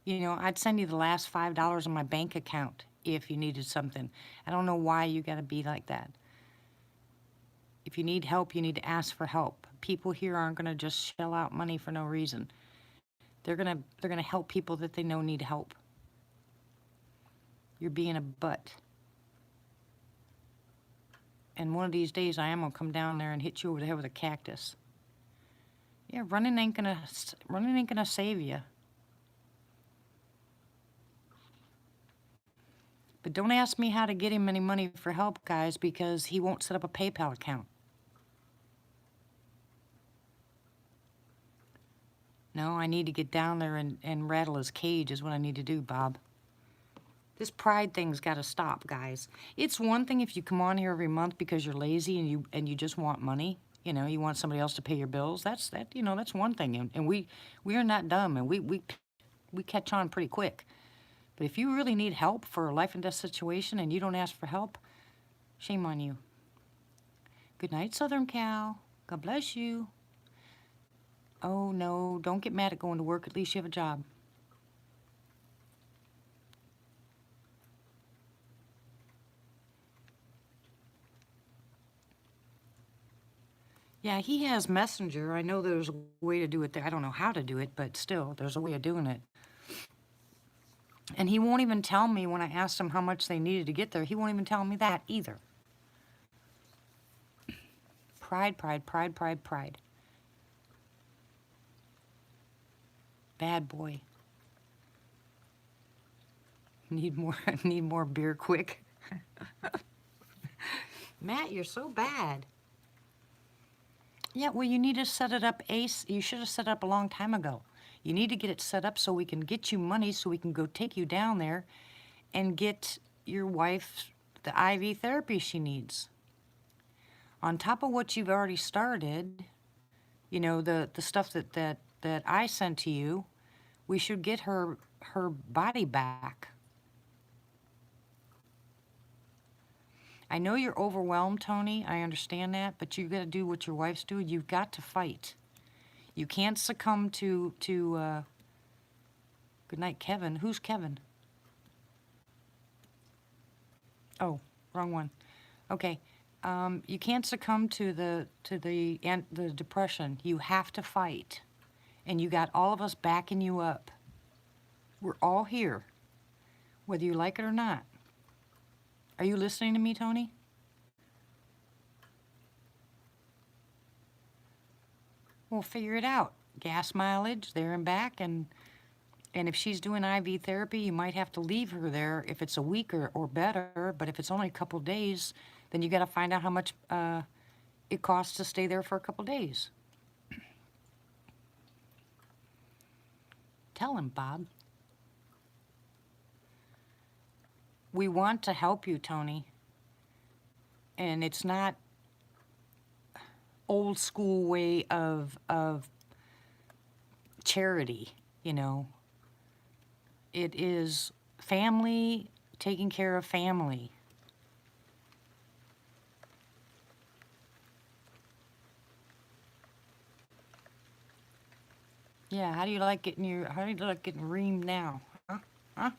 You know, I'd send you the last $5 on my bank account if you needed something. I don't know why you got to be like that. If you need help, you need to ask for help. People here aren't going to just shell out money for no reason. They're going to help people that they know need help. You're being a butt. And one of these days I am gonna come down there and hit you over the head with a cactus. Yeah, running ain't gonna save you. But don't ask me how to get him any money for help, guys, because he won't set up a PayPal account. No, I need to get down there and rattle his cage is what I need to do, Bob. This pride thing's got to stop, guys. It's one thing if you come on here every month because you're lazy and you just want money. You know, you want somebody else to pay your bills. That's one thing. And we are not dumb, and we catch on pretty quick. But if you really need help for a life and death situation and you don't ask for help, shame on you. Good night, Southern Cal. God bless you. Oh no, don't get mad at going to work. At least you have a job. Yeah, he has Messenger. I know there's a way to do it there. I don't know how to do it, but still, there's a way of doing it. And he won't even tell me when I asked him how much they needed to get there. He won't even tell me that either. Pride, pride, pride, pride, pride. Bad boy. Need more beer quick. Matt, you're so bad. Yeah, well, you need to set it up, Ace. You should have set it up a long time ago. You need to get it set up so we can get you money so we can go take you down there and get your wife the IV therapy she needs. On top of what you've already started, you know, the stuff that I sent to you, we should get her body back. I know you're overwhelmed, Tony. I understand that, but you've got to do what your wife's doing. You've got to fight. You can't succumb to good night, Kevin. Who's Kevin? Oh, wrong one. Okay. You can't succumb to the depression. You have to fight. And you got all of us backing you up. We're all here, whether you like it or not. Are you listening to me, Tony? We'll figure it out. Gas mileage there and back, and if she's doing IV therapy, you might have to leave her there if it's a week or better. But if it's only a couple days, then you got to find out how much it costs to stay there for a couple days. Tell him, Bob. We want to help you, Tony. And it's not old school way of charity, you know. It is family taking care of family. Yeah, how do you like getting reamed now? Huh? Huh?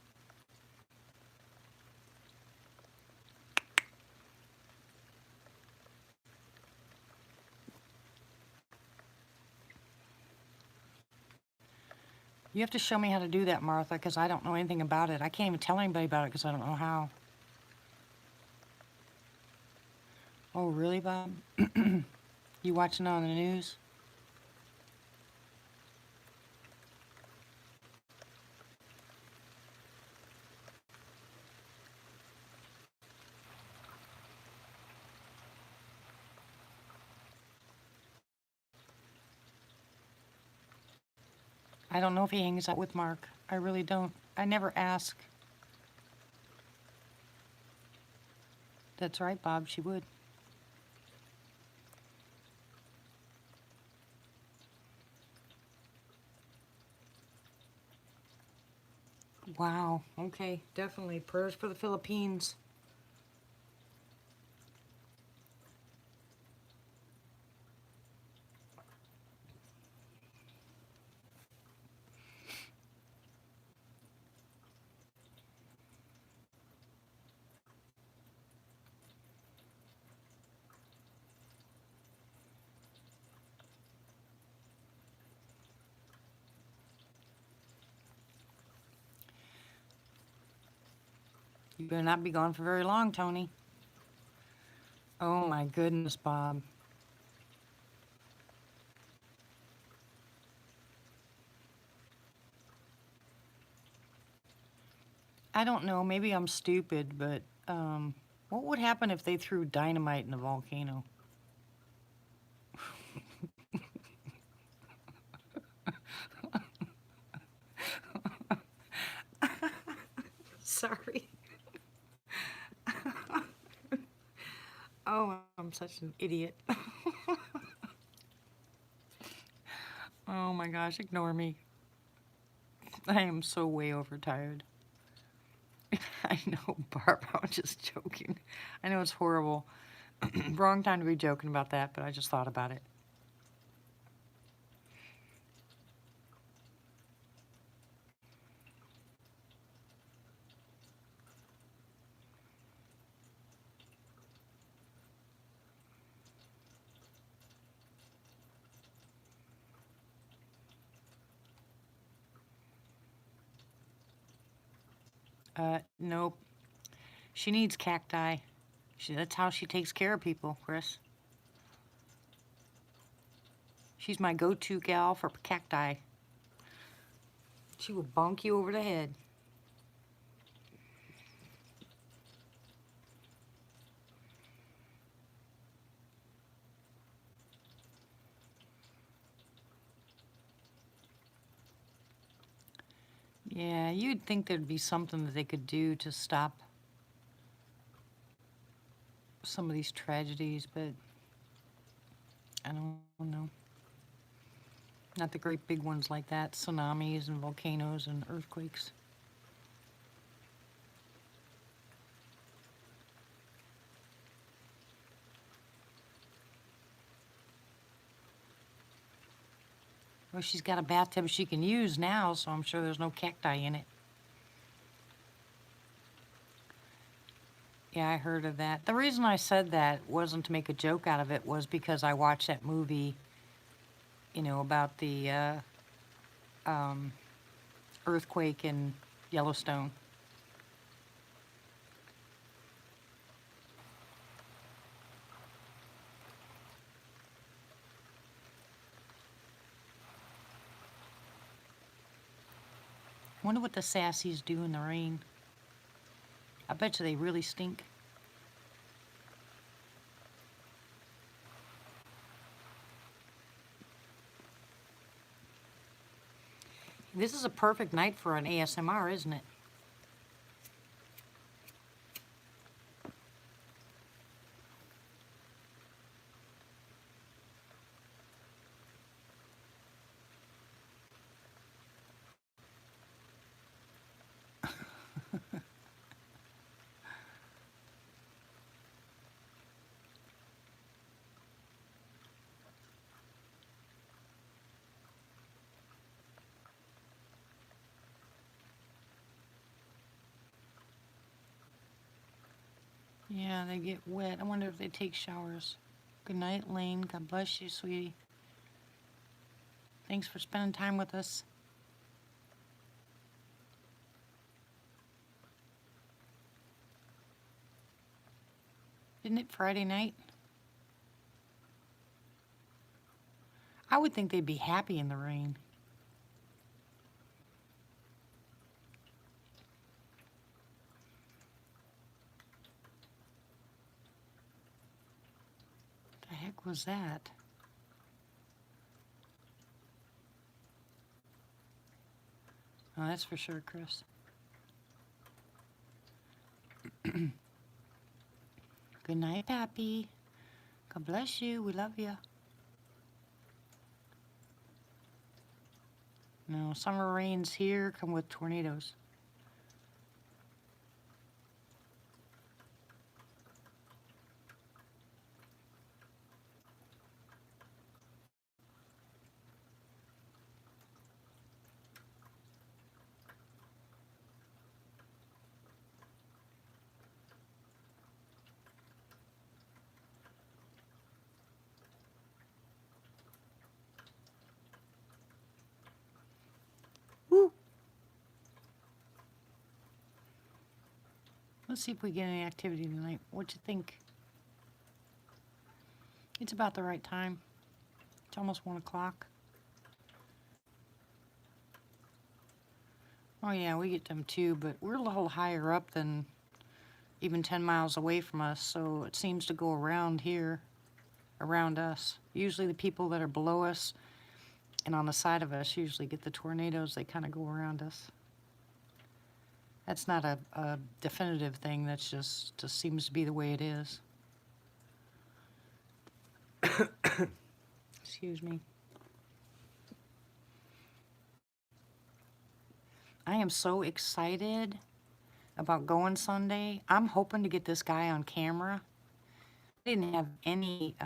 You have to show me how to do that, Martha, because I don't know anything about it. I can't even tell anybody about it because I don't know how. Oh, really, Bob? You watching on the news? I don't know if he hangs out with Mark. I really don't. I never ask. That's right, Bob. She would. Wow. Okay. Definitely. Prayers for the Philippines. You better not be gone for very long, Tony. Oh my goodness, Bob. I don't know, maybe I'm stupid, but what would happen if they threw dynamite in a volcano? Sorry. Oh, I'm such an idiot. Oh my gosh, ignore me. I am so way overtired. I know, Barb, I'm just joking. I know it's horrible. Wrong time to be joking about that, but I just thought about it. Nope. She needs cacti. That's how she takes care of people, Chris. She's my go-to gal for cacti. She will bonk you over the head. Yeah, you'd think there'd be something that they could do to stop some of these tragedies, but I don't know. Not the great big ones like that, tsunamis and volcanoes and earthquakes. Well, she's got a bathtub she can use now, so I'm sure there's no cacti in it. Yeah, I heard of that. The reason I said that wasn't to make a joke out of it, was because I watched that movie, about the earthquake in Yellowstone. Wonder what the sassies do in the rain. I bet you they really stink. This is a perfect night for an ASMR, isn't it? Yeah, they get wet. I wonder if they take showers. Good night, Lane. God bless you, sweetie. Thanks for spending time with us. Isn't it Friday night? I would think they'd be happy in the rain. The heck was that? Oh, that's for sure, Chris. Good night, Pappy. God bless you. We love you. No, summer rains here come with tornadoes. Woo! Let's see if we get any activity tonight. What you think? It's about the right time. It's almost 1 o'clock. Oh yeah, we get them too, but we're a little higher up than even 10 miles away from us, so it seems to go around here, around us. Usually the people that are below us and on the side of us usually get the tornadoes. They kind of go around us. That's not a definitive thing. That's just seems to be the way it is. Excuse me. I am so excited about going Sunday. I'm hoping to get this guy on camera. I didn't have any,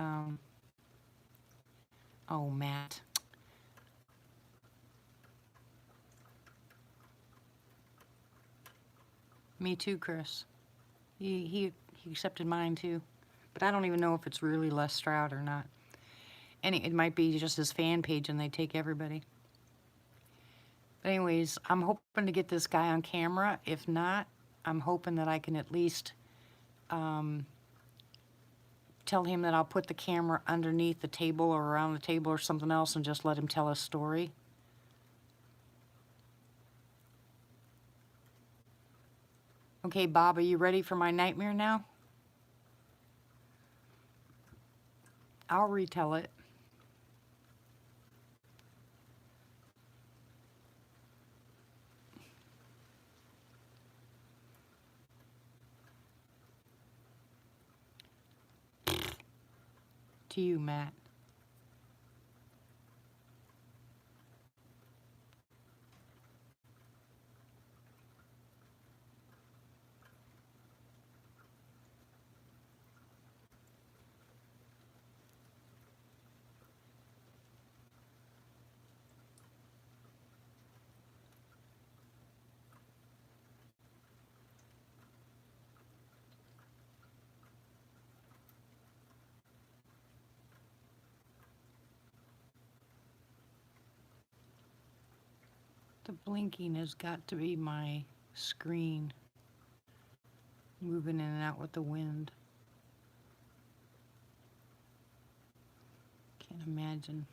oh, Matt. Me too, Chris. He accepted mine too. But I don't even know if it's really Les Stroud or not. And it might be just his fan page and they take everybody. But anyways, I'm hoping to get this guy on camera. If not, I'm hoping that I can at least tell him that I'll put the camera underneath the table or around the table or something else and just let him tell a story. Okay, Bob, are you ready for my nightmare now? I'll retell it. To you, Matt. The blinking has got to be my screen moving in and out with the wind. Can't imagine.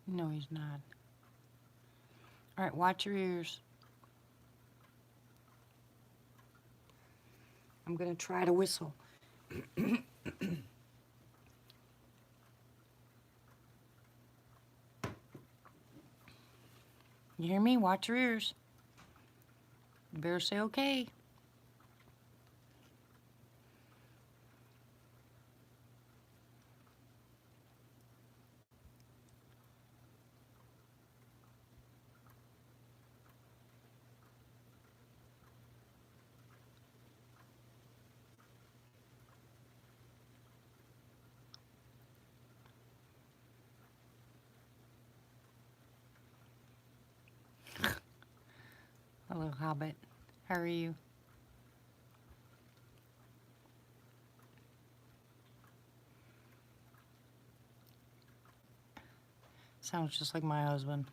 No, he's not. All right, watch your ears. I'm going to try to whistle. You hear me? Watch your ears. You better say okay. Hello, Hobbit. How are you? Sounds just like my husband.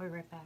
I'll be right back.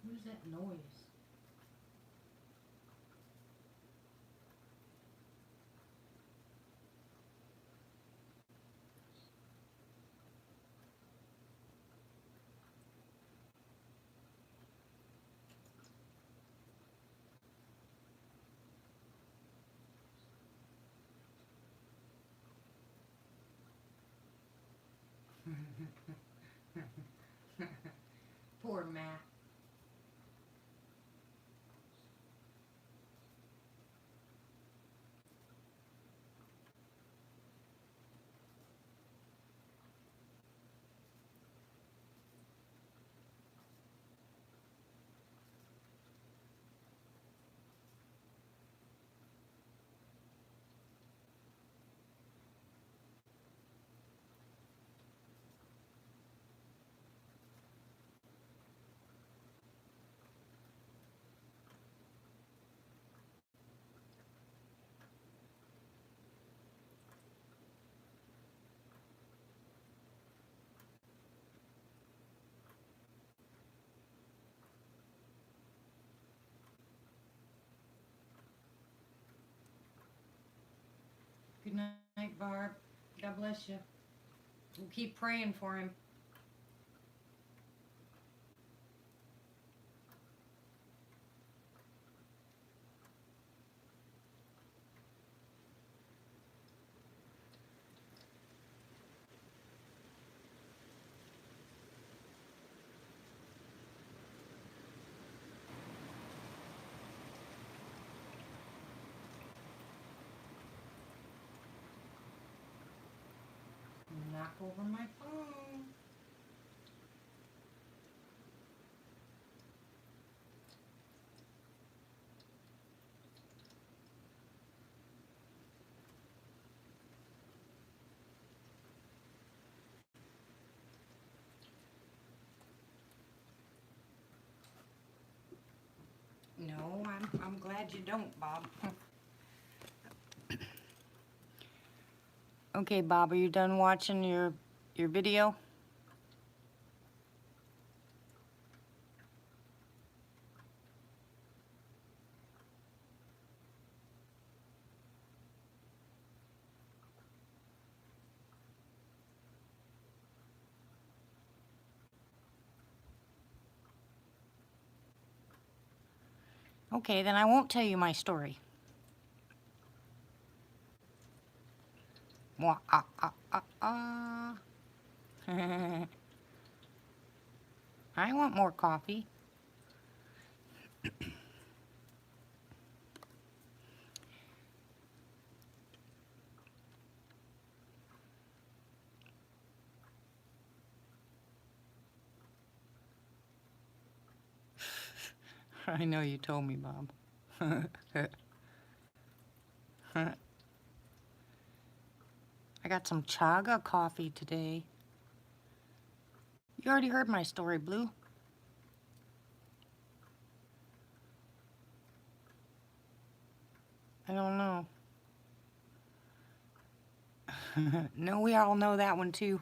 What is that noise? Poor Matt. Good night, Barb. God bless you. We'll keep praying for him. Knock over my phone. No, I'm glad you don't, Bob. Okay, Bob, are you done watching your video? Okay, then I won't tell you my story. Mwah, ah, ah, ah, ah. I want more coffee. I know you told me, Bob. I got some chaga coffee today. You already heard my story, Blue. I don't know. No, we all know that one too.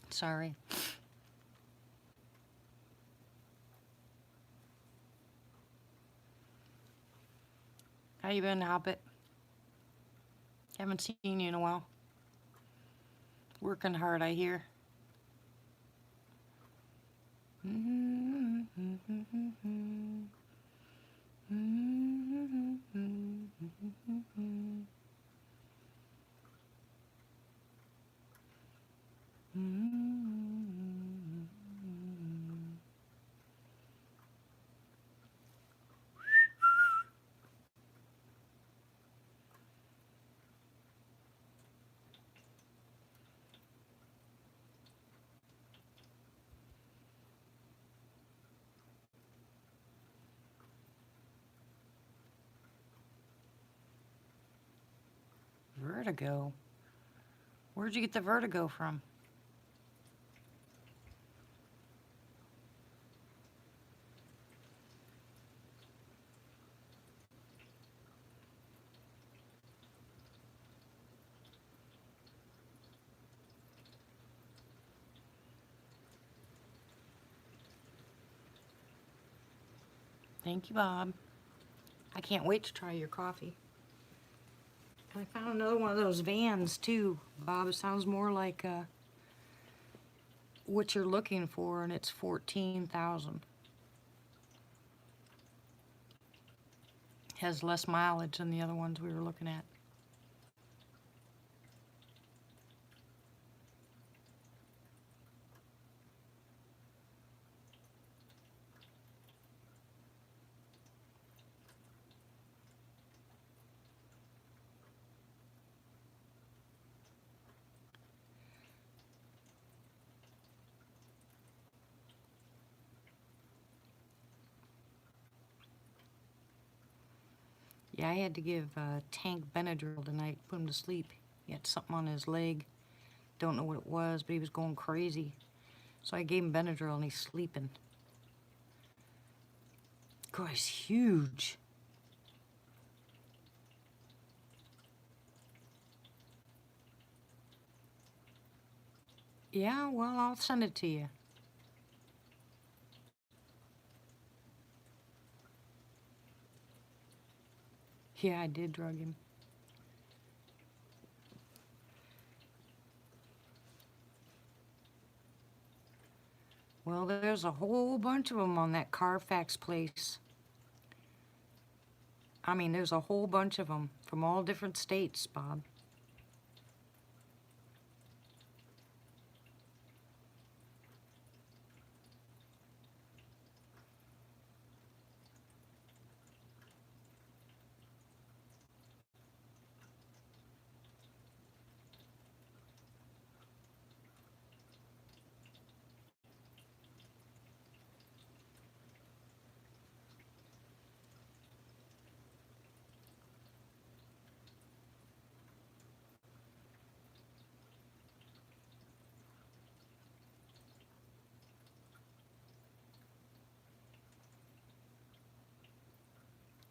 Sorry. How you been, Hobbit? Haven't seen you in a while. Working hard, I hear. Vertigo? Where'd you get the vertigo from? Thank you, Bob. I can't wait to try your coffee. I found another one of those vans too, Bob. It sounds more like what you're looking for, and it's 14,000. Has less mileage than the other ones we were looking at. Yeah, I had to give Tank Benadryl tonight, put him to sleep. He had something on his leg. Don't know what it was, but he was going crazy. So I gave him Benadryl and he's sleeping. God, he's huge. Yeah, well, I'll send it to you. Yeah, I did drug him. Well, there's a whole bunch of them on that Carfax place. I mean, there's a whole bunch of them from all different states, Bob.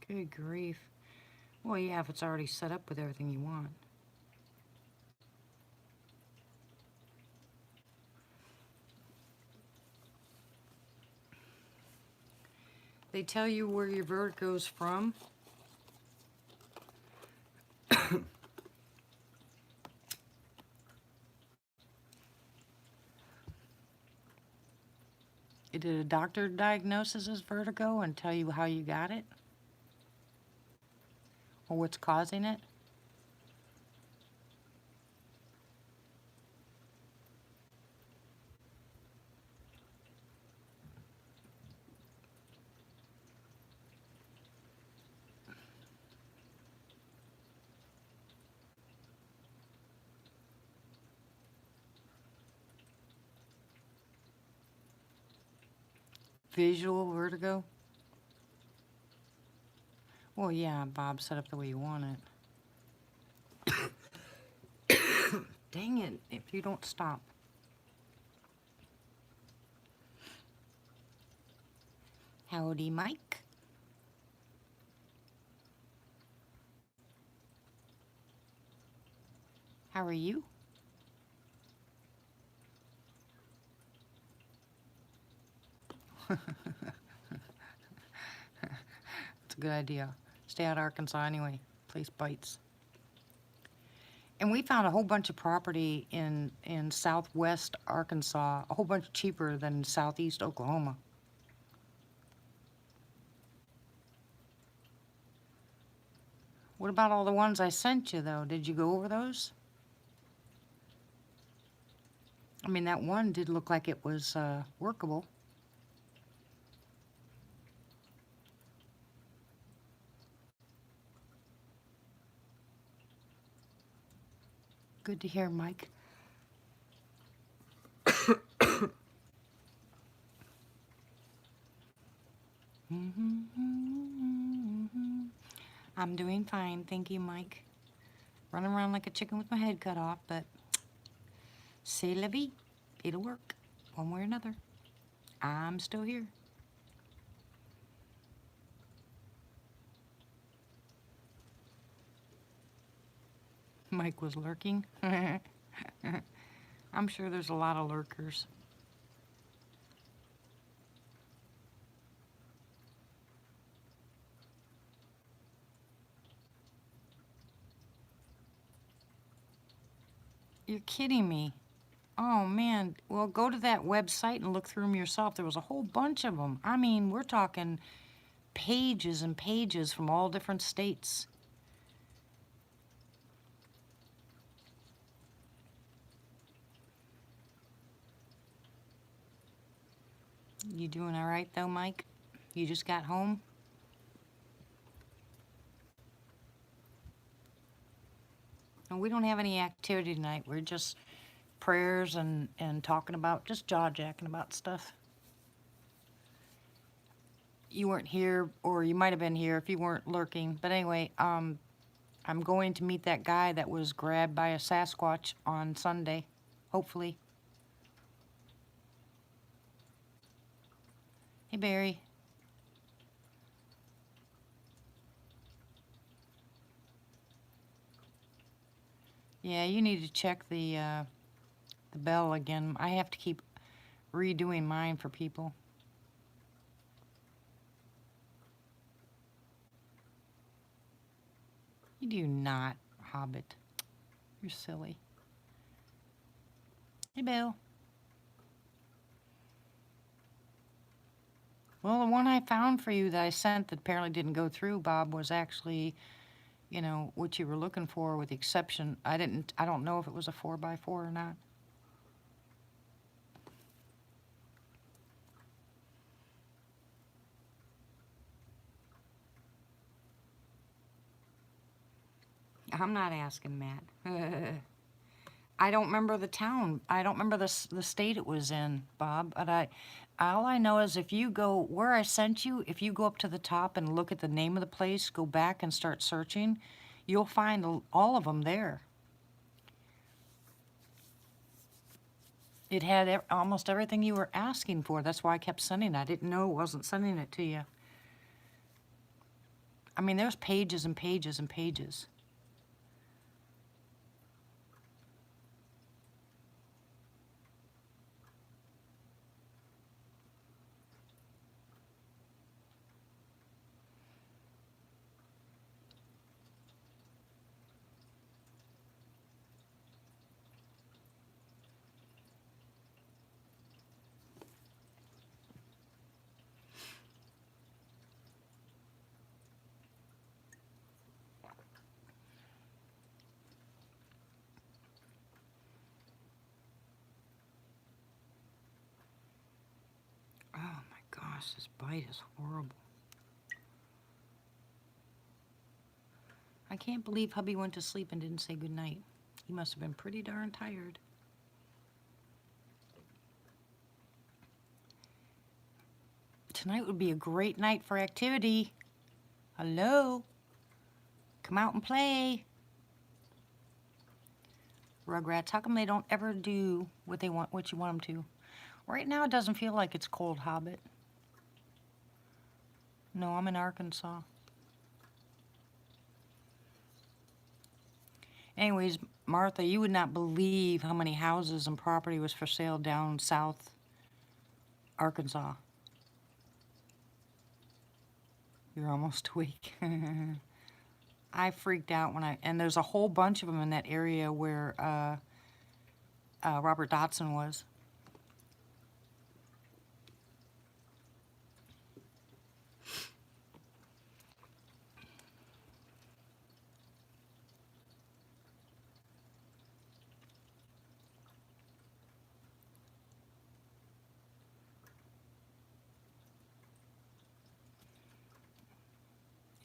Good grief. Well, yeah, if it's already set up with everything you want. They tell you where your vertigo's from. Did a doctor diagnose this as vertigo and tell you how you got it? Or what's causing it? Visual vertigo? Well, yeah, Bob set up the way you want it. Dang it, if you don't stop. Howdy, Mike. How are you? It's a good idea. Stay out of Arkansas anyway. Place bites. And we found a whole bunch of property in southwest Arkansas, a whole bunch cheaper than southeast Oklahoma. What about all the ones I sent you, though? Did you go over those? I mean, that one did look like it was workable. Good to hear, Mike. I'm doing fine, thank you, Mike. Running around like a chicken with my head cut off, but c'est la vie. It'll work, one way or another. I'm still here. Mike was lurking. I'm sure there's a lot of lurkers. You're kidding me. Oh man, well go to that website and look through them yourself. There was a whole bunch of them. I mean, we're talking pages and pages from all different states. You doing all right though, Mike? You just got home? No, we don't have any activity tonight. We're just prayers and talking about, just jaw-jacking about stuff. You weren't here, or you might have been here if you weren't lurking. But anyway, I'm going to meet that guy that was grabbed by a Sasquatch on Sunday, hopefully. Hey, Barry. Yeah, you need to check the bell again. I have to keep redoing mine for people. You do not, Hobbit. You're silly. Hey, Bill. Well, the one I found for you that I sent that apparently didn't go through, Bob, was actually, you know, what you were looking for with the exception. I don't know if it was a 4x4 or not. I'm not asking, Matt. I don't remember the town. I don't remember the state it was in, Bob. But all I know is if you go where I sent you, if you go up to the top and look at the name of the place, go back and start searching, you'll find all of them there. It had almost everything you were asking for. That's why I kept sending it. I didn't know it wasn't sending it to you. I mean, there's pages and pages and pages. Gosh, this bite is horrible. I can't believe hubby went to sleep and didn't say goodnight. He must have been pretty darn tired. Tonight would be a great night for activity. Hello? Come out and play. Rugrats, how come they don't ever do what you want them to? Right now it doesn't feel like it's cold, Hobbit. No, I'm in Arkansas. Anyways, Martha, you would not believe how many houses and property was for sale down south Arkansas. You're almost awake. I freaked out and there's a whole bunch of them in that area where Robert Dotson was.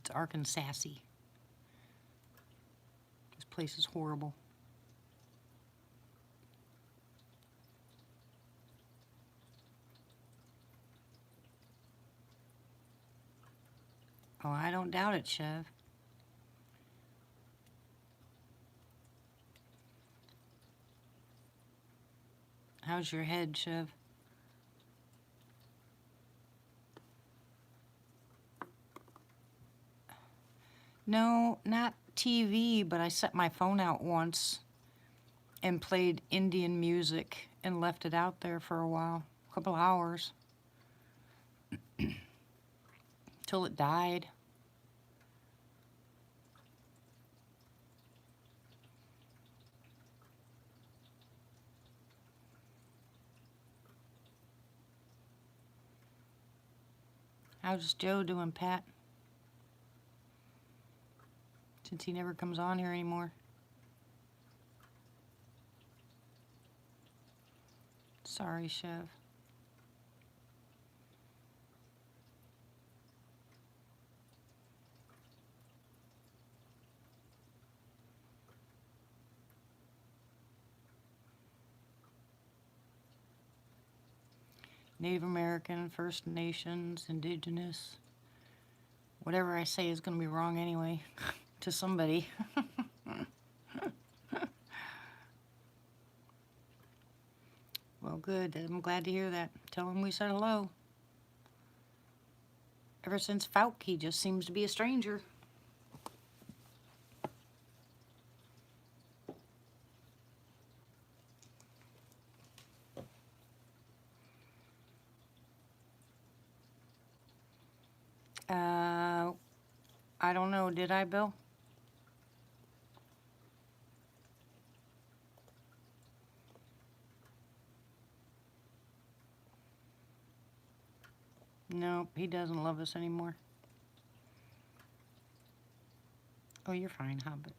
It's Arkansasy. This place is horrible. Oh, I don't doubt it, Chev. How's your head, Chev? No, not TV, but I set my phone out once and played Indian music and left it out there for a while, a couple hours, till it died. How's Joe doing, Pat? Since he never comes on here anymore. Sorry, Chev. Native American, First Nations, Indigenous. Whatever I say is going to be wrong anyway, to somebody. Well, good. I'm glad to hear that. Tell him we said hello. Ever since Fauk, he just seems to be a stranger. I don't know. Did I, Bill? No, he doesn't love us anymore. Oh, you're fine, Hobbit.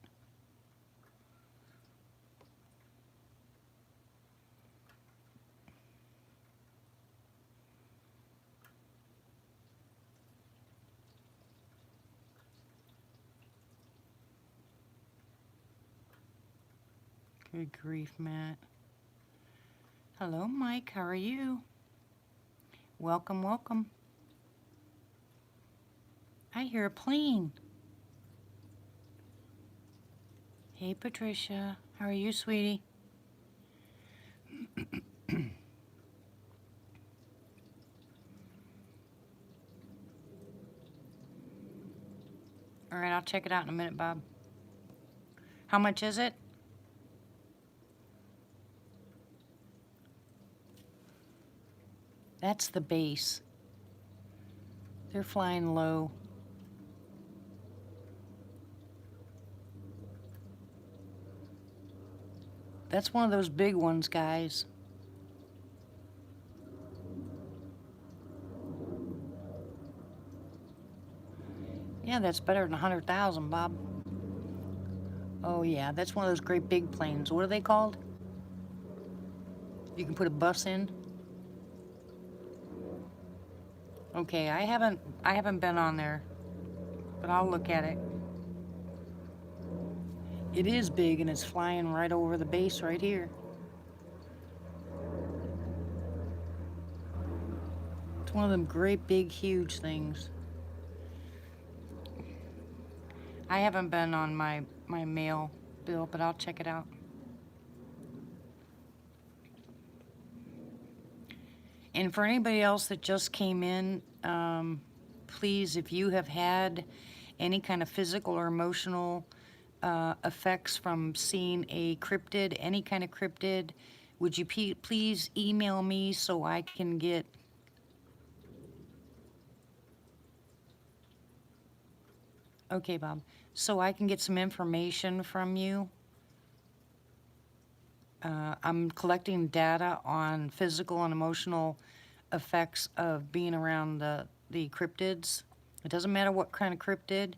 Good grief, Matt. Hello, Mike. How are you? Welcome, welcome. I hear a plane. Hey, Patricia. How are you, sweetie? All right, I'll check it out in a minute, Bob. How much is it? That's the base. They're flying low. That's one of those big ones, guys. Yeah, that's better than 100,000, Bob. Oh yeah, that's one of those great big planes. What are they called? You can put a bus in. Okay, I haven't been on there, but I'll look at it. It is big and it's flying right over the base right here. It's one of them great big huge things. I haven't been on my mail bill, but I'll check it out. And for anybody else that just came in, please, if you have had any kind of physical or emotional effects from seeing a cryptid, any kind of cryptid, would you please email me so I can get... Okay, Bob. So I can get some information from you. I'm collecting data on physical and emotional effects of being around the cryptids. It doesn't matter what kind of cryptid.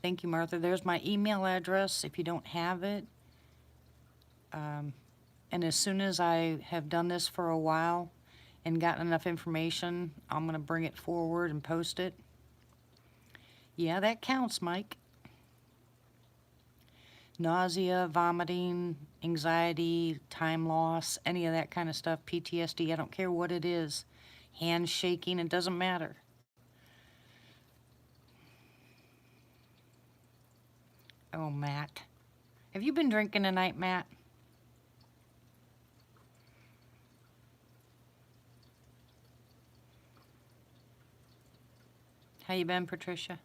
Thank you, Martha. There's my email address if you don't have it. And as soon as I have done this for a while and gotten enough information, I'm going to bring it forward and post it. Yeah, that counts, Mike. Nausea, vomiting, anxiety, time loss, any of that kind of stuff, PTSD, I don't care what it is. Hand shaking, it doesn't matter. Oh, Matt. Have you been drinking tonight, Matt? How you been, Patricia?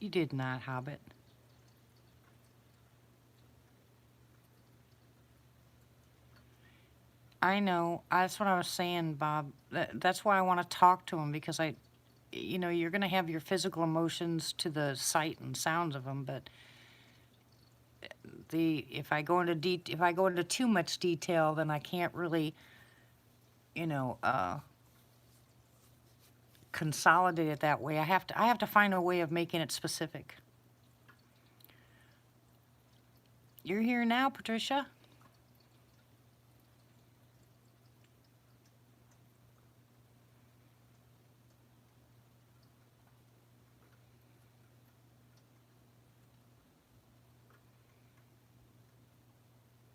You did not, Hobbit. I know. That's what I was saying, Bob. That's why I want to talk to him, because you know, you're going to have your physical emotions to the sight and sounds of them, but if I go into too much detail, then I can't really, you know, consolidate it that way. I have to find a way of making it specific. You're here now, Patricia.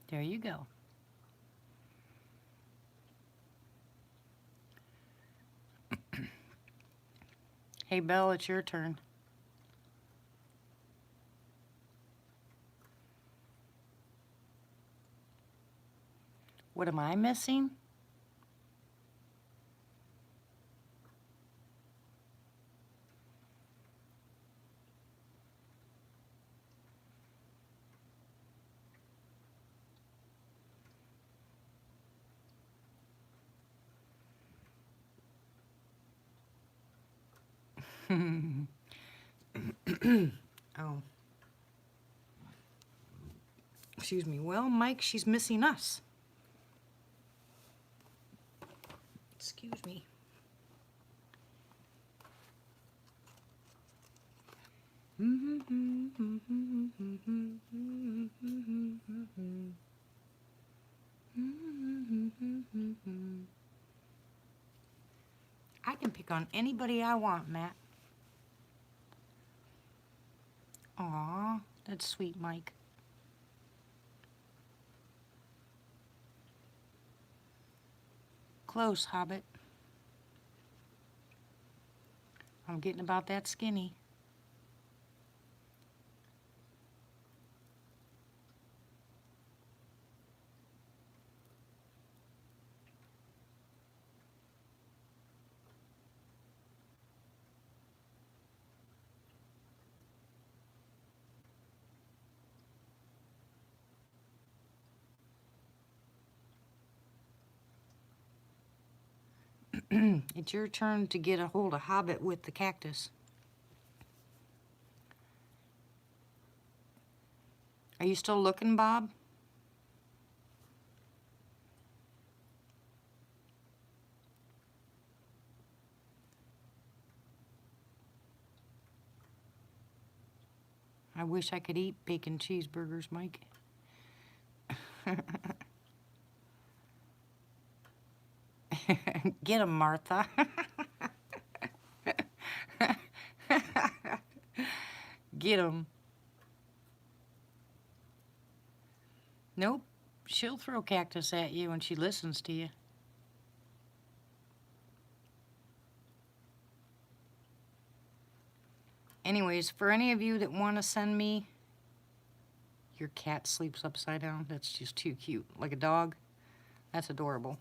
There you go. Hey, Belle, it's your turn. What am I missing? Oh. Excuse me. Well, Mike, she's missing us. Excuse me. I can pick on anybody I want, Matt. Aw, that's sweet, Mike. Close, Hobbit. I'm getting about that skinny. It's your turn to get a hold of Hobbit with the cactus. Are you still looking, Bob? I wish I could eat bacon cheeseburgers, Mike. Get 'em, Martha. Get 'em. Nope. She'll throw cactus at you when she listens to you. Anyways, for any of you that want to send me, your cat sleeps upside down. That's just too cute. Like a dog. That's adorable.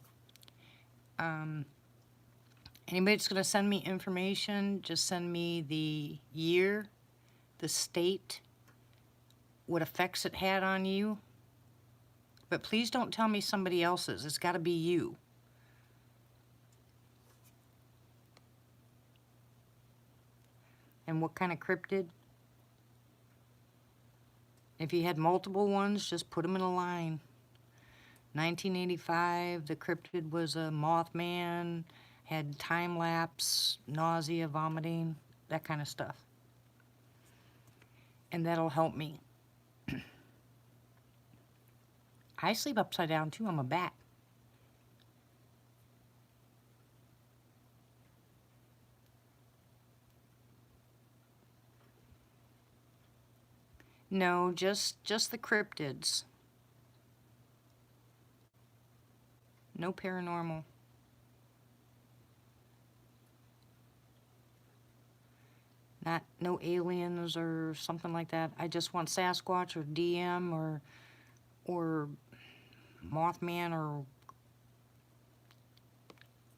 Anybody that's going to send me information, just send me the year, the state, what effects it had on you. But please don't tell me somebody else's. It's got to be you. And what kind of cryptid? If you had multiple ones, just put them in a line. 1985, the cryptid was a Mothman, had time lapse, nausea, vomiting, that kind of stuff. And that'll help me. I sleep upside down too. I'm a bat. No, just the cryptids. No paranormal. No aliens or something like that. I just want Sasquatch or DM or Mothman or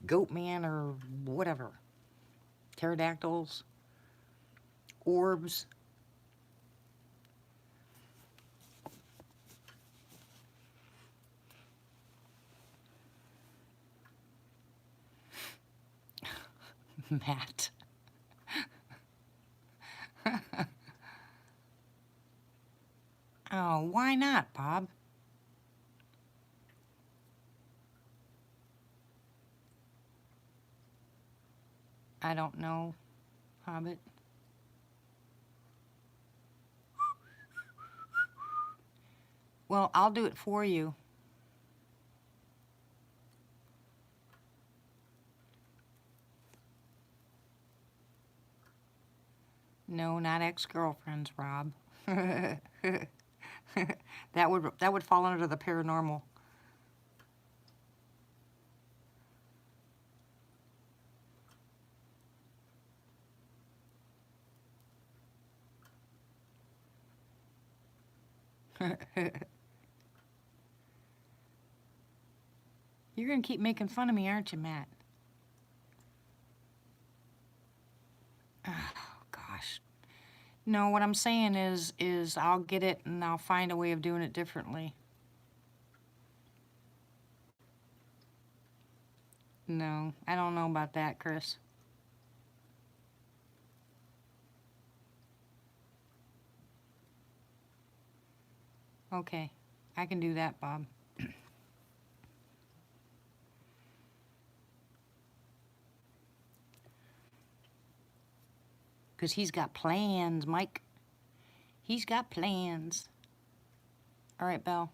Goatman or whatever. Pterodactyls. Orbs. Matt. Oh, why not, Bob? I don't know, Hobbit. Well, I'll do it for you. No, not ex-girlfriends, Rob. That would fall under the paranormal. You're gonna keep making fun of me, aren't you, Matt? Oh, gosh. No, what I'm saying is I'll get it and I'll find a way of doing it differently. No, I don't know about that, Chris. Okay, I can do that, Bob. Because he's got plans, Mike. He's got plans. All right, Belle.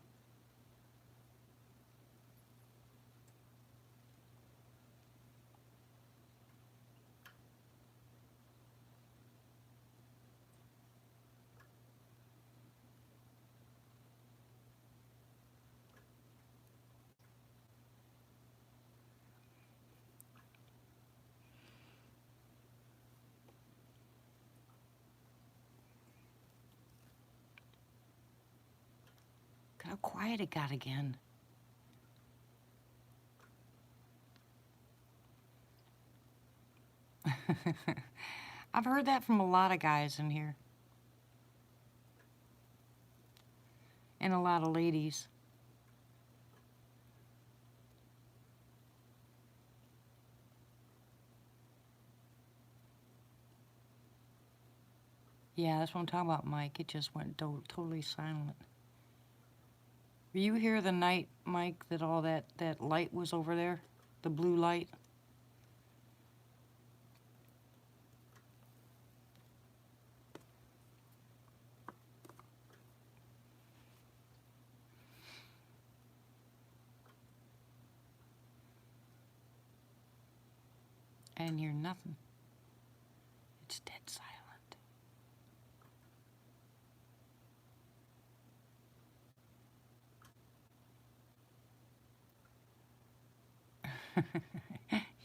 Look how quiet it got again. I've heard that from a lot of guys in here. And a lot of ladies. Yeah, that's what I'm talking about, Mike. It just went totally silent. Were you here the night, Mike, that all that light was over there? The blue light? didn't hear nothing. It's dead silent.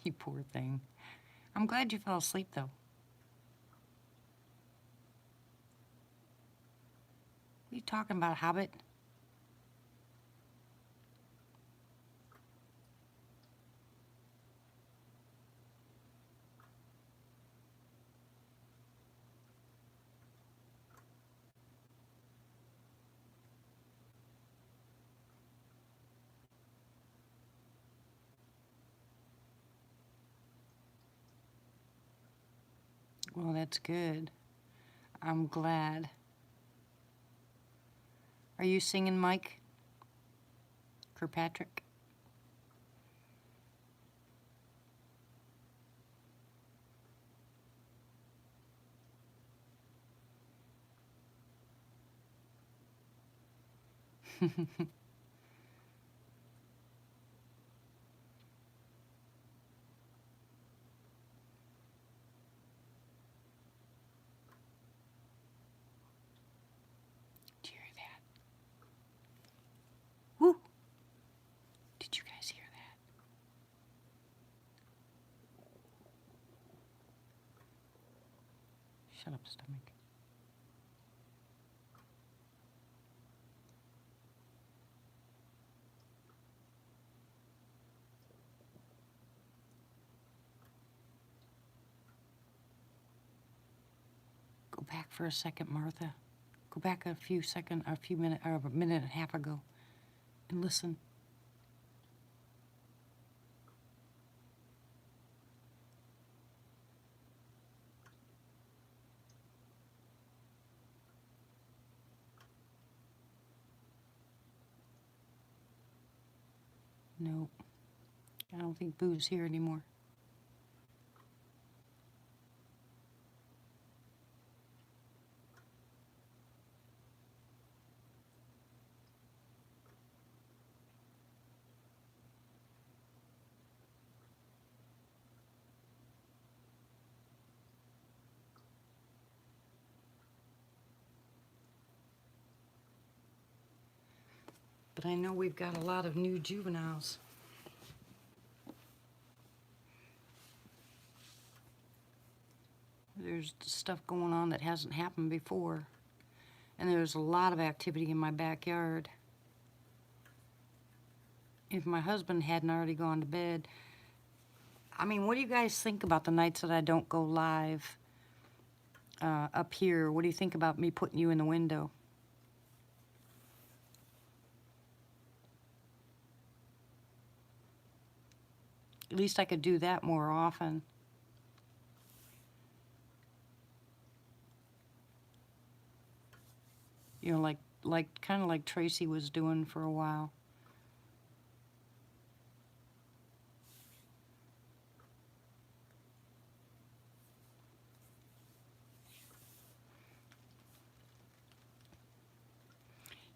You poor thing. I'm glad you fell asleep, though. What are you talking about, Hobbit? Well, that's good. I'm glad. Are you singing, Mike? Kirkpatrick? Did you hear that? Woo! Did you guys hear that? Shut up, stomach. Go back for a second, Martha. Go back a few minutes, or a minute and a half ago, and listen. Nope. I don't think Boo's here anymore. But I know we've got a lot of new juveniles. There's stuff going on that hasn't happened before. And there's a lot of activity in my backyard. If my husband hadn't already gone to bed. I mean, what do you guys think about the nights that I don't go live up here? What do you think about me putting you in the window? At least I could do that more often. You know, kind of like Tracy was doing for a while.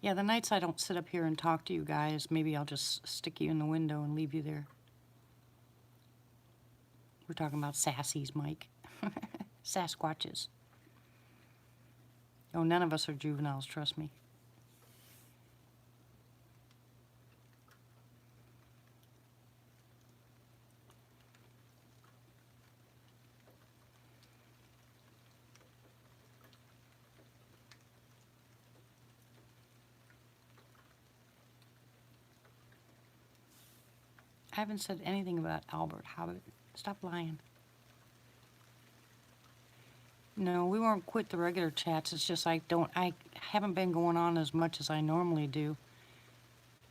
Yeah, the nights I don't sit up here and talk to you guys, maybe I'll just stick you in the window and leave you there. We're talking about sassies, Mike. Sasquatches. Oh, none of us are juveniles, trust me. I haven't said anything about Albert Hobbit. Stop lying. No, we won't quit the regular chats. It's just I haven't been going on as much as I normally do.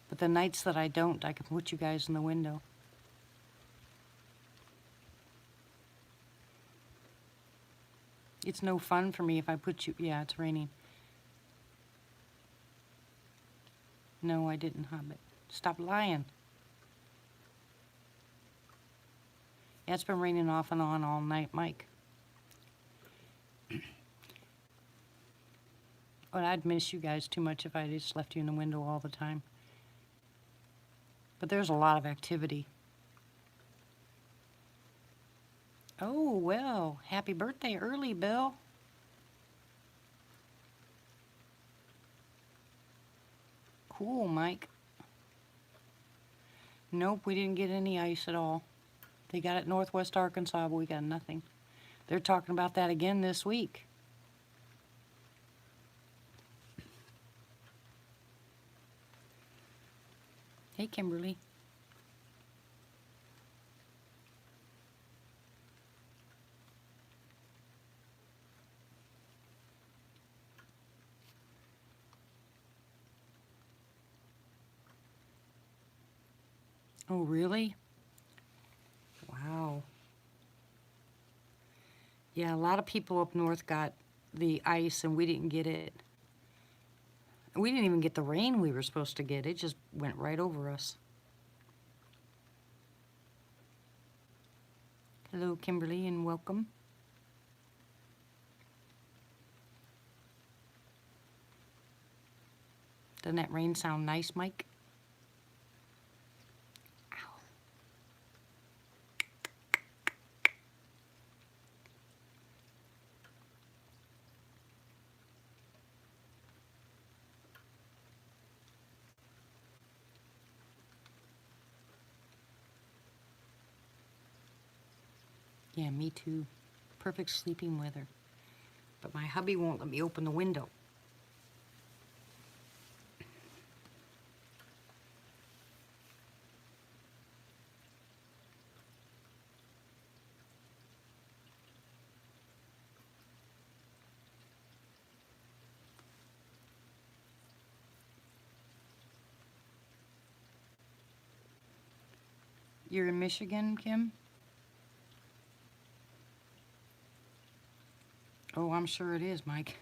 But the nights that I don't, I can put you guys in the window. It's no fun for me if I put you... Yeah, it's raining. No, I didn't, Hobbit. Stop lying. Yeah, it's been raining off and on all night, Mike. But I'd miss you guys too much if I just left you in the window all the time. But there's a lot of activity. Oh, well, happy birthday early, Bill. Cool, Mike. Nope, we didn't get any ice at all. They got it Northwest Arkansas, but we got nothing. They're talking about that again this week. Hey, Kimberly. Oh, really? Wow. Yeah, a lot of people up north got the ice and we didn't get it. We didn't even get the rain we were supposed to get. It just went right over us. Hello, Kimberly, and welcome. Doesn't that rain sound nice, Mike? Ow. Yeah, me too. Perfect sleeping weather. But my hubby won't let me open the window. You're in Michigan, Kim? Oh, I'm sure it is, Mike.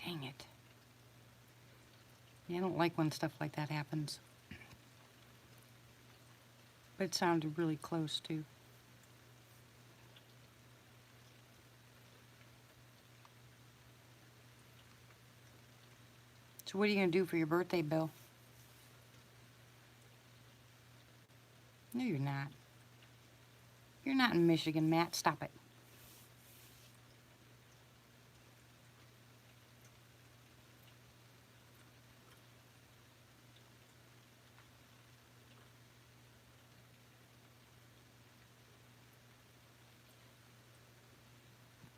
Dang it. Yeah, I don't like when stuff like that happens. But it sounded really close, too. So what are you going to do for your birthday, Bill? No, you're not. You're not in Michigan, Matt. Stop it.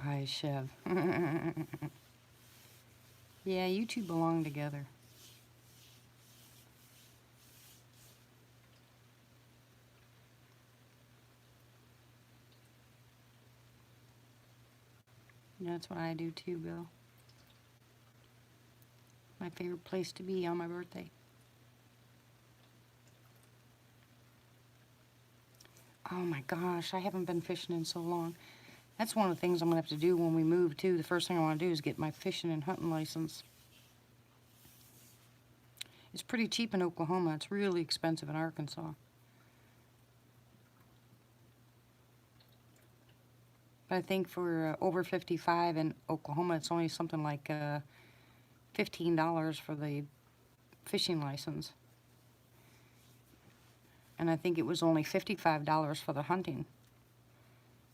Bye, Chev. Yeah, you two belong together. That's what I do too, Bill. My favorite place to be on my birthday. Oh my gosh, I haven't been fishing in so long. That's one of the things I'm going to have to do when we move too. The first thing I want to do is get my fishing and hunting license. It's pretty cheap in Oklahoma. It's really expensive in Arkansas. But I think for over 55 in Oklahoma, it's only something like $15 for the fishing license. And I think it was only $55 for the hunting.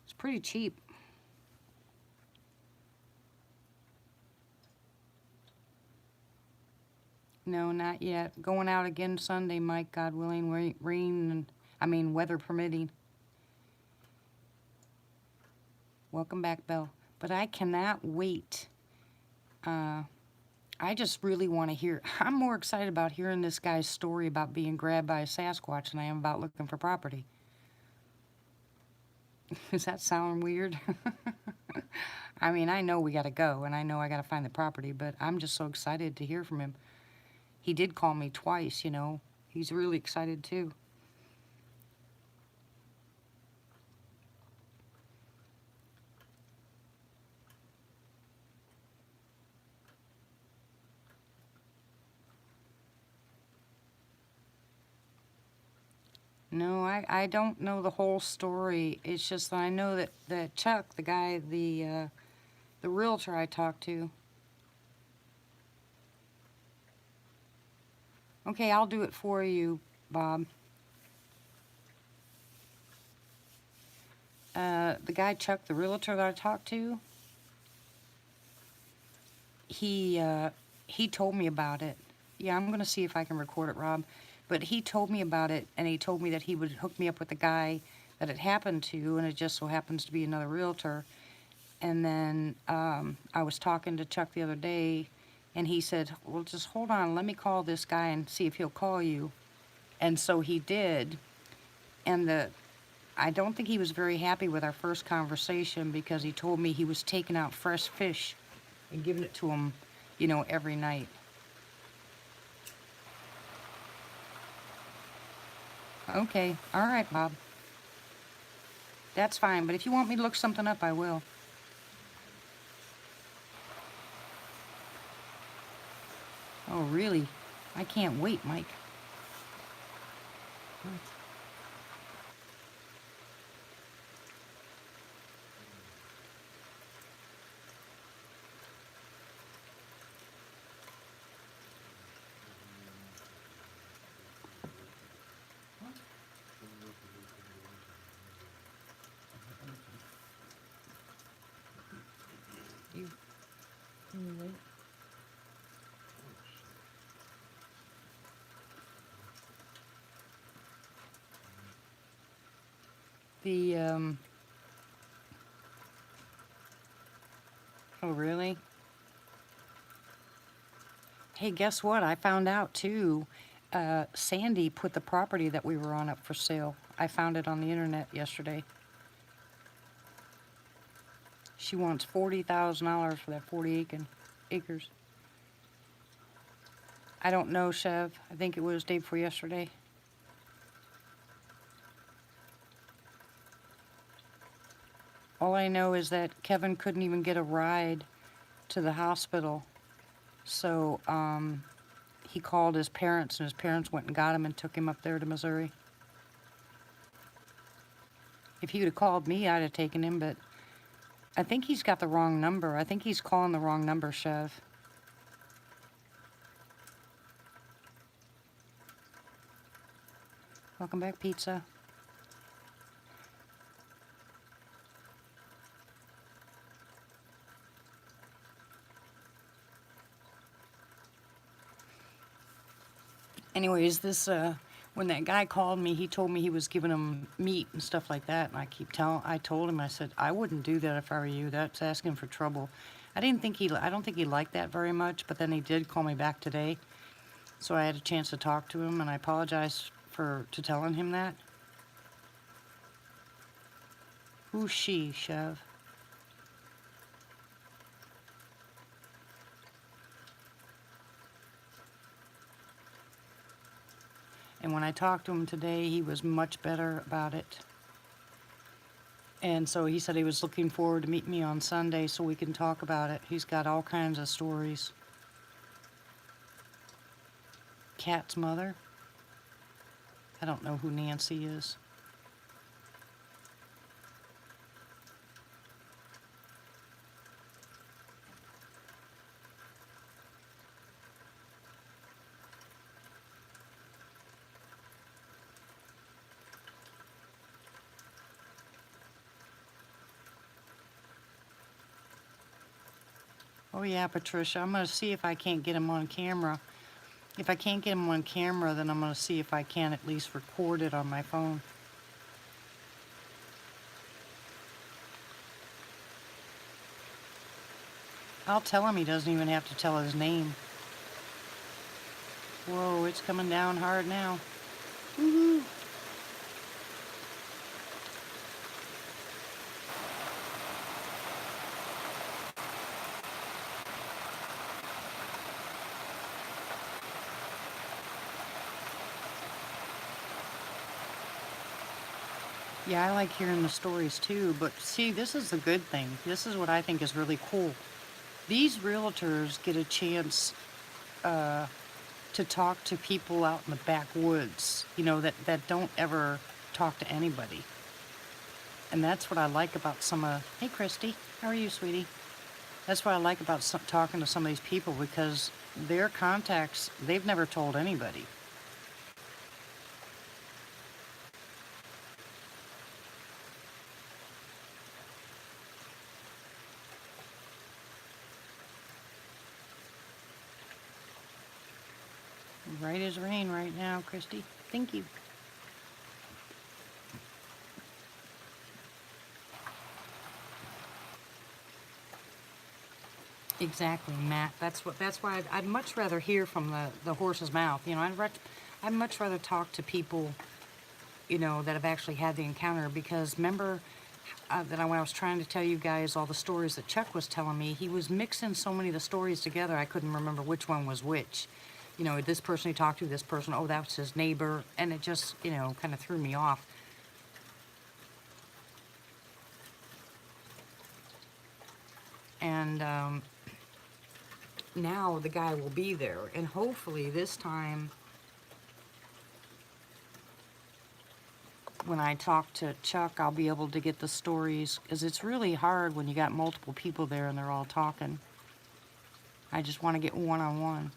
It's pretty cheap. No, not yet. Going out again Sunday, Mike, God willing, weather permitting. Welcome back, Bill. But I cannot wait. I just really want to hear. I'm more excited about hearing this guy's story about being grabbed by a Sasquatch than I am about looking for property. Does that sound weird? I mean, I know we got to go, and I know I got to find the property, but I'm just so excited to hear from him. He did call me twice, you know. He's really excited, too. No, I don't know the whole story. It's just that I know that Chuck, the guy, the realtor I talked to. Okay, I'll do it for you, Bob. The guy Chuck, the realtor that I talked to, he told me about it. Yeah, I'm gonna see if I can record it, Rob. But he told me about it, and he told me that he would hook me up with the guy that it happened to, and it just so happens to be another realtor. And then I was talking to Chuck the other day, and he said, well, just hold on, let me call this guy and see if he'll call you. And so he did. And I don't think he was very happy with our first conversation because he told me he was taking out fresh fish and giving it to him, every night. Okay, all right, Bob. That's fine, but if you want me to look something up, I will. Oh, really? I can't wait, Mike. You The, oh, really? Hey, guess what? I found out too. Sandy put the property that we were on up for sale. I found it on the internet yesterday. She wants $40,000 for that 40 acres. I don't know, Chev. I think it was day before yesterday. All I know is that Kevin couldn't even get a ride to the hospital. So, he called his parents, and his parents went and got him and took him up there to Missouri. If he would have called me, I'd have taken him, but I think he's got the wrong number. I think he's calling the wrong number, Chev. Welcome back, pizza. Anyways, when that guy called me, he told me he was giving him meat and stuff like that, and I told him, I said, I wouldn't do that if I were you. That's asking for trouble. I don't think he liked that very much, but then he did call me back today, so I had a chance to talk to him, and I apologize to telling him that. Who's she, Chev? And when I talked to him today, he was much better about it. And so he said he was looking forward to meeting me on Sunday so we can talk about it. He's got all kinds of stories. Kat's mother? I don't know who Nancy is. Oh yeah, Patricia, I'm going to see if I can't get him on camera. If I can't get him on camera, then I'm going to see if I can at least record it on my phone. I'll tell him he doesn't even have to tell his name. Whoa, it's coming down hard now. Woohoo! Yeah, I like hearing the stories too, but see, this is the good thing. This is what I think is really cool. These realtors get a chance to talk to people out in the backwoods, you know, that don't ever talk to anybody. And that's what I like about some of... Hey, Christy. How are you, sweetie? That's what I like about talking to some of these people, because their contacts, they've never told anybody. Right as rain right now, Christy. Thank you. Exactly, Matt. That's why I'd much rather hear from the horse's mouth. You know, I'd much rather talk to people, you know, that have actually had the encounter, because remember that when I was trying to tell you guys all the stories that Chuck was telling me, he was mixing so many of the stories together, I couldn't remember which one was which. You know, this person he talked to, this person, oh, that was his neighbor, and it just, you know, kind of threw me off. And now the guy will be there, and hopefully this time when I talk to Chuck, I'll be able to get the stories, because it's really hard when you got multiple people there and they're all talking. I just want to get one-on-one.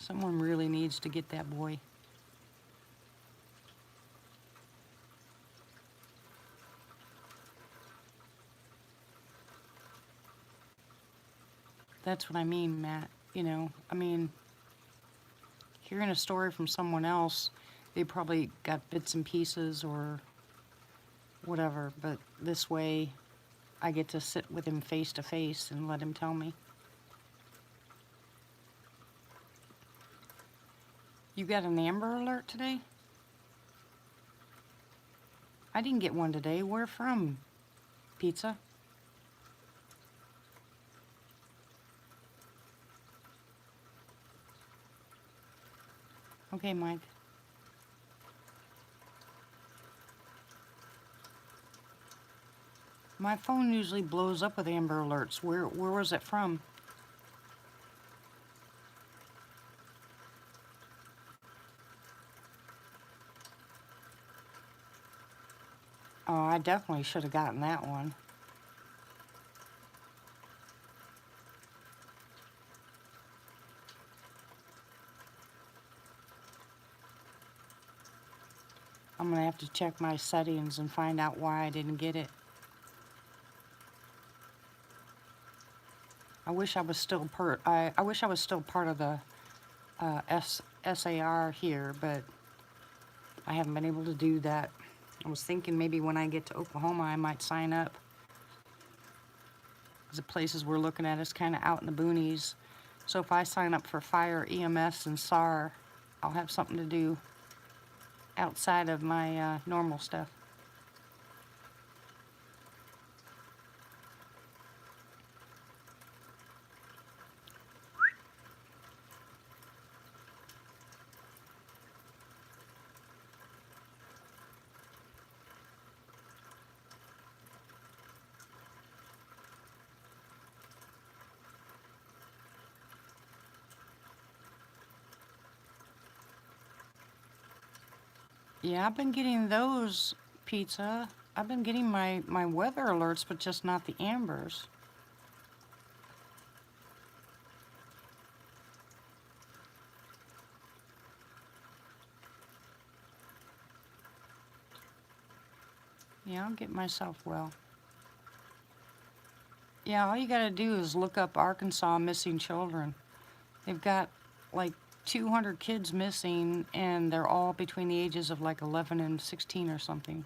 Someone really needs to get that boy. That's what I mean, Matt. You know, I mean, hearing a story from someone else, they probably got bits and pieces or whatever, but this way I get to sit with him face to face and let him tell me. You got an Amber Alert today? I didn't get one today. Where from? Pizza? Okay, Mike. My phone usually blows up with Amber Alerts. Where was it from? Oh, I definitely should have gotten that one. I'm gonna have to check my settings and find out why I didn't get it. I wish I was still I wish I was still part of the SAR here, but I haven't been able to do that. I was thinking maybe when I get to Oklahoma I might sign up. The places we're looking at is kind of out in the boonies. So if I sign up for fire, EMS, and SAR, I'll have something to do outside of my normal stuff. Yeah, I've been getting those, Pizza. I've been getting my weather alerts, but just not the Ambers. Yeah, I'll get myself well. Yeah, all you gotta do is look up Arkansas missing children. They've got like 200 kids missing, and they're all between the ages of like 11 and 16 or something.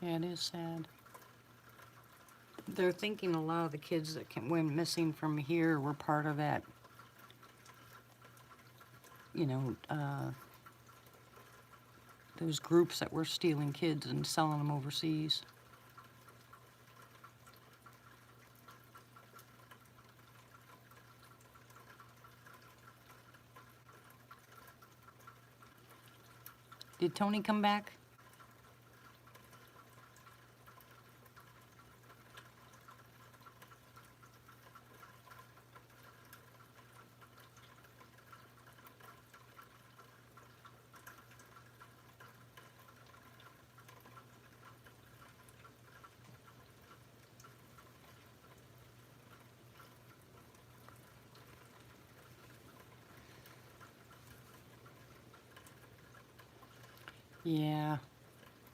Yeah, it is sad. They're thinking a lot of the kids that went missing from here were part of that, you know, those groups that were stealing kids and selling them overseas. Did Tony come back? Yeah.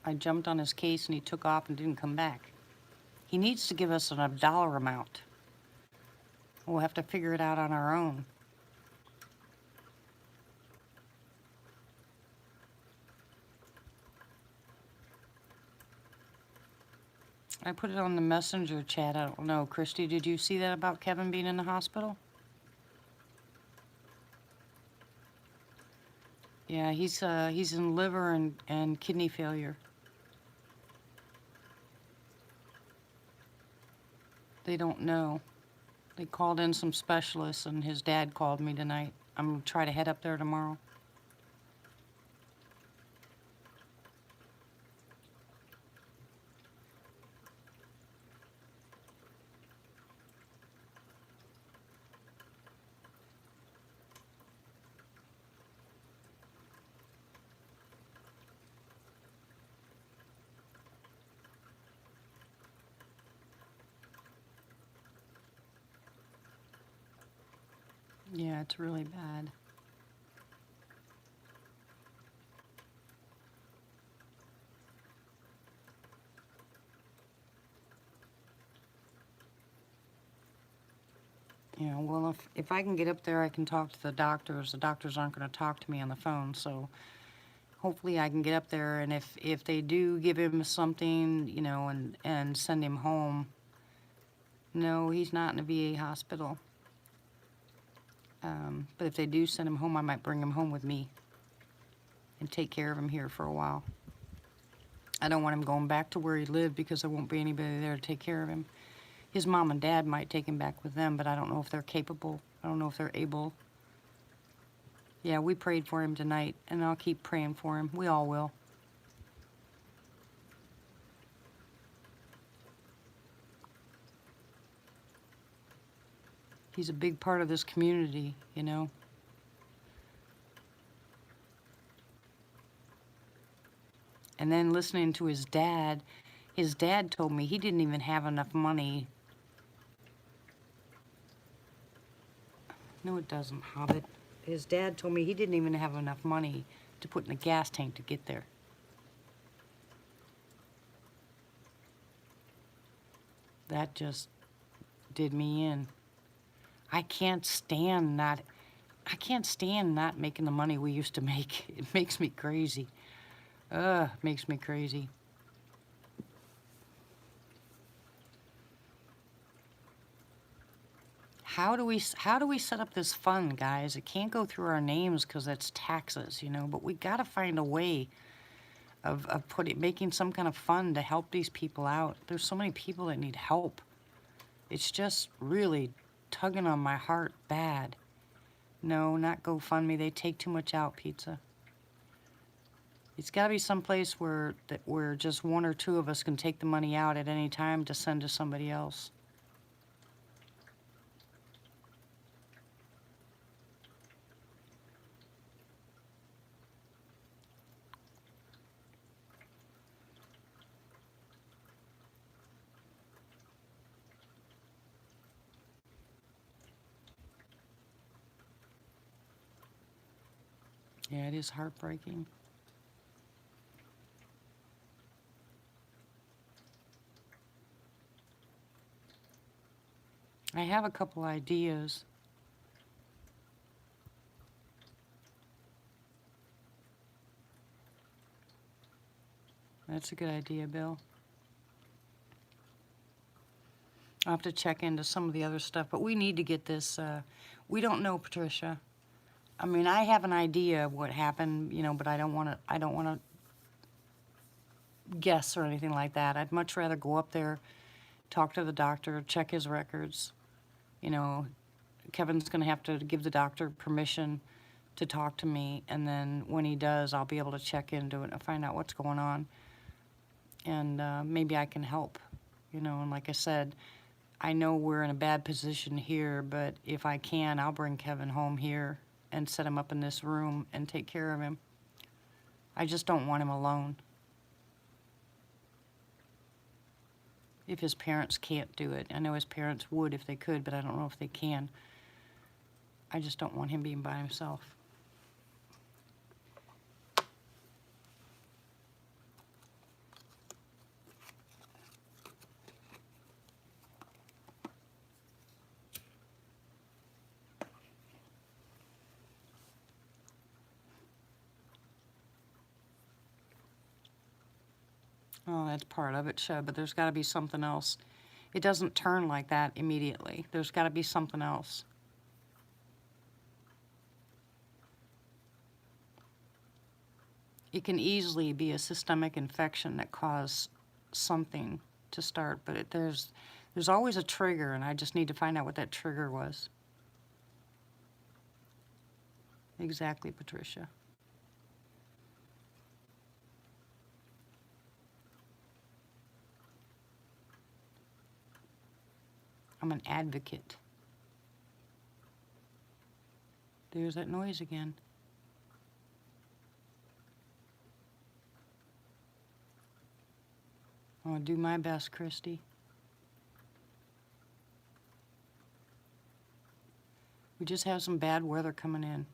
I jumped on his case and he took off and didn't come back. He needs to give us a dollar amount. We'll have to figure it out on our own. I put it on the messenger chat. I don't know. Christy, did you see that about Kevin being in the hospital? Yeah, he's in liver and kidney failure. They don't know. They called in some specialists, and his dad called me tonight. I'm going to try to head up there tomorrow. Yeah, it's really bad. Yeah, well, if I can get up there, I can talk to the doctors. The doctors aren't going to talk to me on the phone, so hopefully I can get up there, and if they do give him something, you know, and send him home. No, he's not in a VA hospital. But if they do send him home, I might bring him home with me and take care of him here for a while. I don't want him going back to where he lived because there won't be anybody there to take care of him. His mom and dad might take him back with them, but I don't know if they're capable. I don't know if they're able. Yeah, we prayed for him tonight, and I'll keep praying for him. We all will. He's a big part of this community, you know. And then listening to his dad told me he didn't even have enough money. No, it doesn't, Hobbit. His dad told me he didn't even have enough money to put in a gas tank to get there. That just did me in. I can't stand not making the money we used to make. It makes me crazy. Makes me crazy. How do we set up this fund, guys? It can't go through our names because that's taxes, you know, but we got to find a way of making some kind of fund to help these people out. There's so many people that need help. It's just really tugging on my heart bad. No, not GoFundMe. They take too much out, Pizza. It's got to be someplace where just one or two of us can take the money out at any time to send to somebody else. Yeah, it is heartbreaking. I have a couple ideas. That's a good idea, Bill. I'll have to check into some of the other stuff, but we need to get this, we don't know, Patricia. I mean, I have an idea of what happened, you know, but I don't want to guess or anything like that. I'd much rather go up there, talk to the doctor, check his records. You know, Kevin's going to have to give the doctor permission to talk to me, and then when he does, I'll be able to check into it and find out what's going on. And maybe I can help, you know, and like I said, I know we're in a bad position here, but if I can, I'll bring Kevin home here and set him up in this room and take care of him. I just don't want him alone. If his parents can't do it. I know his parents would if they could, but I don't know if they can. I just don't want him being by himself. Oh, that's part of it, Shub, but there's got to be something else. It doesn't turn like that immediately. There's got to be something else. It can easily be a systemic infection that caused something to start, but there's always a trigger, and I just need to find out what that trigger was. Exactly, Patricia. I'm an advocate. There's that noise again. I'm gonna do my best, Christy. We just have some bad weather coming in.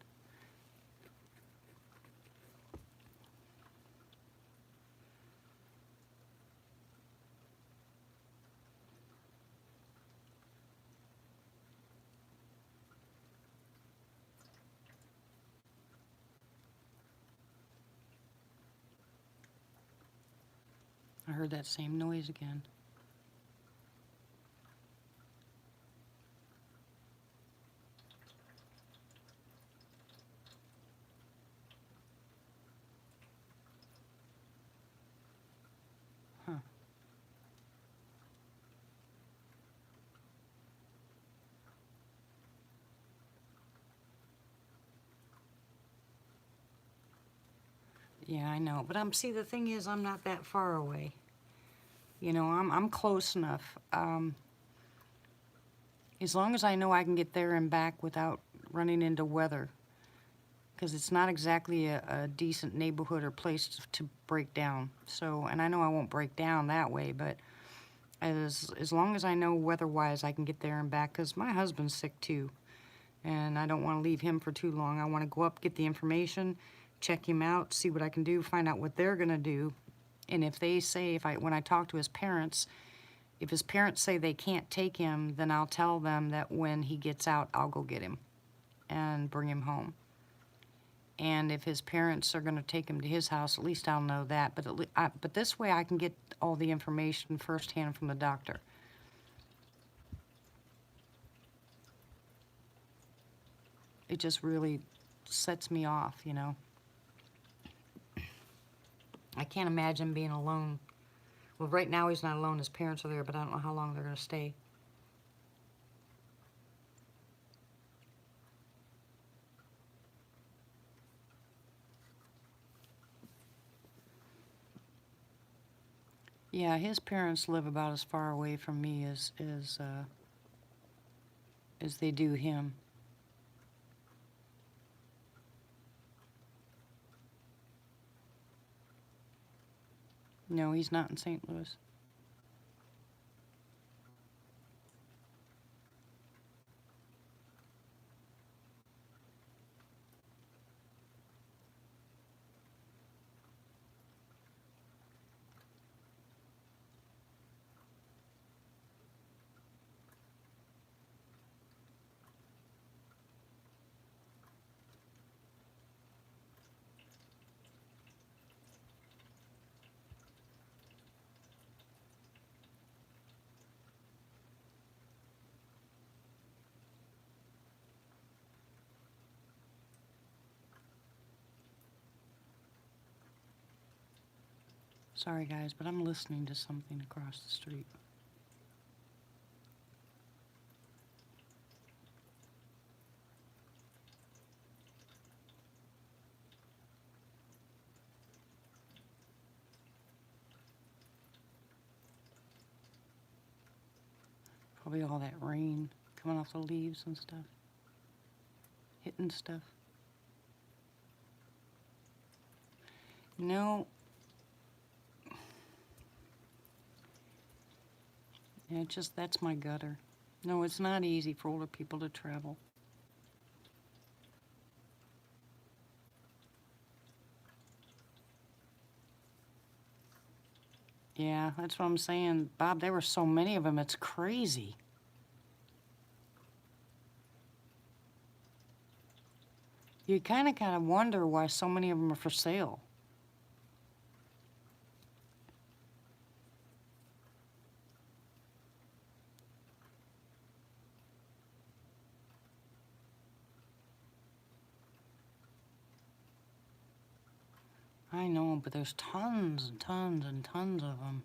I heard that same noise again. Huh. Yeah, I know. But see, the thing is, I'm not that far away. You know, I'm close enough. As long as I know I can get there and back without running into weather. Because it's not exactly a decent neighborhood or place to break down. So, and I know I won't break down that way, but as long as I know weather-wise I can get there and back, because my husband's sick too. And I don't want to leave him for too long. I want to go up, get the information, check him out, see what I can do, find out what they're going to do. And if they say, when I talk to his parents, if his parents say they can't take him, then I'll tell them that when he gets out, I'll go get him and bring him home. And if his parents are going to take him to his house, at least I'll know that. But this way I can get all the information firsthand from the doctor. It just really sets me off, you know. I can't imagine being alone. Well, right now he's not alone. His parents are there, but I don't know how long they're going to stay. Yeah, his parents live about as far away from me as they do him. No, he's not in St. Louis. Sorry guys, but I'm listening to something across the street. Probably all that rain coming off the leaves and stuff. Hitting stuff. No. Yeah, that's my gutter. No, it's not easy for older people to travel. Yeah, that's what I'm saying. Bob, there were so many of them, it's crazy. You kind of wonder why so many of them are for sale. I know, but there's tons and tons and tons of them.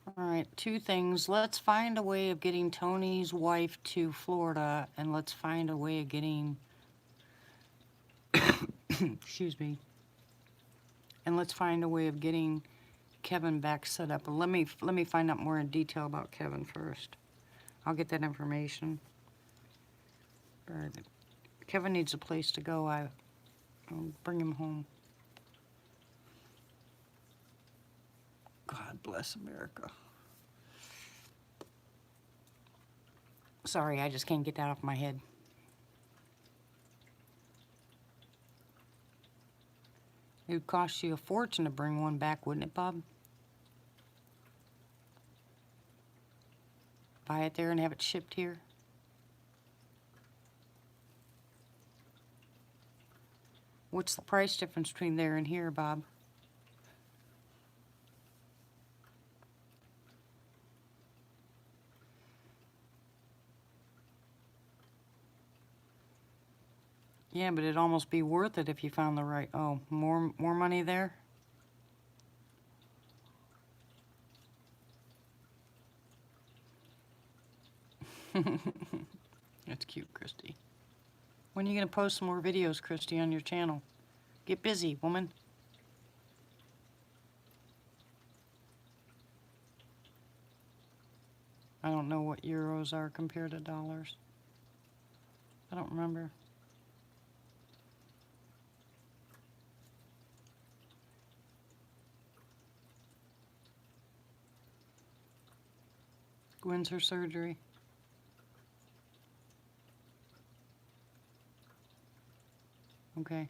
All right, two things. Let's find a way of getting Tony's wife to Florida, and let's find a way of getting, excuse me, and let's find a way of getting Kevin back set up. And let me find out more in detail about Kevin first. I'll get that information. But Kevin needs a place to go. I'll bring him home. God bless America. Sorry, I just can't get that off my head. It would cost you a fortune to bring one back, wouldn't it, Bob? Buy it there and have it shipped here? What's the price difference between there and here, Bob? Yeah, but it'd almost be worth it if you found the right... Oh, more money there? That's cute, Christy. When are you going to post some more videos, Christy, on your channel? Get busy, woman. I don't know what euros are compared to dollars. I don't remember. When's her surgery? Okay.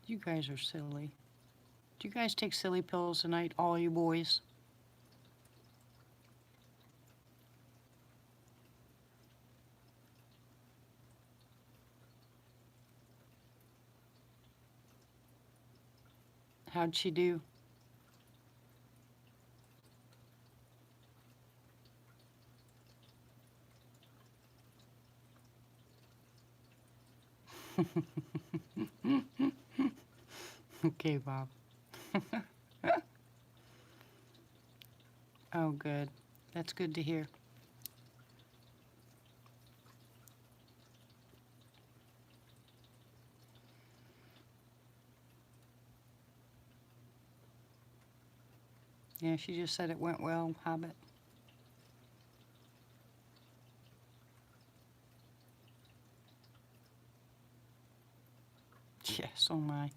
You guys are silly. Do you guys take silly pills tonight, all you boys? How'd she do? Okay, Bob. Oh, good. That's good to hear. Yeah, she just said it went well, Hobbit. Yeah, so am I.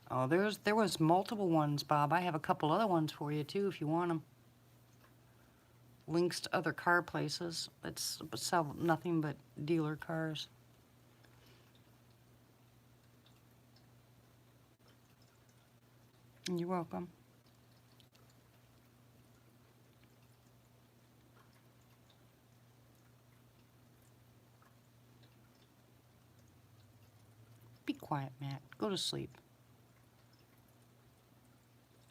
Oh, there was multiple ones, Bob. I have a couple other ones for you, too, if you want them. Links to other car places that sell nothing but dealer cars. You're welcome. quiet, Matt. Go to sleep.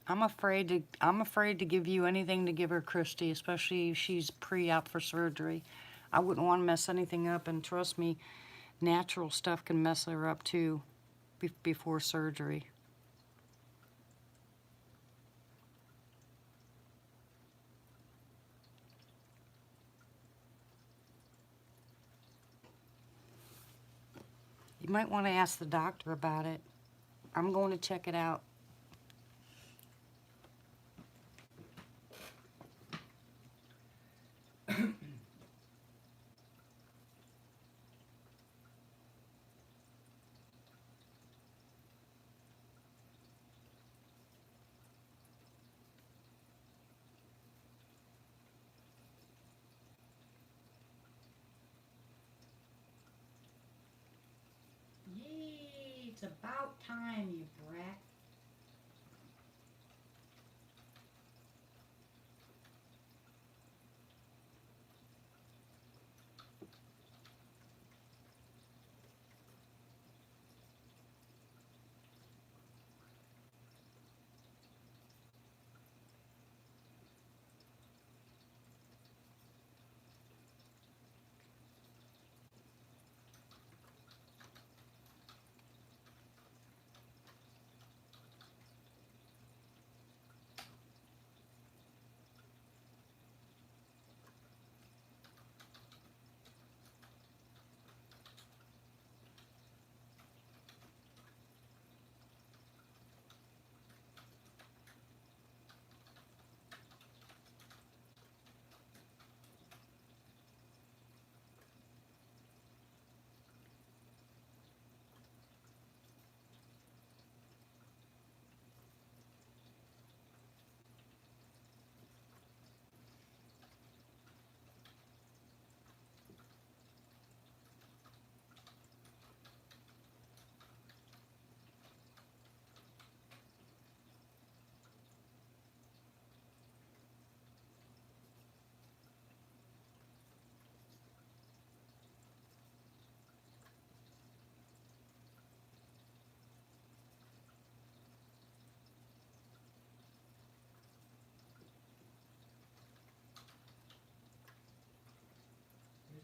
I'm afraid to give you anything to give her, Christy, especially if she's pre-op for surgery. I wouldn't want to mess anything up, and trust me, natural stuff can mess her up too before surgery. You might want to ask the doctor about it. I'm going to check it out. Yay, it's about time, you brat.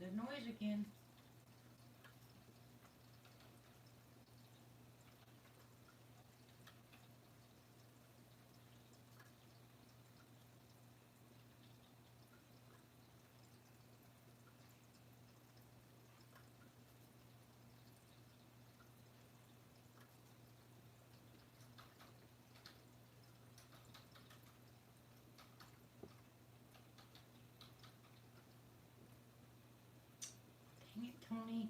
There's that noise again. Dang it, Tony.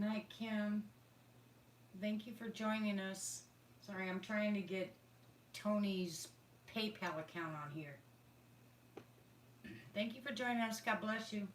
night, Kim. Thank you for joining us. Sorry, I'm trying to get Tony's PayPal account on here. Thank you for joining us. God bless you.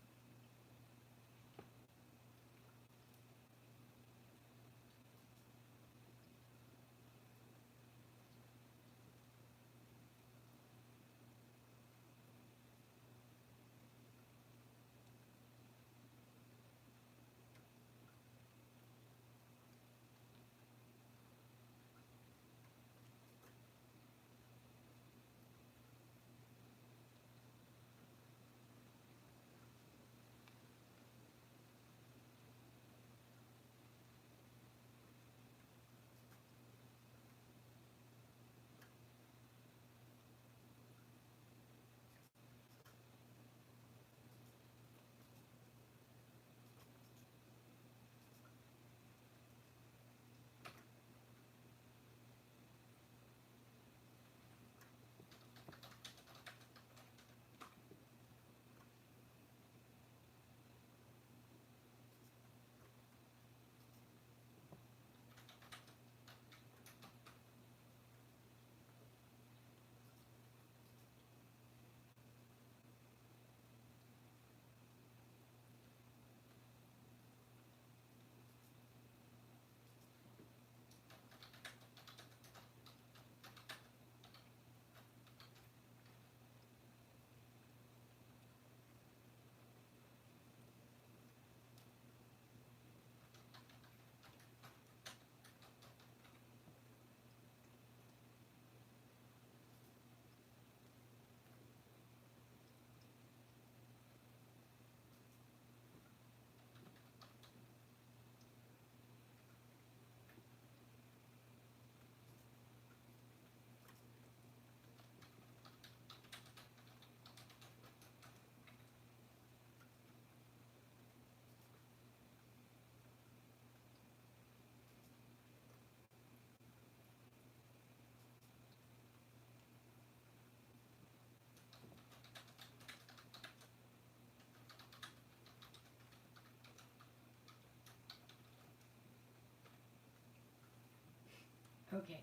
Okay.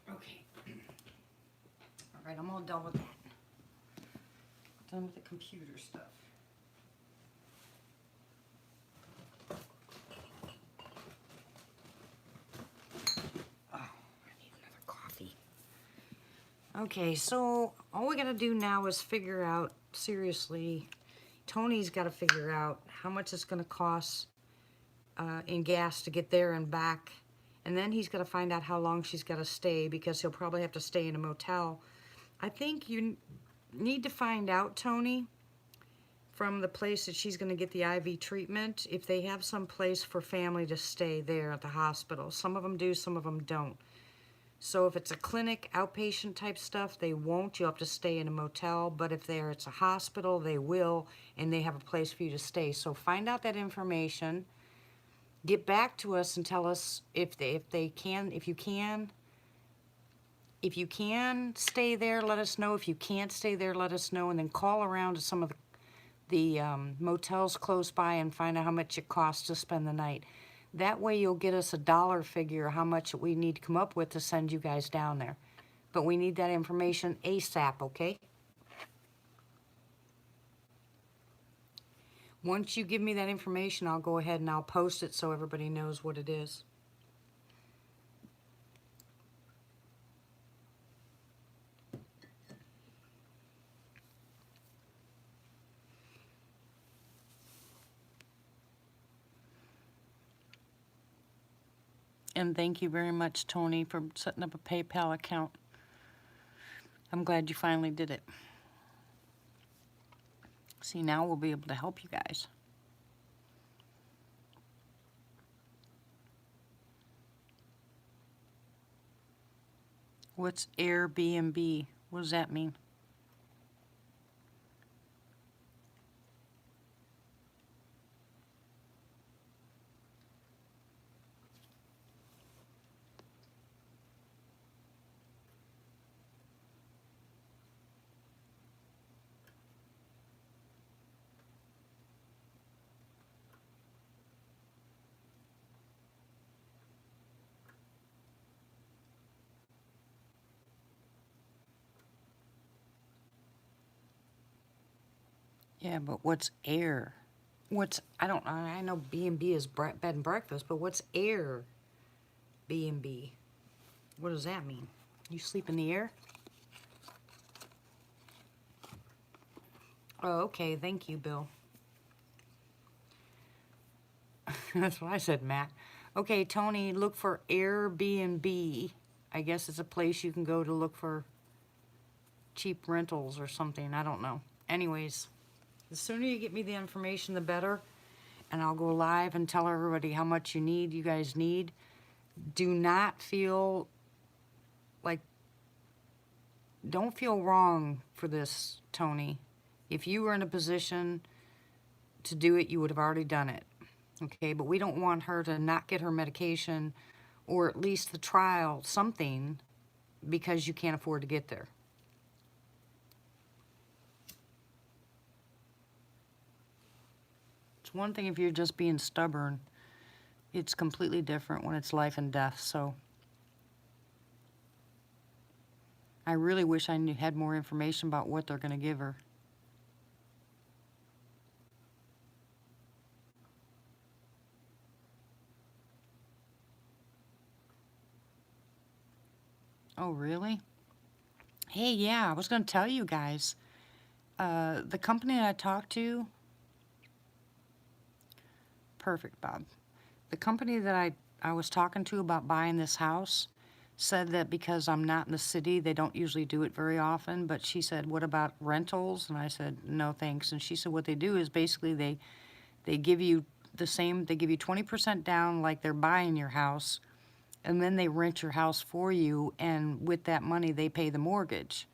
Okay. All right, I'm all done with that. Done with the computer stuff. Oh, I need another coffee. Okay, so all we gotta do now is figure out, seriously, Tony's gotta figure out how much it's gonna cost in gas to get there and back. And then he's gotta find out how long she's gotta stay, because he'll probably have to stay in a motel. I think you need to find out, Tony, from the place that she's gonna get the IV treatment, if they have some place for family to stay there at the hospital. Some of them do, some of them don't. So if it's a clinic, outpatient type stuff, they won't. You'll have to stay in a motel. But if it's a hospital, they will, and they have a place for you to stay. So find out that information. Get back to us and tell us if you can stay there, let us know. If you can't stay there, let us know, and then call around to some of the motels close by and find out how much it costs to spend the night. That way you'll get us a dollar figure how much we need to come up with to send you guys down there. But we need that information ASAP, okay? Once you give me that information, I'll go ahead and I'll post it so everybody knows what it is. And thank you very much, Tony, for setting up a PayPal account. I'm glad you finally did it. See, now we'll be able to help you guys. What's Airbnb? What does that mean? Yeah, but what's air? What's, I don't, I know B&B is bed and breakfast, but what's air B&B? What does that mean? You sleep in the air? Oh, okay, thank you, Bill. That's what I said, Matt. Okay, Tony, look for Airbnb. I guess it's a place you can go to look for cheap rentals or something. I don't know. Anyways, the sooner you get me the information, the better. And I'll go live and tell everybody how much you guys need. Do not feel like, don't feel wrong for this, Tony. If you were in a position to do it, you would have already done it. Okay, but we don't want her to not get her medication or at least the trial, something, because you can't afford to get there. It's one thing if you're just being stubborn. It's completely different when it's life and death, so I really wish I had more information about what they're going to give her. Oh, really? Hey, yeah, I was going to tell you guys. The company that I talked to, perfect, Bob. The company that I was talking to about buying this house said that because I'm not in the city, they don't usually do it very often. But she said, what about rentals? And I said, no, thanks. And she said, what they do is basically they give you the same, they give you 20% down like they're buying your house. And then they rent your house for you. And with that money, they pay the mortgage.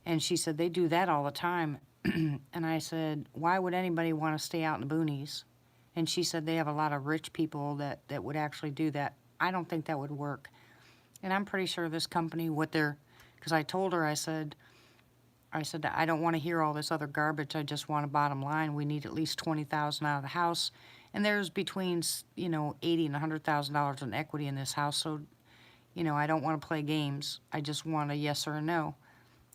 And she said, they do that all the time. And I said, why would anybody want to stay out in the boonies? And she said they have a lot of rich people that would actually do that. I don't think that would work. And I'm pretty sure this company, because I told her, I said, I don't want to hear all this other garbage. I just want a bottom line. We need at least $20,000 out of the house. And there's between, $80,000 and $100,000 in equity in this house. So, I don't want to play games. I just want a yes or a no.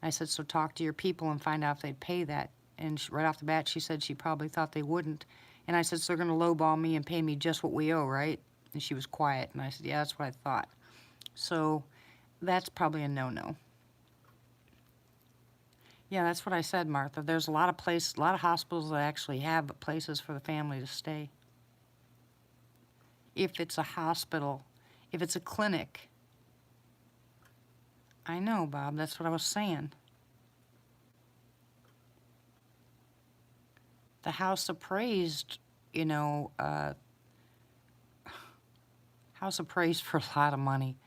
I said, so talk to your people and find out if they'd pay that. And right off the bat, she said she probably thought they wouldn't. And I said, so they're going to lowball me and pay me just what we owe, right? And she was quiet. And I said, yeah, that's what I thought. So that's probably a no-no. Yeah, that's what I said, Martha. There's a lot of hospitals that actually have places for the family to stay. If it's a hospital, if it's a clinic. I know, Bob, that's what I was saying. The house appraised, house appraised for a lot of money.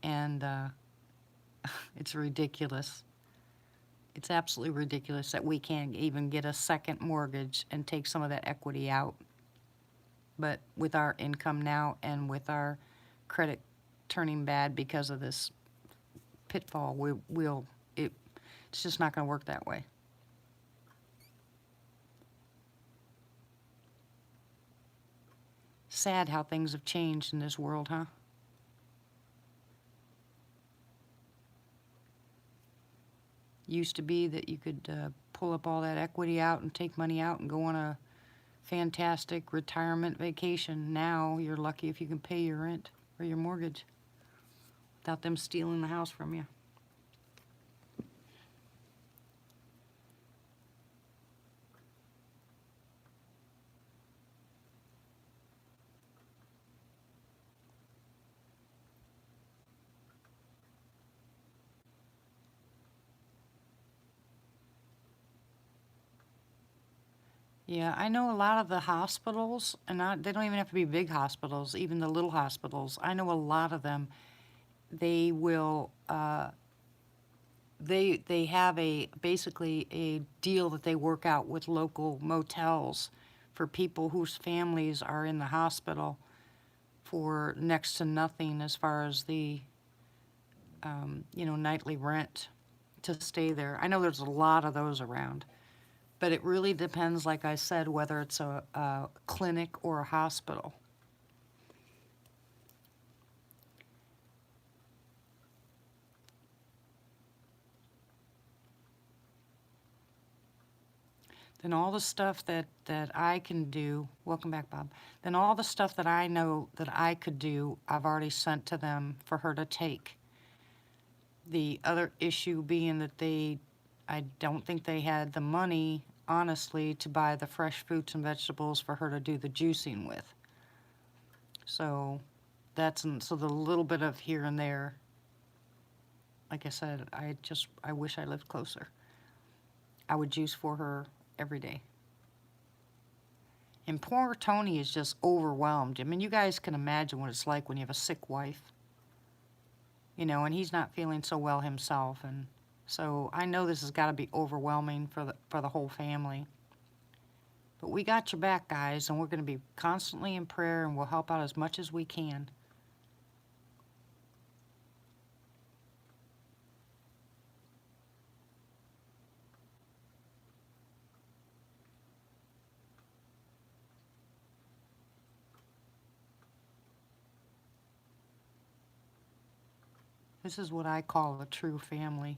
And it's ridiculous. It's absolutely ridiculous that we can't even get a second mortgage and take some of that equity out. But with our income now and with our credit turning bad because of this pitfall, it's just not going to work that way. Sad how things have changed in this world, huh? Used to be that you could pull up all that equity out and take money out and go on a fantastic retirement vacation. Now you're lucky if you can pay your rent or your mortgage without them stealing the house from you. Yeah, I know a lot of the hospitals, and they don't even have to be big hospitals, even the little hospitals. I know a lot of them, they will, they have basically a deal that they work out with local motels for people whose families are in the hospital for next to nothing as far as the, nightly rent to stay there. I know there's a lot of those around, but it really depends, like I said, whether it's a clinic or a hospital. Then all the stuff that I can do, welcome back, Bob. Then all the stuff that I know that I could do, I've already sent to them for her to take. The other issue being that I don't think they had the money, honestly, to buy the fresh fruits and vegetables for her to do the juicing with. So so the little bit of here and there, like I said, I wish I lived closer. I would juice for her every day. And poor Tony is just overwhelmed. I mean, you guys can imagine what it's like when you have a sick wife. And he's not feeling so well himself, and so I know this has got to be overwhelming for the whole family. But we got your back, guys, and we're going to be constantly in prayer, and we'll help out as much as we can. This is what I call a true family.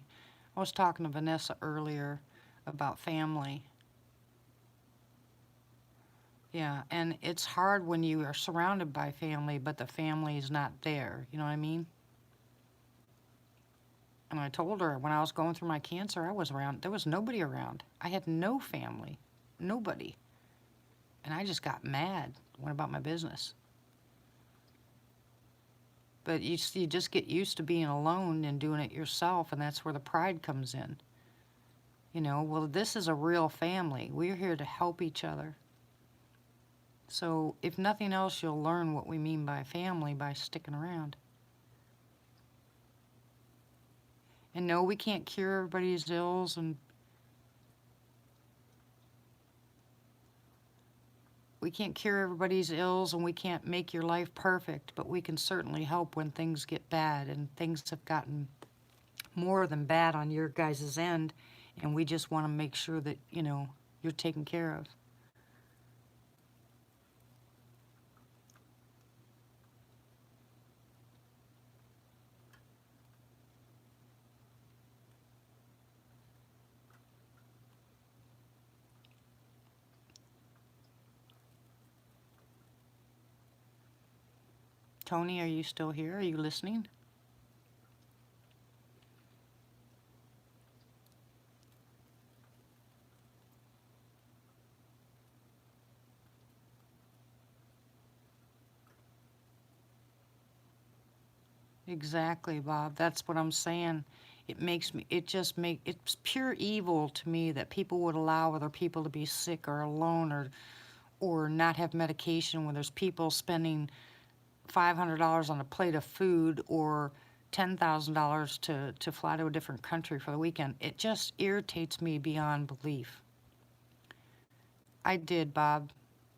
I was talking to Vanessa earlier about family. Yeah, and it's hard when you are surrounded by family, but the family is not there. You know what I mean? And I told her when I was going through my cancer, there was nobody around. I had no family, nobody. And I just got mad, went about my business. But you just get used to being alone and doing it yourself, and that's where the pride comes in. Well, this is a real family. We're here to help each other. So if nothing else, you'll learn what we mean by family by sticking around. And no, we can't cure everybody's ills, and we can't cure everybody's ills, and we can't make your life perfect, but we can certainly help when things get bad, and things have gotten more than bad on your guys' end, and we just want to make sure that, you're taken care of. Tony, are you still here? Are you listening? Exactly, Bob. That's what I'm saying. It's pure evil to me that people would allow other people to be sick or alone or not have medication when there's people spending $500 on a plate of food or $10,000 to fly to a different country for the weekend. It just irritates me beyond belief. I did, Bob.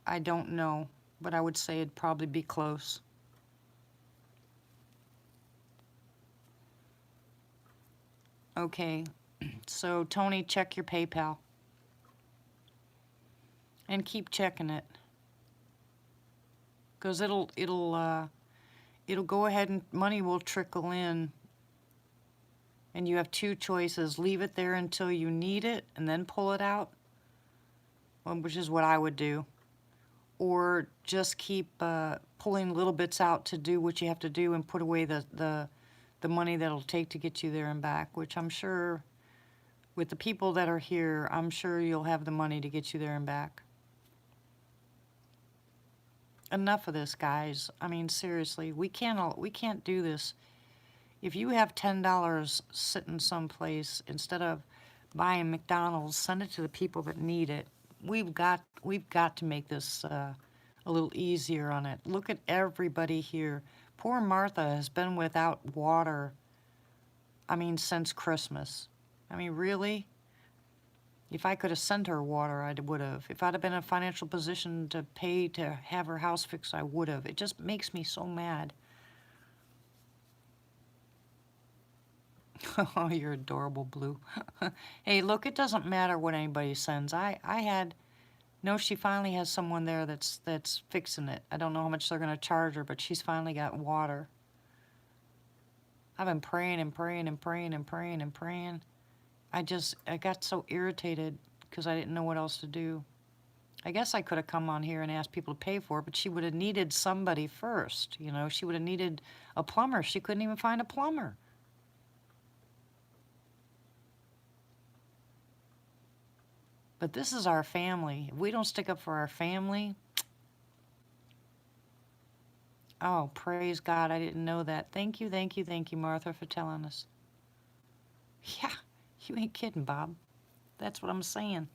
I don't know, but I would say it'd probably be close. Okay, so Tony, check your PayPal and keep checking it, because it'll go ahead and money will trickle in, and you have two choices: leave it there until you need it and then pull it out, which is what I would do, or just keep pulling little bits out to do what you have to do and put away the money that'll take to get you there and back, which I'm sure with the people that are here, I'm sure you'll have the money to get you there and back. Enough of this, guys. I mean, seriously, we can't do this. If you have $10 sitting someplace, instead of buying McDonald's, send it to the people that need it. We've got to make this a little easier on it. Look at everybody here. Poor Martha has been without water, I mean, since Christmas. I mean, really? If I could have sent her water, I would have. If I'd have been in a financial position to pay to have her house fixed, I would have. It just makes me so mad. Oh, you're adorable, Blue. Hey, look, it doesn't matter what anybody sends. No, she finally has someone there that's fixing it. I don't know how much they're going to charge her, but she's finally got water. I've been praying and praying and praying and praying and praying. I got so irritated because I didn't know what else to do. I guess I could have come on here and asked people to pay for it, but she would have needed somebody first. You know, she would have needed a plumber. She couldn't even find a plumber. But this is our family. If we don't stick up for our family, oh, praise God, I didn't know that. Thank you, thank you, thank you, Martha, for telling us. Yeah, you ain't kidding, Bob. That's what I'm saying.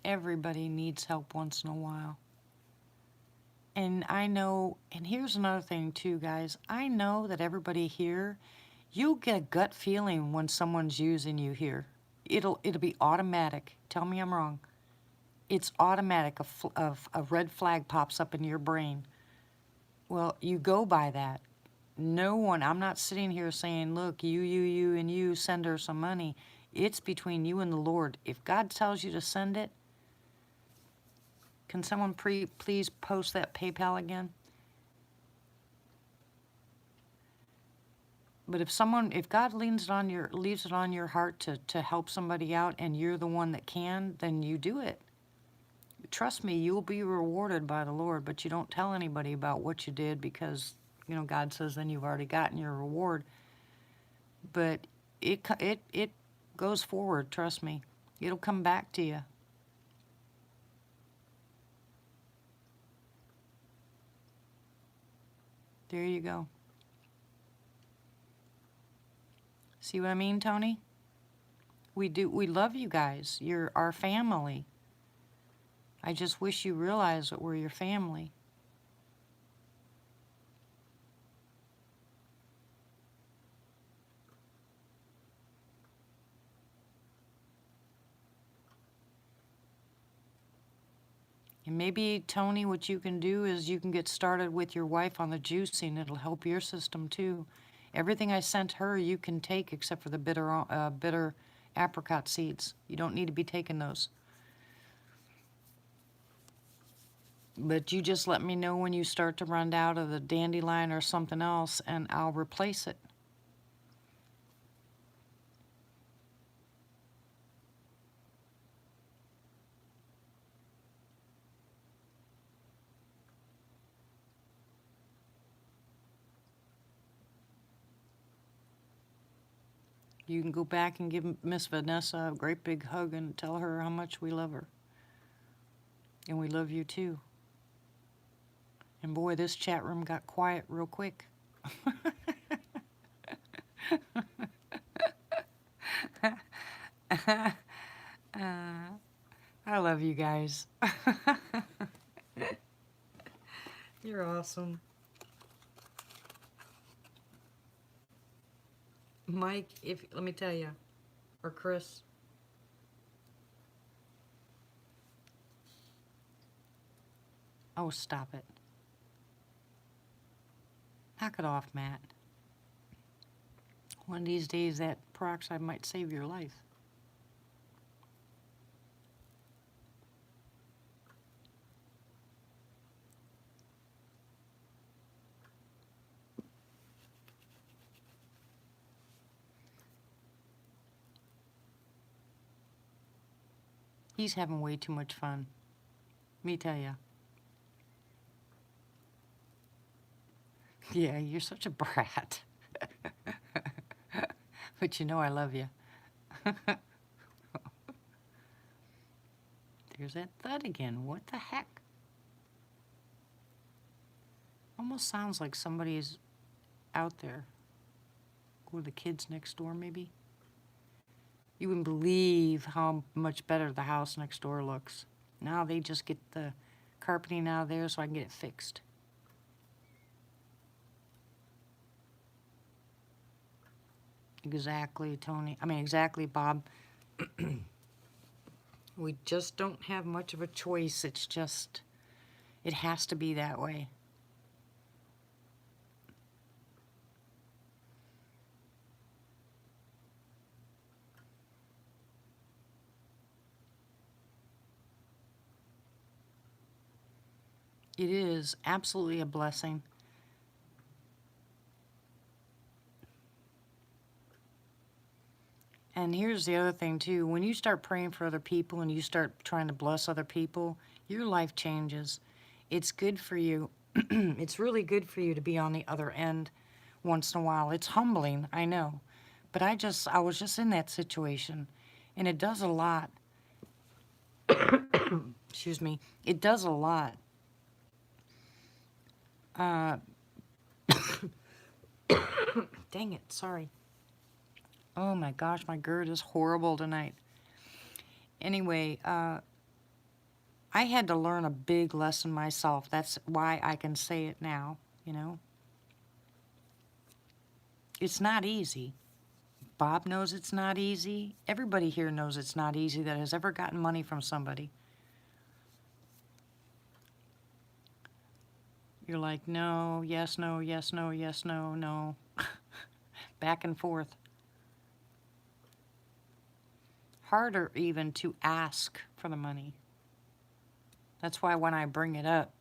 Everybody needs help once in a while. And I know, and here's another thing too, guys. I know that everybody here, you get a gut feeling when someone's using you here. It'll be automatic. Tell me I'm wrong. It's automatic. A red flag pops up in your brain. Well, you go by that. No one, I'm not sitting here saying, look, you, and you, send her some money. It's between you and the Lord. If God tells you to send it, can someone please post that PayPal again? But if God leaves it on your heart to help somebody out and you're the one that can, then you do it. Trust me, you'll be rewarded by the Lord, but you don't tell anybody about what you did because, you know, God says then you've already gotten your reward. But it goes forward, trust me. It'll come back to you. There you go. See what I mean, Tony? We love you guys. You're our family. I just wish you realized that we're your family. And maybe, Tony, what you can do is you can get started with your wife on the juicing. It'll help your system, too. Everything I sent her, you can take except for the bitter apricot seeds. You don't need to be taking those. But you just let me know when you start to run out of the dandelion or something else, and I'll replace it. You can go back and give Miss Vanessa a great big hug and tell her how much we love her. And we love you too. And boy, this chat room got quiet real quick. I love you guys. You're awesome. Mike, let me tell you, or Chris. Oh, stop it. Knock it off, Matt. One of these days, that peroxide might save your life. He's having way too much fun. Me tell ya. Yeah, you're such a brat. But you know I love you. There's that thud again. What the heck? Almost sounds like somebody's out there. Or the kids next door, maybe? You wouldn't believe how much better the house next door looks. Now they just get the carpeting out of there so I can get it fixed. Exactly, Tony. I mean, exactly, Bob. We just don't have much of a choice. It's just, it has to be that way. It is absolutely a blessing. And here's the other thing, too. When you start praying for other people and you start trying to bless other people, your life changes. It's good for you. It's really good for you to be on the other end once in a while. It's humbling, I know. But I was just in that situation. And it does a lot. Excuse me. It does a lot. Dang it, sorry. Oh my gosh, my GERD is horrible tonight. Anyway, I had to learn a big lesson myself. That's why I can say it now, you know. It's not easy. Bob knows it's not easy. Everybody here knows it's not easy that has ever gotten money from somebody. You're like, no, yes, no, yes, no, yes, no, no. Back and forth. Harder even to ask for the money. That's why when I bring it up,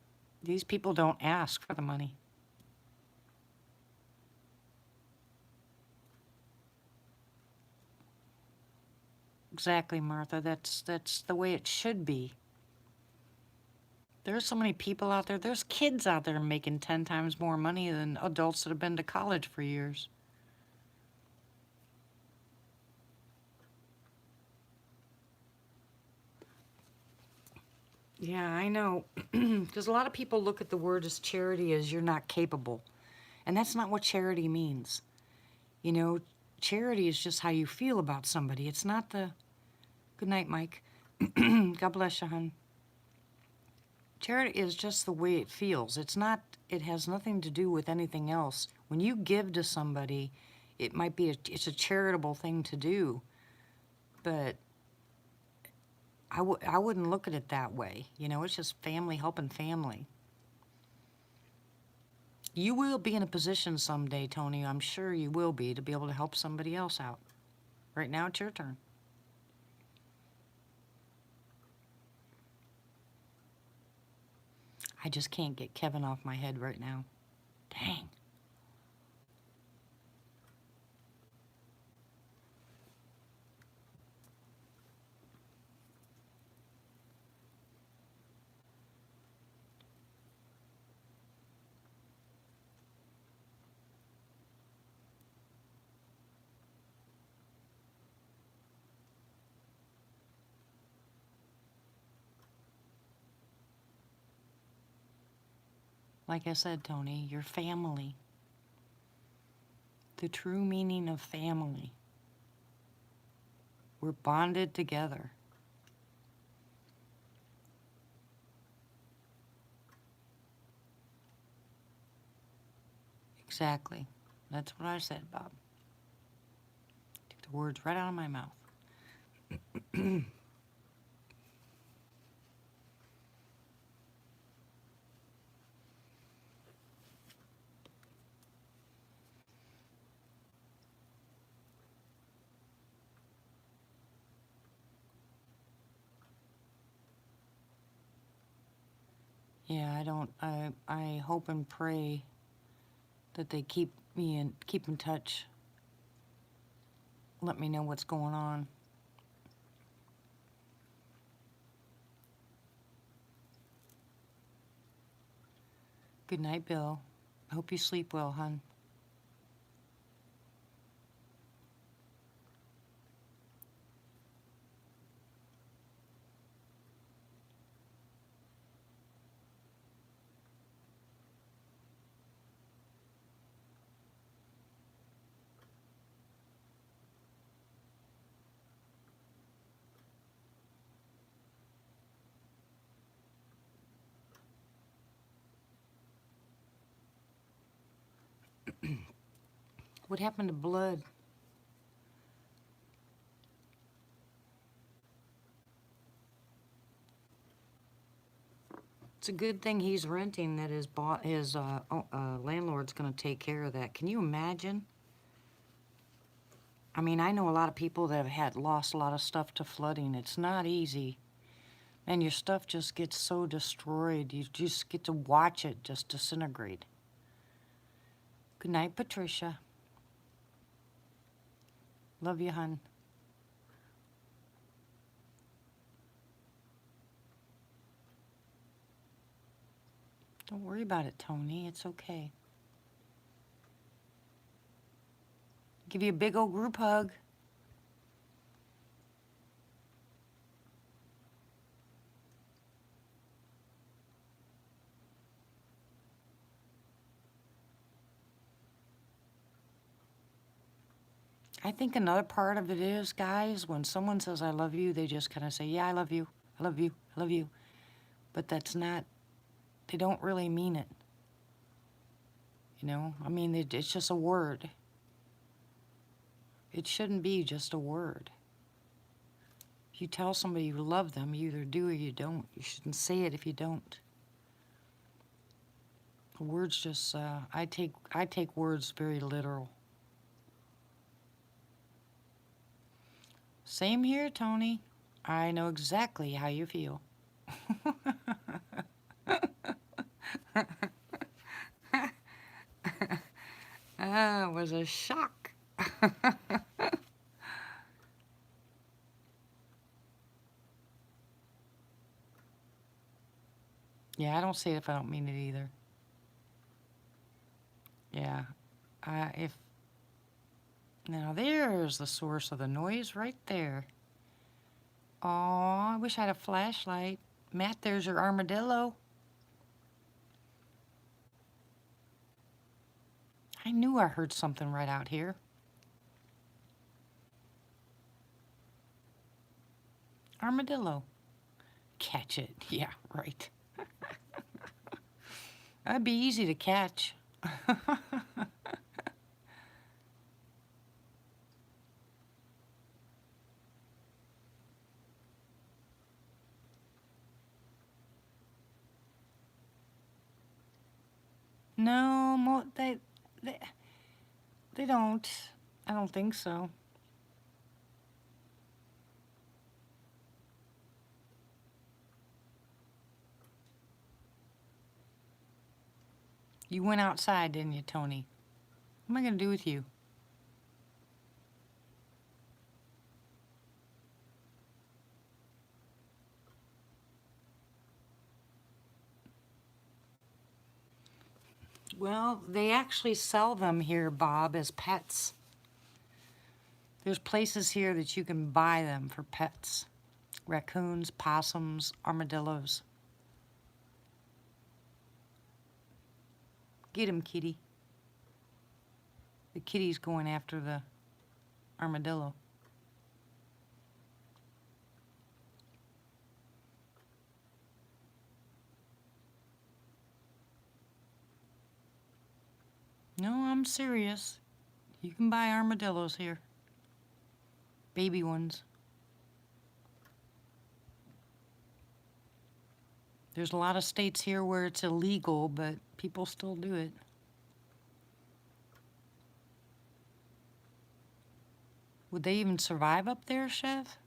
these people don't ask for the money. Exactly, Martha. That's the way it should be. There's so many people out there. There's kids out there making 10 times more money than adults that have been to college for years. Yeah, I know. Because a lot of people look at the word as charity as you're not capable. And that's not what charity means. You know, charity is just how you feel about somebody. It's not the... Good night, Mike. God bless you, hon. Charity is just the way it feels. It's not... It has nothing to do with anything else. When you give to somebody, it might be... It's a charitable thing to do. But... I wouldn't look at it that way. You know, it's just family helping family. You will be in a position someday, Tony, I'm sure you will be, to be able to help somebody else out. Right now, it's your turn. I just can't get Kevin off my head right now. Dang. Like I said, Tony, your family. The true meaning of family. We're bonded together. Exactly. That's what I said, Bob. Took the words right out of my mouth. Yeah, I hope and pray that they keep in touch. Let me know what's going on. Good night, Bill. I hope you sleep well, hon. What happened to blood? It's a good thing he's renting, that his landlord's going to take care of that. Can you imagine? I mean, I know a lot of people that have lost a lot of stuff to flooding. It's not easy. And your stuff just gets so destroyed. You just get to watch it just disintegrate. Good night, Patricia. Love you, hun. Don't worry about it, Tony. It's okay. Give you a big old group hug. I think another part of it is, guys, when someone says I love you, they just kind of say, yeah, I love you, I love you, I love you. But that's not, they don't really mean it. You know, I mean, it's just a word. It shouldn't be just a word. If you tell somebody you love them, you either do or you don't. You shouldn't say it if you don't. Words just, I take words very literal. Same here, Tony. I know exactly how you feel. It was a shock. Yeah, I don't say it if I don't mean it either. Yeah, now there's the source of the noise right there. Aw, I wish I had a flashlight. Matt, there's your armadillo. I knew I heard something right out here. Armadillo. Catch it. Yeah, right. That'd be easy to catch. No, they don't. I don't think so. You went outside, didn't you, Tony? What am I going to do with you? Well, they actually sell them here, Bob, as pets. There's places here that you can buy them for pets. Raccoons, possums, armadillos. Get him, kitty. The kitty's going after the armadillo. No, I'm serious. You can buy armadillos here. Baby ones. There's a lot of states here where it's illegal, but people still do it. Would they even survive up there, Chef?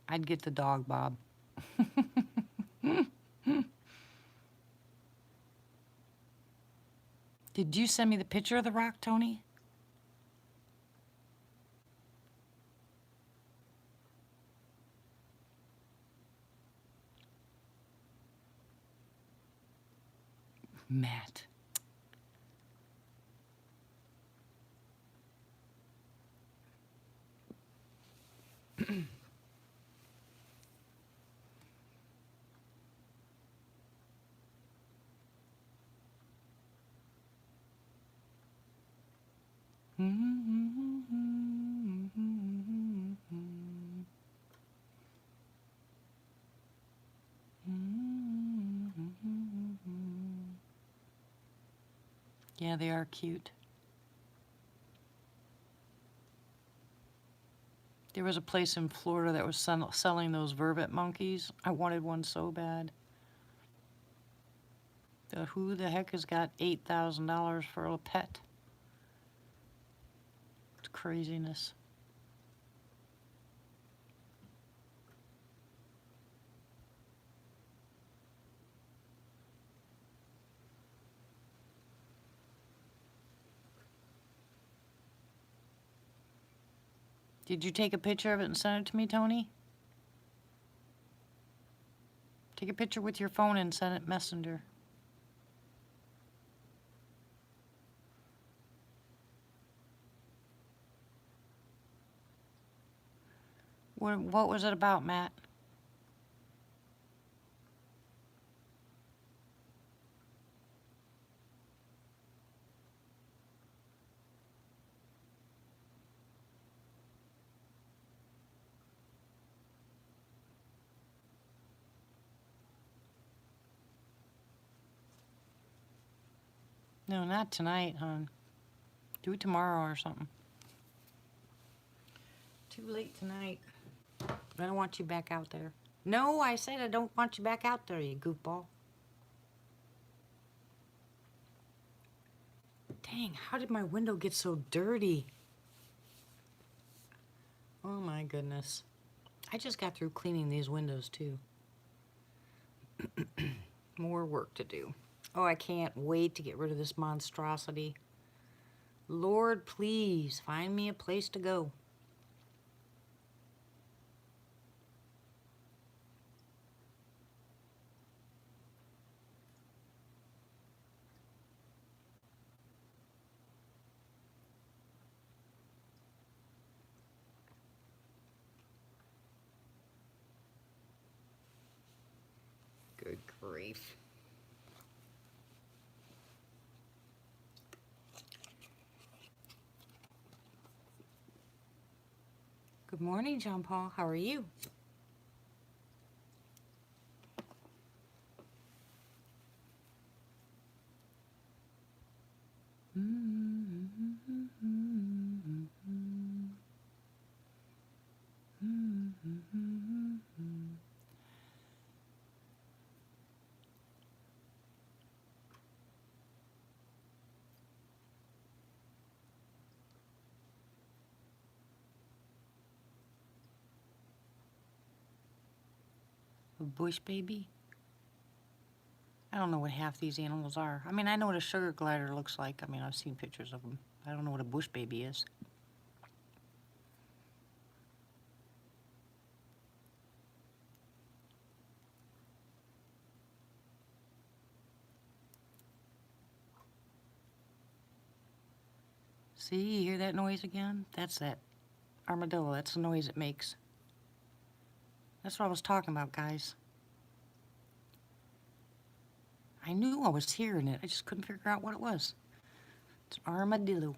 I'd get the dog, Bob. Did you send me the picture of the rock, Tony? Matt. Yeah, they are cute. There was a place in Florida that was selling those vervet monkeys. I wanted one so bad. Who the heck has got $8,000 for a pet? It's craziness. Did you take a picture of it and send it to me, Tony? Take a picture with your phone and send it Messenger. What was it about, Matt? No, not tonight, hon. Do it tomorrow or something. Too late tonight. I don't want you back out there. No, I said I don't want you back out there, you goofball. Dang, how did my window get so dirty? Oh my goodness. I just got through cleaning these windows too. More work to do. Oh, I can't wait to get rid of this monstrosity. Lord, please find me a place to go. Good grief. Good morning, John Paul. How are you? A bush baby? I don't know what half these animals are. I mean, I know what a sugar glider looks like. I mean, I've seen pictures of them. I don't know what a bush baby is. See, you hear that noise again? That's that armadillo. That's the noise it makes. That's what I was talking about, guys. I knew I was hearing it. I just couldn't figure out what it was. It's an armadillo.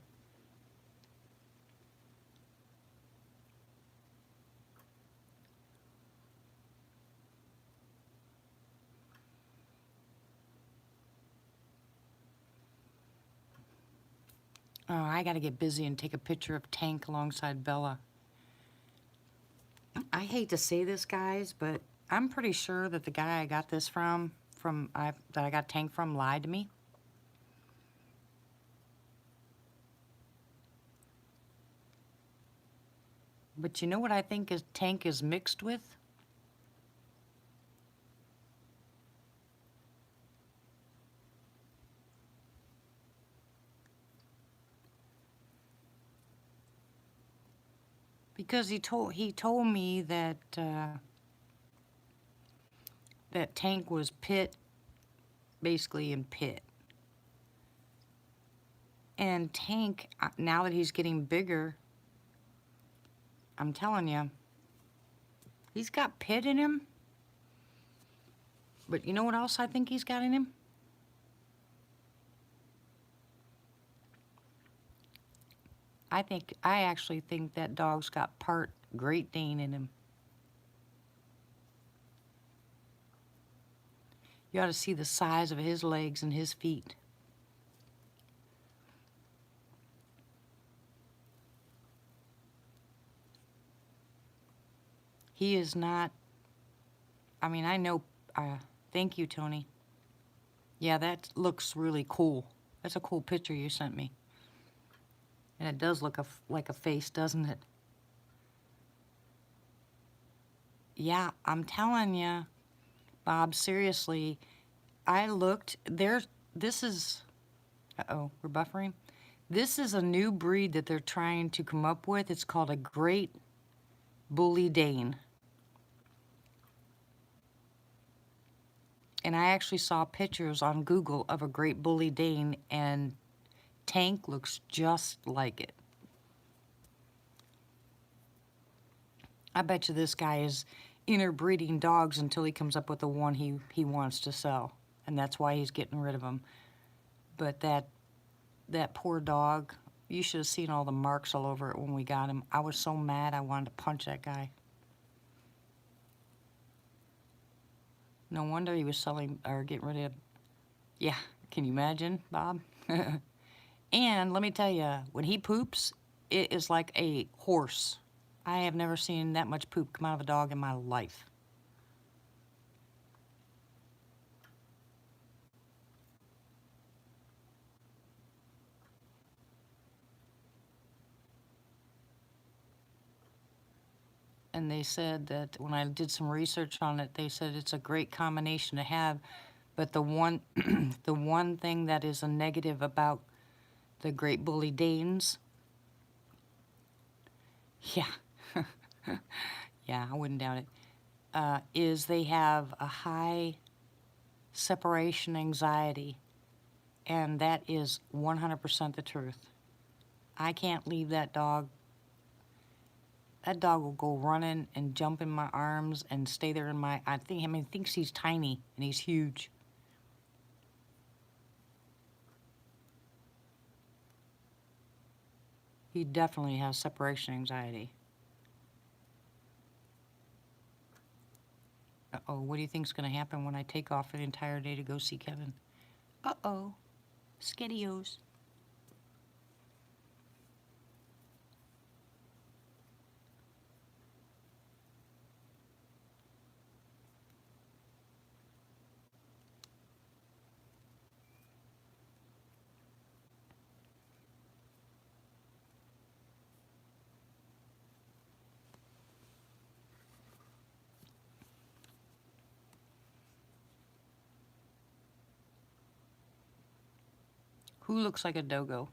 Oh, I gotta get busy and take a picture of Tank alongside Bella. I hate to say this, guys, but I'm pretty sure that the guy I got this that I got Tank from lied to me. But you know what I think Tank is mixed with? Because he told me that that Tank was Pit, basically in Pit. And Tank, now that he's getting bigger, I'm telling you, he's got Pit in him. But you know what else I think he's got in him? I actually think that dog's got part Great Dane in him. You ought to see the size of his legs and his feet. He is not, I mean, I know, thank you, Tony. Yeah, that looks really cool. That's a cool picture you sent me. And it does look like a face, doesn't it? Yeah, I'm telling you, Bob, seriously, I looked, this is, uh-oh, we're buffering. This is a new breed that they're trying to come up with. It's called a Great Bully Dane. And I actually saw pictures on Google of a Great Bully Dane, and Tank looks just like it. I bet you this guy is interbreeding dogs until he comes up with the one he wants to sell. And that's why he's getting rid of them. But that poor dog, you should have seen all the marks all over it when we got him. I was so mad I wanted to punch that guy. No wonder he was selling or getting rid of. Yeah, can you imagine, Bob? And let me tell you, when he poops, it is like a horse. I have never seen that much poop come out of a dog in my life. And they said that when I did some research on it, they said it's a great combination to have. But the one, the one thing that is a negative about the Great Bully Danes, yeah, yeah, I wouldn't doubt it, is they have a high separation anxiety, and that is 100% the truth. I can't leave that dog. That dog will go running and jump in my arms and stay there in my, thinks he's tiny and he's huge. He definitely has separation anxiety. Uh-oh, what do you think's going to happen when I take off for the entire day to go see Kevin? Uh-oh, skettios. Who looks like a dogo?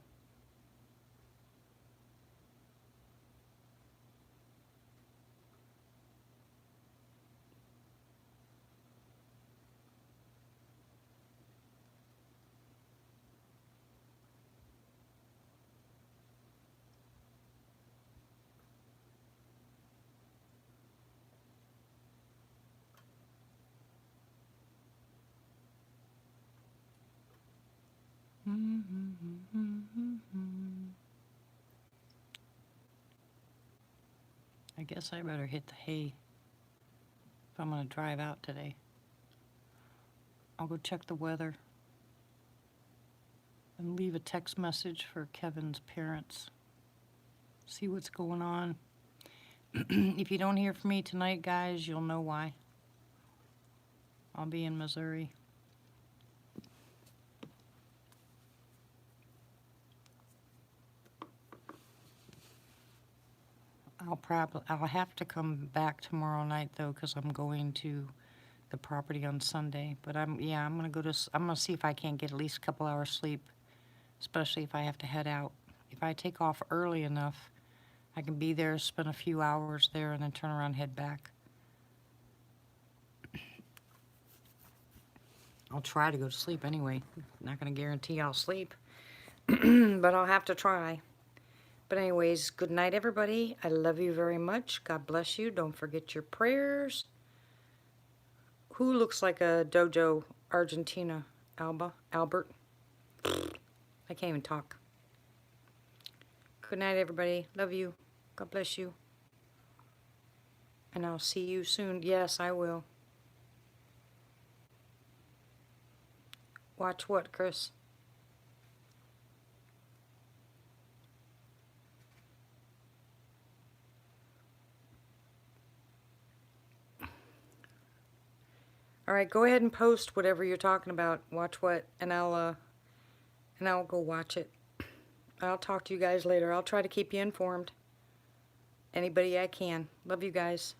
I guess I better hit the hay if I'm going to drive out today. I'll go check the weather and leave a text message for Kevin's parents. See what's going on. If you don't hear from me tonight, guys, you'll know why. I'll be in Missouri. I'll have to come back tomorrow night though, because I'm going to the property on Sunday. But I'm gonna see if I can't get at least a couple hours sleep, especially if I have to head out. If I take off early enough, I can be there, spend a few hours there, and then turn around and head back. I'll try to go to sleep anyway. Not gonna guarantee I'll sleep, but I'll have to try. But anyways, good night, everybody. I love you very much. God bless you. Don't forget your prayers. Who looks like a Dojo Argentina? Albert? I can't even talk. Good night, everybody. Love you. God bless you. And I'll see you soon. Yes, I will. Watch what, Chris? All right, go ahead and post whatever you're talking about. Watch what, and I'll go watch it. I'll talk to you guys later. I'll try to keep you informed. Anybody I can. Love you guys.